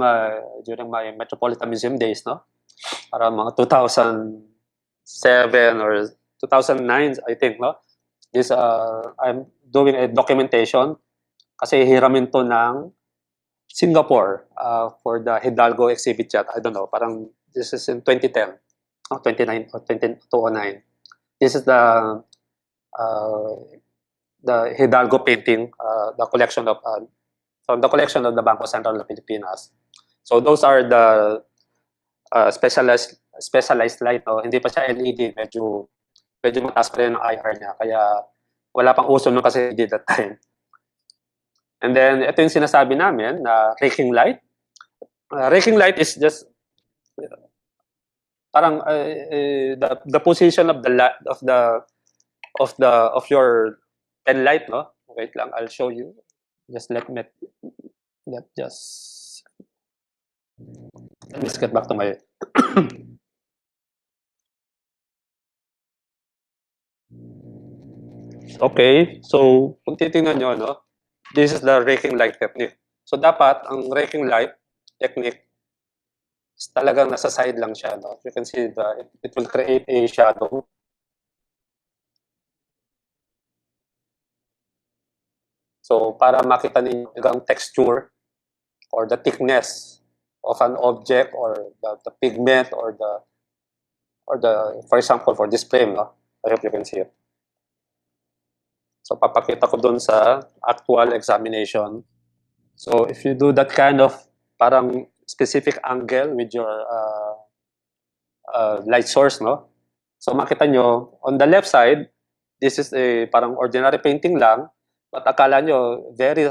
during my Metropolitan Museum days, no? Around mga 2007 or 2009, I think, no? I'm doing a documentation kasi hiramin to ng Singapore for the Hidalgo exhibit yet. I don't know, parang this is in 2010, or 29 or 2009. This is the Hidalgo painting, the collection of from the collection of the Bangko Sentral of the Pilipinas. So those are the specialized light. No? Hindi pa siya LED, medyo mataas pa rin ang IR niya. Kaya wala pang uso nung kasi LED that time. And then ito yung sinasabi namin na raking light. Raking light is just parang the position of your pen light, no? Wait lang, I'll show you. Just let me just get back to my okay, so kung titingnan nyo, no, this is the raking light technique. So dapat ang raking light technique is talagang nasa side lang siya, no? You can see it will create a shadow. So para makita ninyo ang texture or the thickness of an object or the pigment or the for example for this frame, no? I hope you can see it. So papakita ko doon sa actual examination. So if you do that kind of parang specific angle with your light source, no? So makita nyo on the left side, this is a parang ordinary painting lang, but akala nyo very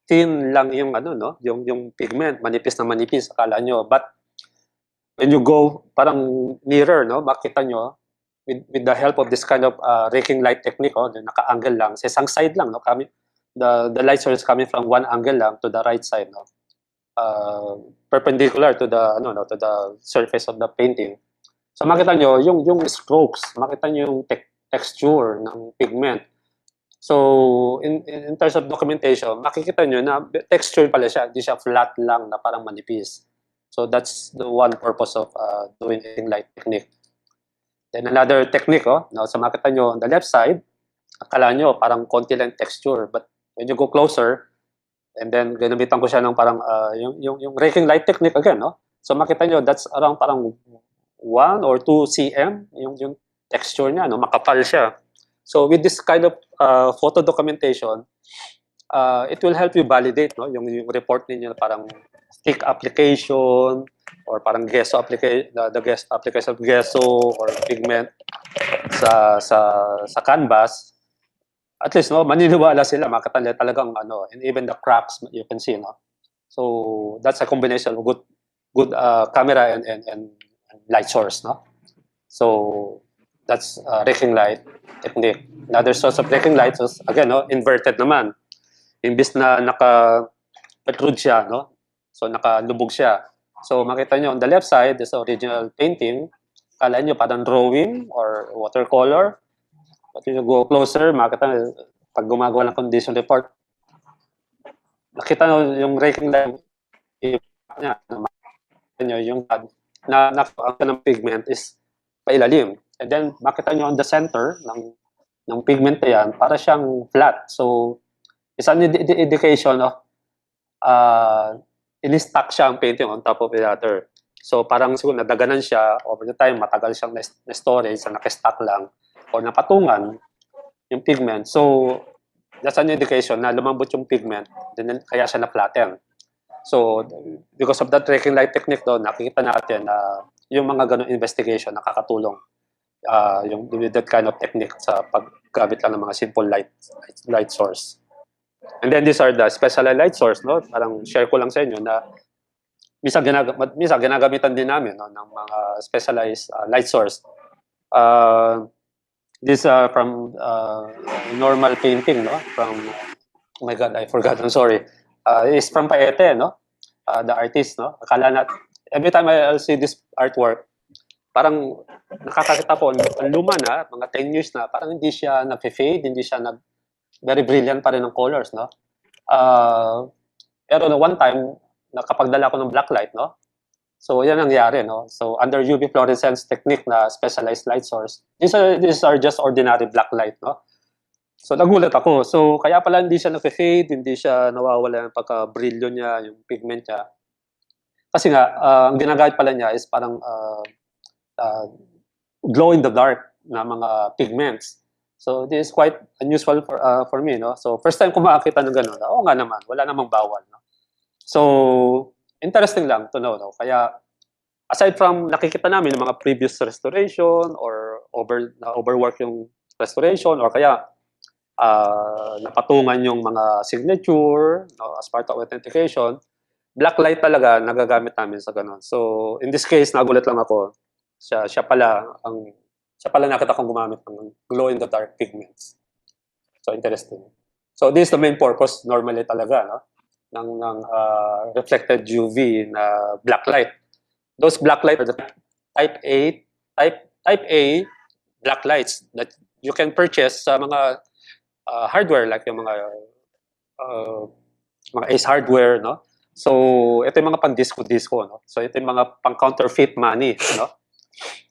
thin lang yung ano, no? Yung pigment, manipis na manipis akala nyo. But when you go parang mirror, no? Makita nyo with the help of this kind of raking light technique, oh, naka-angle lang sa isang side lang, no? The light source coming from one angle lang to the right side, no? Perpendicular to the surface of the painting. So makita nyo yung strokes, makita nyo yung texture ng pigment. So in terms of documentation, makikita nyo na texture pala siya, hindi siya flat lang na parang manipis. So that's the one purpose of doing raking light technique. Then another technique, oh, no, so makita nyo on the left side, akala nyo parang konti lang texture, but when you go closer, and then ginamitan ko siya ng parang yung raking light technique again, no? So makita nyo that's around parang 1 or 2 cm yung texture niya, no? Makapal siya. So with this kind of photo documentation, it will help you validate, no? Yung report ninyo parang stick application or parang gesso application, the application of gesso or pigment sa canvas. At least, no, maniniwala sila, makita nila talagang ano, and even the cracks you can see, no. So that's a combination of good camera and light source, no. So that's raking light technique. Another source of raking light is again, no, inverted naman. Imbis na naka-protrude siya, no. So nakalubog siya. So makita nyo on the left side, this original painting. Kala nyo parang drawing or watercolor. But when you go closer, makita nyo, pag gumagawa ng condition report, nakita nyo yung raking light niya. Makita nyo yung ng pigment is pailalim. And then makita nyo on the center ng pigment na yan, para siyang flat. So it's an indication of in-stack siya ang painting on top of the other. So parang siguro nadaganan siya over the time, matagal siyang na-storage, naka-stack lang o napatungan yung pigment. So that's an indication na lumambot yung pigment, then kaya siya na-flatten. So because of that raking light technique doon, nakikita natin na yung mga ganong investigation nakakatulong yung with that kind of technique sa paggamit lang ng mga simple light source. And then these are the specialized light source, no? Parang share ko lang sa inyo na minsan ginagamitan din namin, no, ng mga specialized light source. This from normal painting, no? From oh my God, I forgot. I'm sorry. It's from Paete, no? The artist, no? Akala na every time I'll see this artwork, parang nakakakita po, ang luma na, mga 10 years na, parang hindi siya nag-fade, hindi siya very brilliant pa rin ng colors, no? Pero no, one time, nakapagdala ko ng black light, no? So, yan ang nangyari, no? So, under UV fluorescence technique na specialized light source, these are just ordinary black light, no? So nagulat ako. So kaya pala hindi siya nag-fade, hindi siya nawawala ng pagka-brilyo niya, yung pigment niya. Kasi nga, ang ginagamit pala niya is parang glow in the dark na mga pigments. So this is quite unusual for me, no? So first time ko makakita ng ganun. Oo nga naman, wala namang bawal, no? So interesting lang to know, no? Kaya aside from nakikita namin ng mga previous restoration or overwork yung restoration or kaya napatungan yung mga signature, no, as part of authentication, black light talaga nagagamit namin sa ganun. So in this case, nagulat lang ako. Siya pala nakita kong gumamit ng glow in the dark pigments. So interesting. So this is the main purpose normally talaga, no, ng reflected UV na black light. Those black light are the type A black lights that you can purchase sa mga hardware like yung mga Ace hardware, no? So ito yung mga pang-disco, no? So ito yung mga pang-counterfeit money, no?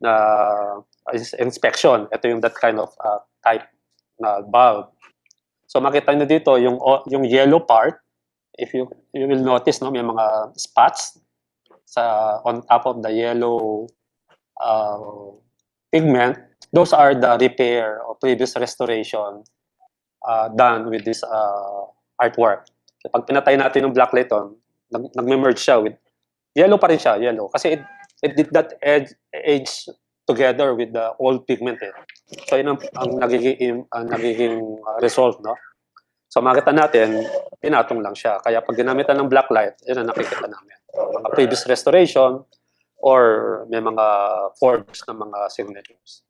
Na inspection. Ito yung that kind of type na bulb. So makita niyo dito yung yellow part, if you will notice, no, may mga spots on top of the yellow pigment. Those are the repair or previous restoration done with this artwork. Pag pinatay natin yung black light on, nag-merge siya with yellow pa rin siya, yellow. Kasi it did not age together with the old pigment. So yun ang nagiging result, no? So makita natin, pinatong lang siya. Kaya pag ginamitan ng black light, yun ang nakikita namin. Mga previous restoration or may mga forged na mga signatures.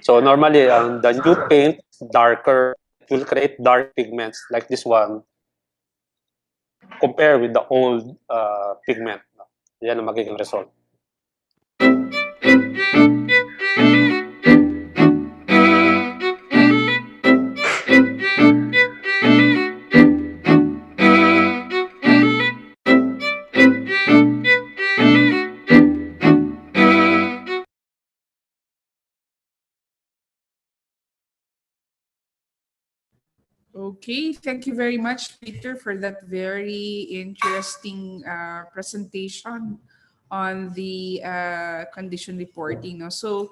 So normally, the new paint, darker, it will create dark pigments like this one compare with the old pigment. Yan ang magiging result. Okay, thank you very much, Peter, for that very interesting presentation on the condition reporting. No? So,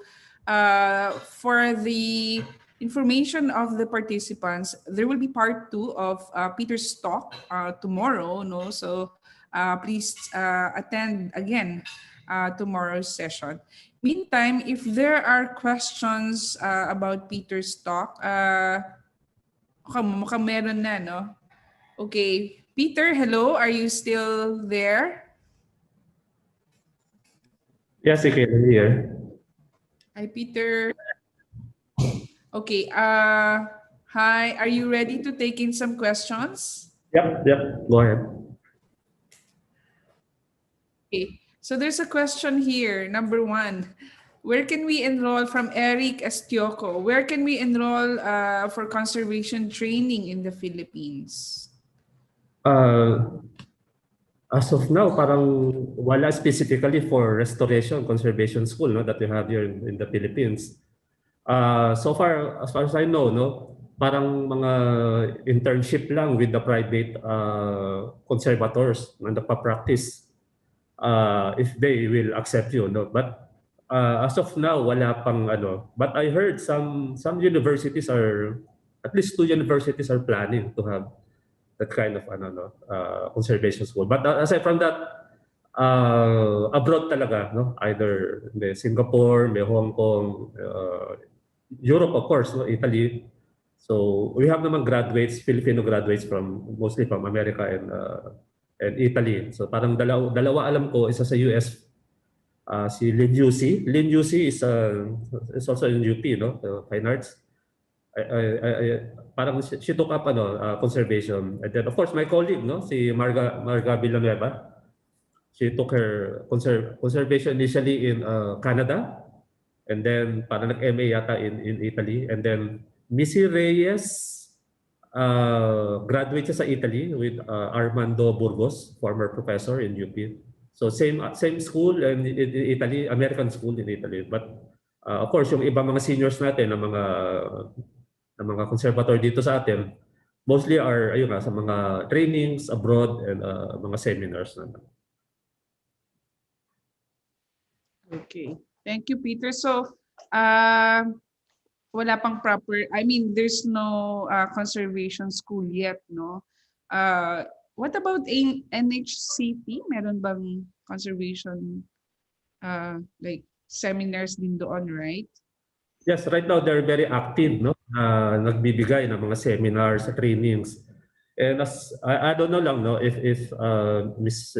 for the information of the participants, there will be part 2 of Peter's talk tomorrow. No, so please attend again tomorrow's session. Meantime, if there are questions about Peter's talk, mukhang meron na, no? Okay. Peter, hello. Are you still there? Yes, okay, I'm here. Hi, Peter. Okay. Hi. Are you ready to take in some questions? Yep, go ahead. Okay. So there's a question here. Number 1. Where can we enroll from Eric Estioco? Where can we enroll for conservation training in the Philippines? As of now, parang wala specifically for restoration conservation school, no, that we have here in the Philippines. So far as I know, no, parang mga internship lang with the private conservators na nagpa-practice if they will accept you, no. But as of now, wala pang ano. But I heard some universities are, at least 2 universities are planning to have that kind of conservation school. But aside from that, abroad talaga, no? Either may Singapore, may Hong Kong, Europe, of course, no? Italy. So we have naman graduates, Filipino graduates mostly from America and Italy. So parang dalawa alam ko, isa sa US. Si Lin Yusi. Lin Yusi is also in UP, no? Fine Arts. Parang she took up conservation. And then of course my colleague, no, si Marga Villanueva. She took her conservation initially in Canada, and then parang nag-MA yata in Italy, and then Missy Reyes graduate siya sa Italy with Armando Burgos, former professor in UP. So same school in Italy, American school in Italy. But of course, yung ibang mga seniors natin, ng mga ng mga conservator dito sa atin, mostly are ayun nga, sa mga trainings abroad and mga seminars na. Okay. Thank you, Peter. So, wala pang proper, I mean, there's no conservation school yet, no? What about NHCP? Meron bang conservation like seminars din doon, right? Yes, right now they're very active, no? Nagbibigay ng mga seminars, trainings. And as I don't know lang, no, if Miss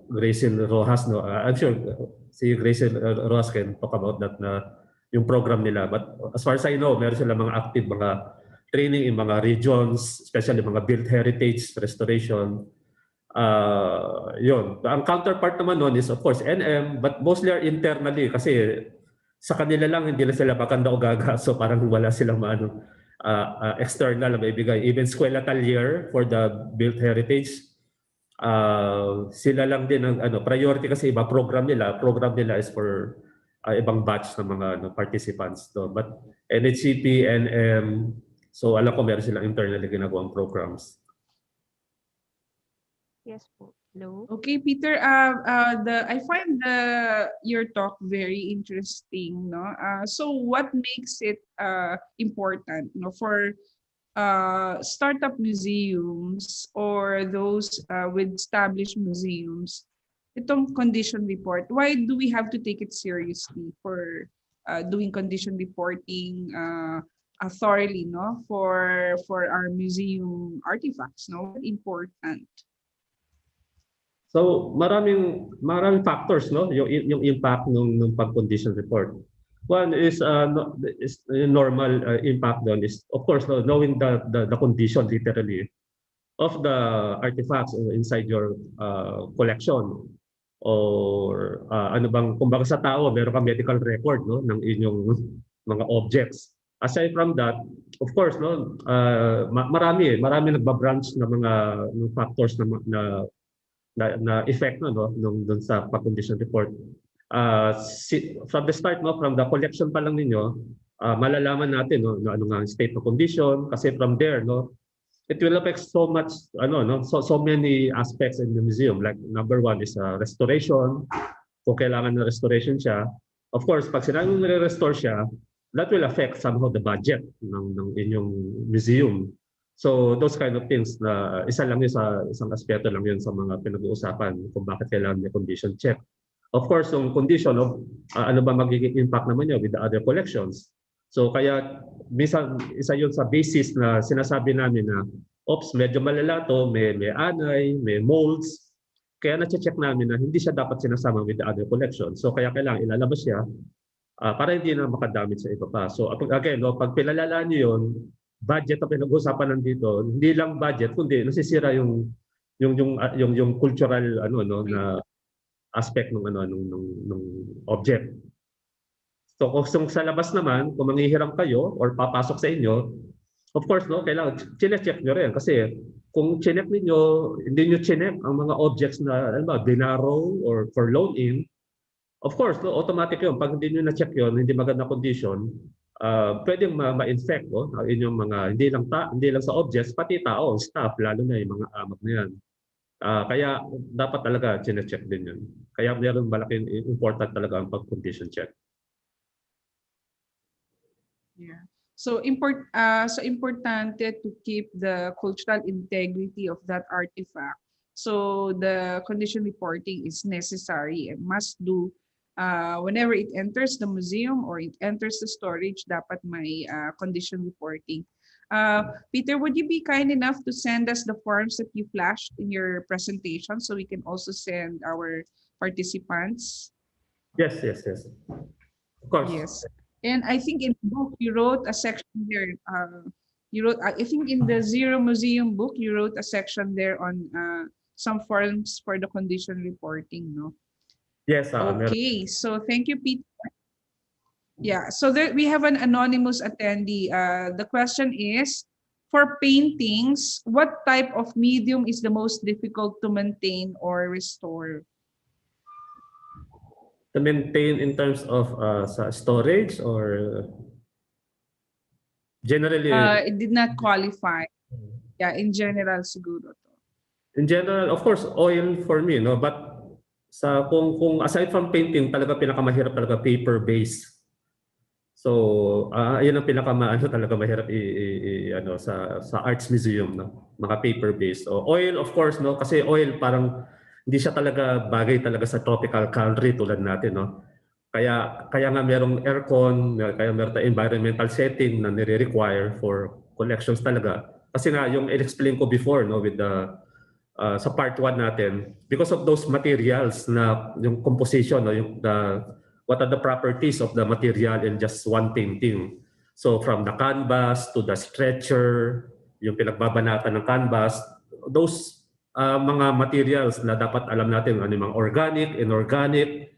Grayson Rojas, no, I'm sure si Grayson Rojas can talk about that na yung program nila. But as far as I know, meron sila mga active mga training in mga regions, especially mga built heritage restoration. Yun. Ang counterpart naman nun is of course NM, but mostly are internally kasi sa kanila lang hindi na sila maganda o gaga, so parang wala silang maano external na maibigay. Even Eskwela Talyer for the built heritage, sila lang din ang priority kasi iba program nila is for ibang batch ng mga participants. No? But NHCP, NM, so alam ko meron silang internally ginagawang programs. Yes po. Hello? Okay, Peter. I find your talk very interesting. No. So, what makes it important, no, for startup museums or those with established museums? Itong condition report. Why do we have to take it seriously for doing condition reporting thoroughly, no, for our museum artifacts? No, important. So maraming factors, no, yung impact ng pag-condition report. One is normal impact doon is of course knowing the condition literally of the artifacts inside your collection, or ano bang kumbaga sa tao meron kang medical record, no, ng inyong mga objects. Aside from that, of course, no, marami nagbabranch na mga factors na effect no nung dun sa pag-condition report. From the start, no, from the collection pa lang ninyo, malalaman natin no ano nga ang state of condition, kasi from there, no, it will affect so much so many aspects in the museum. Like number one is restoration. Kung kailangan na restoration siya, of course pag sinabing nire-restore siya, that will affect somehow the budget ng inyong museum. So those kind of things na isa lang yun sa isang aspeto lang yun sa mga pinag-uusapan kung bakit kailangan may condition check. Of course, yung condition of ano ba magiging impact naman yun with the other collections. So kaya minsan isa yun sa basis na sinasabi namin na ops, medyo malala to, may anay, may molds. Kaya na-check namin na hindi siya dapat sinasama with the other collections. So kaya kailangan ilalabas siya para hindi na makadamage sa iba pa. So again, no, pag pinalalaan niyo yun, budget na pinag-usapan nandito, hindi lang budget kundi nasisira yung cultural na aspect ng object. So kung sa labas naman, kung manghihiram kayo or papasok sa inyo, of course no, kailangan check nyo rin kasi kung check niyo, hindi niyo check ang mga objects na binaro or for loan in, of course no, automatic yun. Pag hindi niyo na-check yun, hindi maganda condition, pwedeng ma-infect ang inyong mga hindi lang sa objects, pati tao, staff, lalo na yung mga amag na yan. Kaya dapat talaga check din yun. Kaya meron malaking important talaga ang pag-condition check. Yeah. So importante to keep the cultural integrity of that artifact. So the condition reporting is necessary and must do whenever it enters the museum or it enters the storage, dapat may condition reporting. Peter, would you be kind enough to send us the forms that you flashed in your presentation so we can also send our participants? Yes. Of course. Yes. And I think in the book you wrote a section there. You wrote, I think in the Zero Museum book, you wrote a section there on some forms for the condition reporting, no? Yes. Okay, so thank you, Peter. Yeah, so there we have an anonymous attendee. The question is, for paintings, what type of medium is the most difficult to maintain or restore? To maintain in terms of sa storage or Generally, it did not qualify. Yeah, in general siguro to. in general, of course, oil for me, no? But kung aside from painting, talaga pinakamahirap talaga paper-based. So, yun ang pinakamaano talaga mahirap ano sa arts museum, no? Mga paper-based. So, oil of course, no? Kasi oil parang hindi siya talaga bagay talaga sa tropical country tulad natin, no? Kaya nga merong aircon, kaya meron tayong environmental setting na nire-require for collections talaga. Kasi nga yung explain ko before, no, with the sa part 1 natin, because of those materials na yung composition, no, what are the properties of the material in just one painting. So from the canvas to the stretcher, yung pinagbabanatan ng canvas, those mga materials na dapat alam natin ano yung mga organic, inorganic.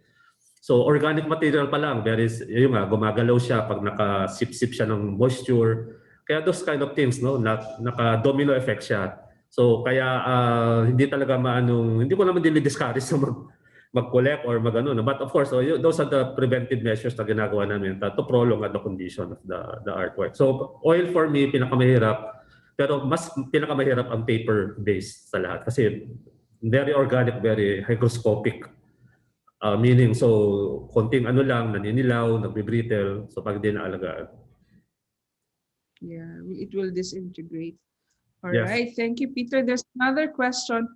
So organic material pa lang, yung nga, gumagalaw siya pag nakasip-sip siya ng moisture. Kaya those kind of things, no, naka-domino effect siya. So kaya hindi talaga hindi ko naman dinidiscourage sa mag-collect or mag-ano. But of course, those are the preventive measures na ginagawa namin to prolong the condition of the artwork. So oil for me, pinakamahirap. Pero mas pinakamahirap ang paper-based sa lahat. Kasi very organic, very hygroscopic. Meaning, so konting ano lang, naninilaw, nagbe-brittle, so pag di naalagaan. Yeah, it will disintegrate. All Yes. right, thank you, Peter. There's another question.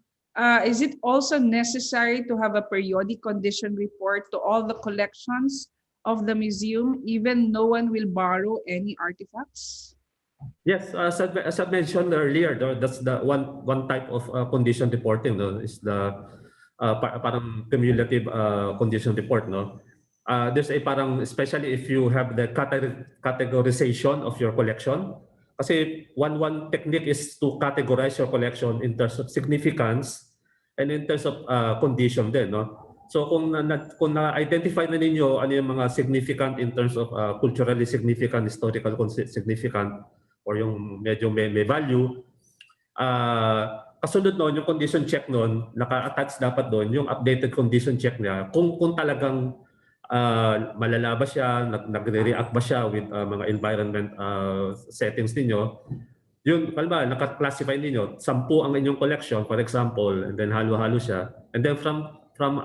Is it also necessary to have a periodic condition report to all the collections of the museum, even no one will borrow any artifacts? Yes, as I mentioned earlier, that's the one type of condition reporting, no, is the parang cumulative condition report, no. There's a parang, especially if you have the categorization of your collection. Kasi one technique is to categorize your collection in terms of significance and in terms of condition din, no. So kung na-identify na ninyo ano yung mga significant in terms of culturally significant, historical significant, or yung medyo may value, kasunod noon yung condition check noon, naka-attach dapat doon yung updated condition check niya kung talagang malala ba siya, nagre-react ba siya with mga environment settings ninyo. Yun, kalma, naka-classify ninyo, 10 ang inyong collection, for example, and then halo-halo siya. And then from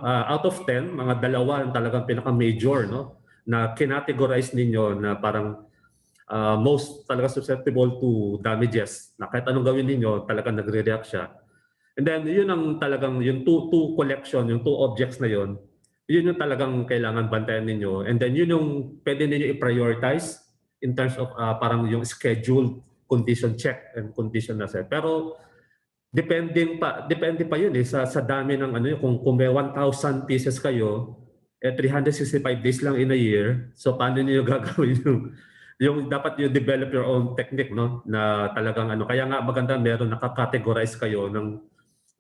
out of 10, mga dalawa ang talagang pinaka-major, no, na kinategorize ninyo na parang most talaga susceptible to damages, na kahit anong gawin ninyo, talagang nagre-react siya. And then yun ang talagang yung two collection, yung two objects na yun yung talagang kailangan bantayan ninyo. And then yun yung pwede ninyo i-prioritize in terms of parang yung scheduled condition check and condition na set. Pero depende pa yun sa dami ng ano yun. Kung may 1,000 pieces kayo, 365 days lang in a year, so paano niyo gagawin yung dapat you develop your own technique, no, na talagang ano. Kaya nga maganda meron naka-categorize kayo ng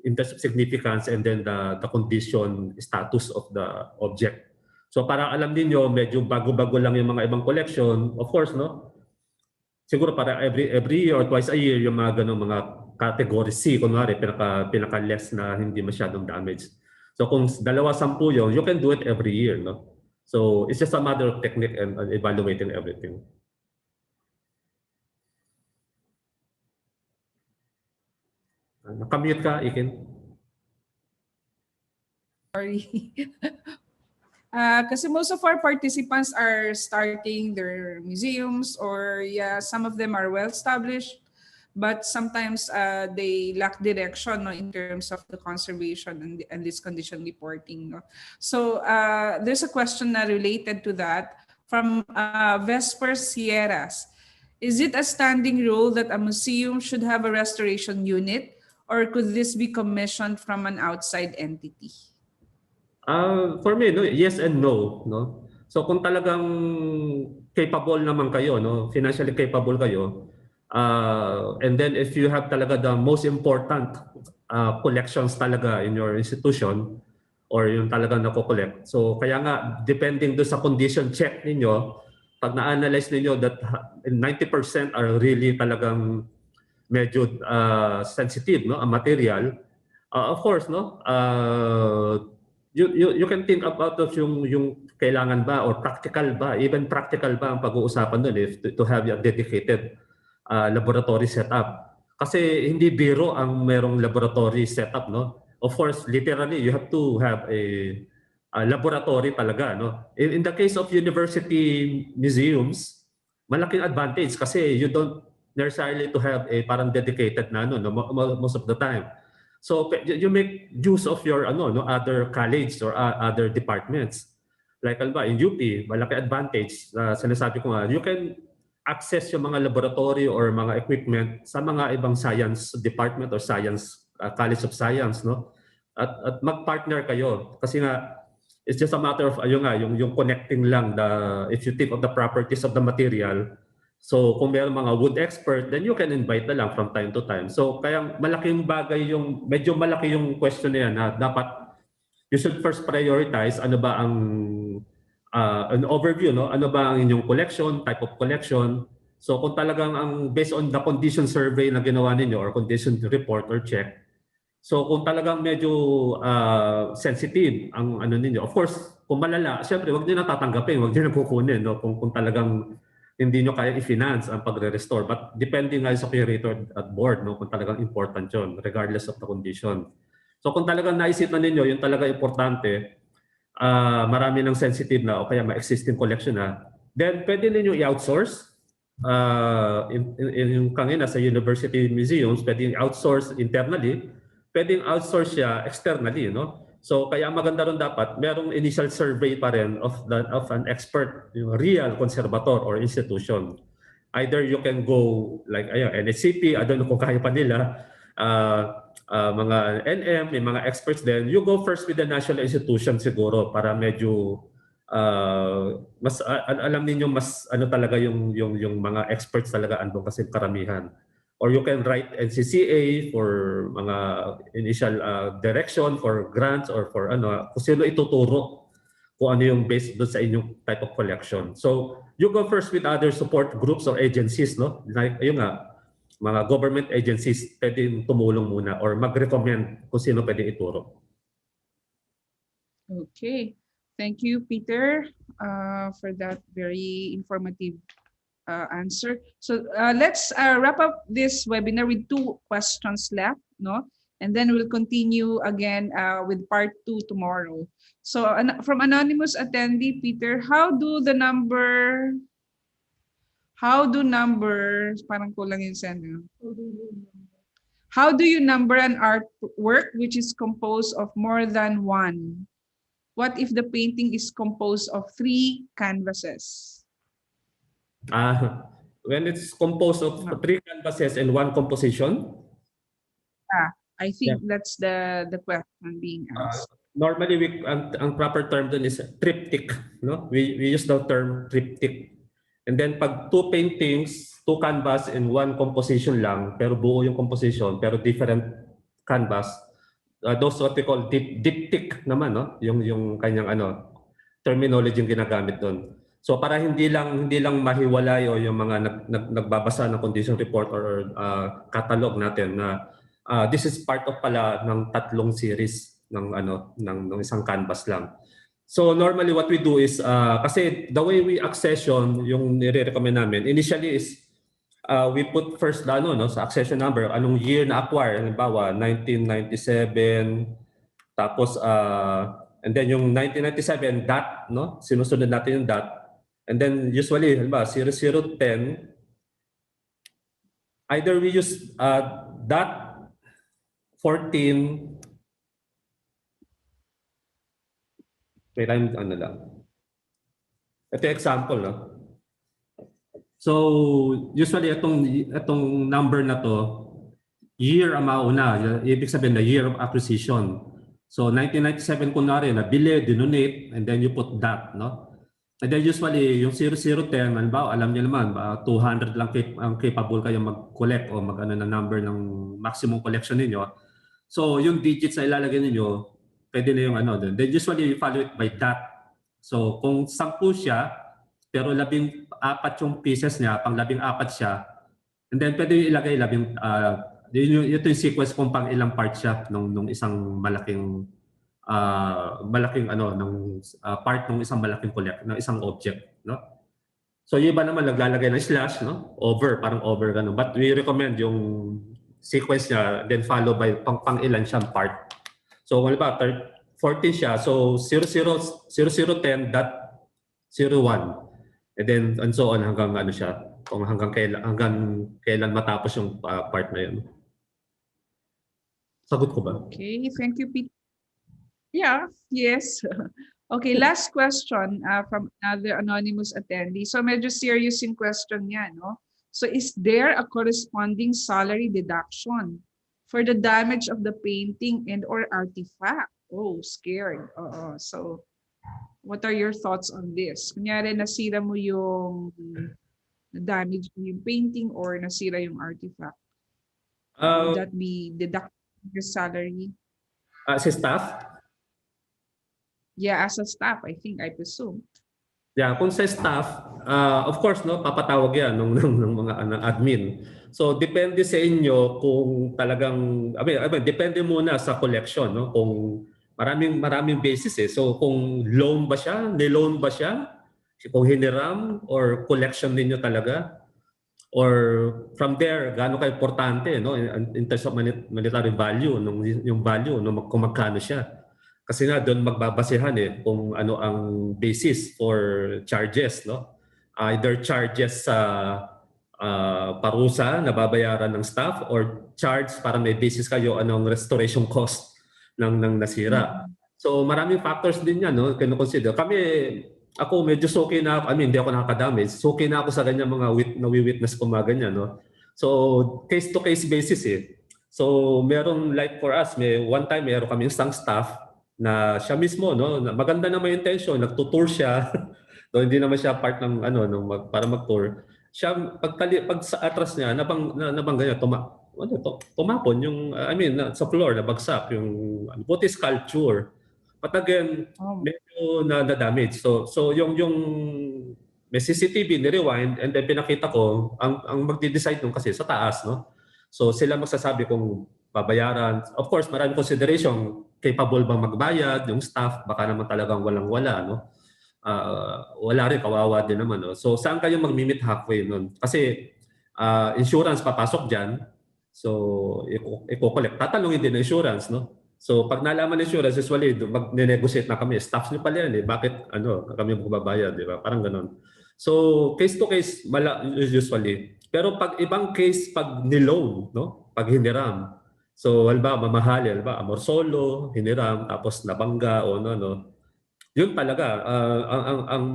in terms of significance and then the condition status of the object. So para alam niyo medyo bago-bago lang yung mga ibang collection, of course, no. Siguro para every year or twice a year yung mga ganung mga category C, kunwari pinaka less na hindi masyadong damage. So kung 2-10 yun, you can do it every year, no. So it's just a matter of technique and evaluating everything. Nakamute ka, Ikin? Sorry. Kasi most of our participants are starting their museums, or some of them are well established, but sometimes they lack direction, no, in terms of the conservation and this condition reporting, no. So there's a question na related to that from Vesper Sierras. Is it a standing rule that a museum should have a restoration unit, or could this be commissioned from an outside entity? For me, no, yes and no, no. So kung talagang capable naman kayo, no, financially capable kayo, and then if you have talaga the most important collections talaga in your institution, or yung talagang nako-collect. So kaya nga depending do sa condition check ninyo, pag na-analyze ninyo that 90% are really talagang medyo sensitive, no, ang material, of course, no, you can think about of yung kailangan ba or practical ba, even practical ba ang pag-uusapan doon if to have a dedicated laboratory setup. Kasi hindi biro ang merong laboratory setup, no? Of course, literally you have to have a laboratory talaga, no? In the case of university museums, malaking advantage kasi you don't necessarily to have a parang dedicated na no, most of the time. So you make use of your other college or other departments. Like in UP, malaki advantage. Sinasabi ko nga, you can access yung mga laboratory or mga equipment sa mga ibang science department or science college of science, no? At mag-partner kayo kasi nga it's just a matter of yung connecting lang if you think of the properties of the material. So kung mayroong mga wood expert, then you can invite na lang from time to time. So kaya malaking bagay medyo malaki yung question na yan na dapat you should first prioritize ano ba ang an overview, no? Ano ba ang inyong collection, type of collection. So kung talagang based on the condition survey na ginawa ninyo or condition report or check, so kung talagang medyo sensitive ang ninyo, of course, kung malala, syempre wag niyo na tatanggapin, wag niyo na kukunin, no? Kung talagang hindi nyo kaya i-finance ang pagre-restore. But depending nga sa curator at board, no? Kung talagang important yun, regardless of the condition. So kung talagang naisip na ninyo, yung talaga importante, marami ng sensitive na o kaya ma-existing collection na, then pwede ninyo i-outsource. Yung kangina sa university museums, pwede i-outsource internally, pwede i-outsource siya externally, no? So kaya maganda ron dapat merong initial survey pa rin of an expert, yung real conservator or institution. Either you can go like NSCP, I don't know kung kaya pa nila, mga NM, may mga experts din. You go first with the national institution siguro para medyo mas alam niyo mas talaga yung mga experts talaga andun kasi karamihan. Or you can write NCCA for mga initial direction for grants or for kung sino ituturo kung ano yung based doon sa inyong type of collection. So you go first with other support groups or agencies, no? Like ayun nga, mga government agencies pwedeng tumulong muna or mag-recommend kung sino pwedeng ituro. Okay. Thank you, Peter, for that very informative answer. So let's wrap up this webinar with 2 questions left, no? And then we'll continue again with part 2 tomorrow. So from anonymous attendee, Peter, how do numbers, parang kulang yung send. How do you number an artwork which is composed of more than 1? What if the painting is composed of 3 canvases? When it's composed of 3 canvases and 1 composition? I think that's the question being asked. Normally, ang proper term dun is triptych. No? We use the term triptych. And then pag 2 paintings, 2 canvas and 1 composition lang, pero buo yung composition, pero different canvas, those what we call diptych naman, no? Yung kanyang terminology yung ginagamit doon. So para hindi lang mahiwalay o yung mga nagbabasa ng condition report or catalog natin na this is part of pala ng 3 series ng isang canvas lang. So normally what we do is kasi the way we accession yung nire-recommend namin initially is we put first sa accession number anong year na acquire, halimbawa 1997, tapos and then yung 1997 dot, no, sinusunod natin yung dot. And then usually, halimbawa, 0010, either we use dot 14, wait, lang. Ito yung example, no? So, usually, itong number na to, year ang mauna, ibig sabihin na year of acquisition. So, 1997 kunwari, nabili, dinonate, and then you put dot, no? And then usually, yung 0010, halimbawa, alam niyo naman, 200 lang ang capable kayo mag-collect o na number ng maximum collection niyo. So, yung digits na ilalagay niyo, pwede na yung Then usually, you follow it by dot. So, kung 10 siya, pero 14 yung pieces niya, pang 14 siya, and then pwede yung ilagay ito yung sequence kung pang ilang part siya nung isang malaking malaking part ng isang malaking ng isang object, no? So yung iba naman naglalagay ng slash, no? Parang over ganun. But we recommend yung sequence niya then followed by pang ilan siyang part. So kung ba 14 siya, so 0010.01 and then and so on hanggang ano siya, kung hanggang kailan matapos yung part na yun. Sagot ko ba? Okay, thank you, Peter. Yeah, yes. Okay, last question from another anonymous attendee. So medyo serious yung question niya, no? So is there a corresponding salary deduction for the damage of the painting and or artifact? Oh, scared. So what are your thoughts on this? Kunyari nasira mo yung damage mo yung painting or nasira yung artifact. Would that be deducted from your salary? As a staff? Yeah, as a staff, I presume. Yeah, kung sa staff, of course, no, papatawag yan ng mga admin. So depende sa inyo kung talagang, depende muna sa collection, no? Kung maraming basis eh. So kung loan ba siya, niloan ba siya, kung hiniram or collection ninyo talaga, or from there gaano ka importante, no, in terms of monetary value, yung value, no, kung magkano siya. Kasi nga doon magbabasehan kung ano ang basis for charges, no? Either charges sa parusa na babayaran ng staff or charge para may basis kayo anong restoration cost ng nasira. So maraming factors din yan, no, kino-consider. Ako medyo suki na ako, hindi ako nakakadamage. Suki na ako sa ganyan mga nawi-witness ko mga ganyan, no. So case to case basis eh. So meron like for us, one time meron kaming isang staff na siya mismo, no, maganda na may intention, nagtutour siya. So hindi naman siya part ng para mag-tour. Siya pag sa atras niya nabangga niya tumapon yung sa floor nabagsak yung puti sculpture. But again, medyo na-damage. So yung may CCTV ni-rewind and then pinakita ko ang magde-decide nung kasi sa taas, no. So sila magsasabi kung babayaran. Of course, maraming consideration. Capable bang magbayad? Yung staff, baka naman talagang walang-wala, no? Wala rin, kawawa din naman, no? So, saan kayo mag-meet halfway nun? Kasi insurance papasok dyan. So, i-collect. Tatanungin din ng insurance, no? So, pag nalaman ng insurance, usually, mag-negotiate na kami. Staff nyo pala yan, eh. Bakit, kami magbabayad, di ba? Parang ganun. So, case to case, usually. Pero pag ibang case, pag niloan, no? Pag hiniram, so, mamahali, amorsolo, hiniram, tapos nabangga o no. Yun talaga ang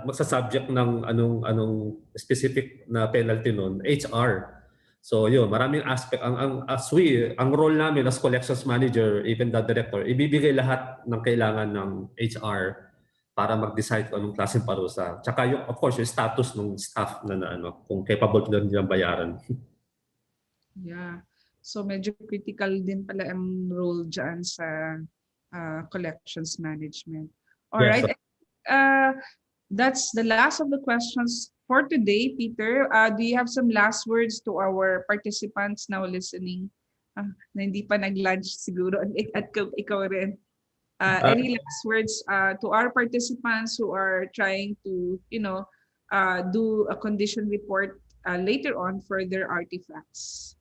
magsasubject ng anong specific na penalty noon, HR. So, yun, maraming aspect ang role namin as collections manager, even the director, ibibigay lahat ng kailangan ng HR para mag-decide kung anong klaseng parusa. Tsaka yung of course, yung status ng staff na kung capable na nilang bayaran. Yeah. So medyo critical din pala ang role dyan sa collections management. All right. That's the last of the questions for today, Peter. Do you have some last words to our participants now listening? Na hindi pa nag-lunch siguro at ikaw rin. Any last words to our participants who are trying to, do a condition report later on for their artifacts?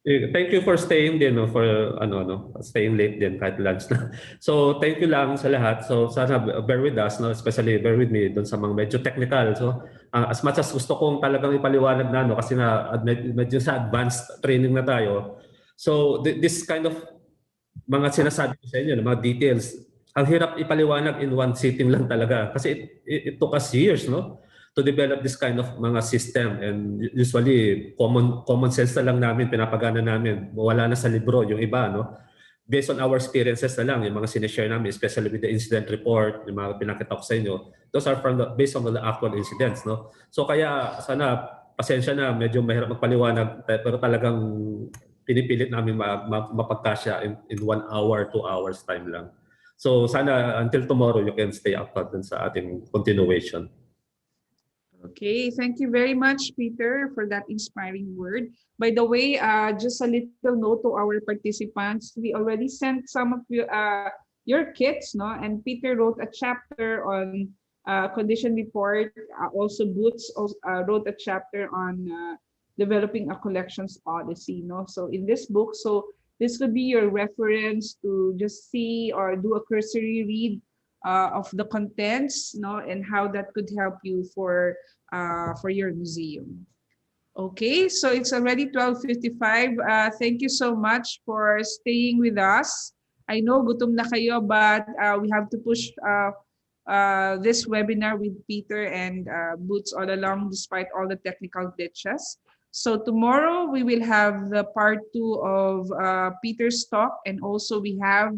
Thank you for staying din, no, for staying late din kahit lunch na. So thank you lang sa lahat. So sana bear with us, no, especially bear with me doon sa mga medyo technical. So as much as gusto kong talagang ipaliwanag na kasi na medyo sa advanced training na tayo. So this kind of mga sinasabi ko sa inyo, mga details, ang hirap ipaliwanag in one sitting lang talaga kasi it took us years, no, to develop this kind of mga system, and usually common sense na lang namin, pinapagana namin, wala na sa libro yung iba, no, based on our experiences na lang, yung mga sinishare namin, especially with the incident report, yung mga pinakita ko sa inyo, those are based on the actual incidents, no. So kaya sana pasensya na, medyo mahirap magpaliwanag, pero talagang pinipilit namin mapagkasya in 1 hour, 2 hours time lang. So sana until tomorrow you can stay up dun sa ating continuation. Okay, thank you very much, Peter, for that inspiring word. By the way, just a little note to our participants, we already sent some of you your kits, no? And Peter wrote a chapter on condition report. Also, Boots also, wrote a chapter on developing a collections policy, no? So in this book, so this could be your reference to just see or do a cursory read of the contents, no, and how that could help you for your museum. Okay, so it's already 12:55. Thank you so much for staying with us. I know gutom na kayo, but we have to push this webinar with Peter and Boots all along despite all the technical glitches. So tomorrow we will have the part 2 of Peter's talk, and also we have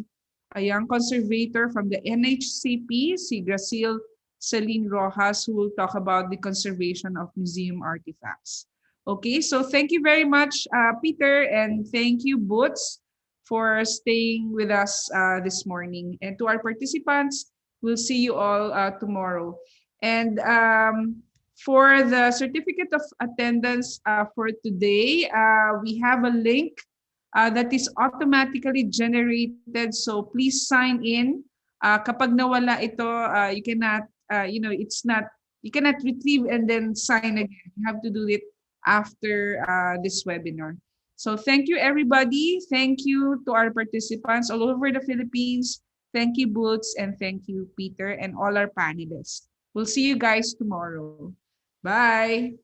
a young conservator from the NHCP, si Graciel Celine Rojas, who will talk about the conservation of museum artifacts. Okay, so thank you very much, Peter, and thank you, Boots, for staying with us this morning. And to our participants, we'll see you all tomorrow. And for the certificate of attendance for today, we have a link that is automatically generated. So please sign in. Kapag nawala ito, you cannot, you cannot retrieve and then sign again. You have to do it after this webinar. So thank you, everybody. Thank you to our participants all over the Philippines. Thank you, Boots, and thank you, Peter, and all our panelists. We'll see you guys tomorrow. Bye.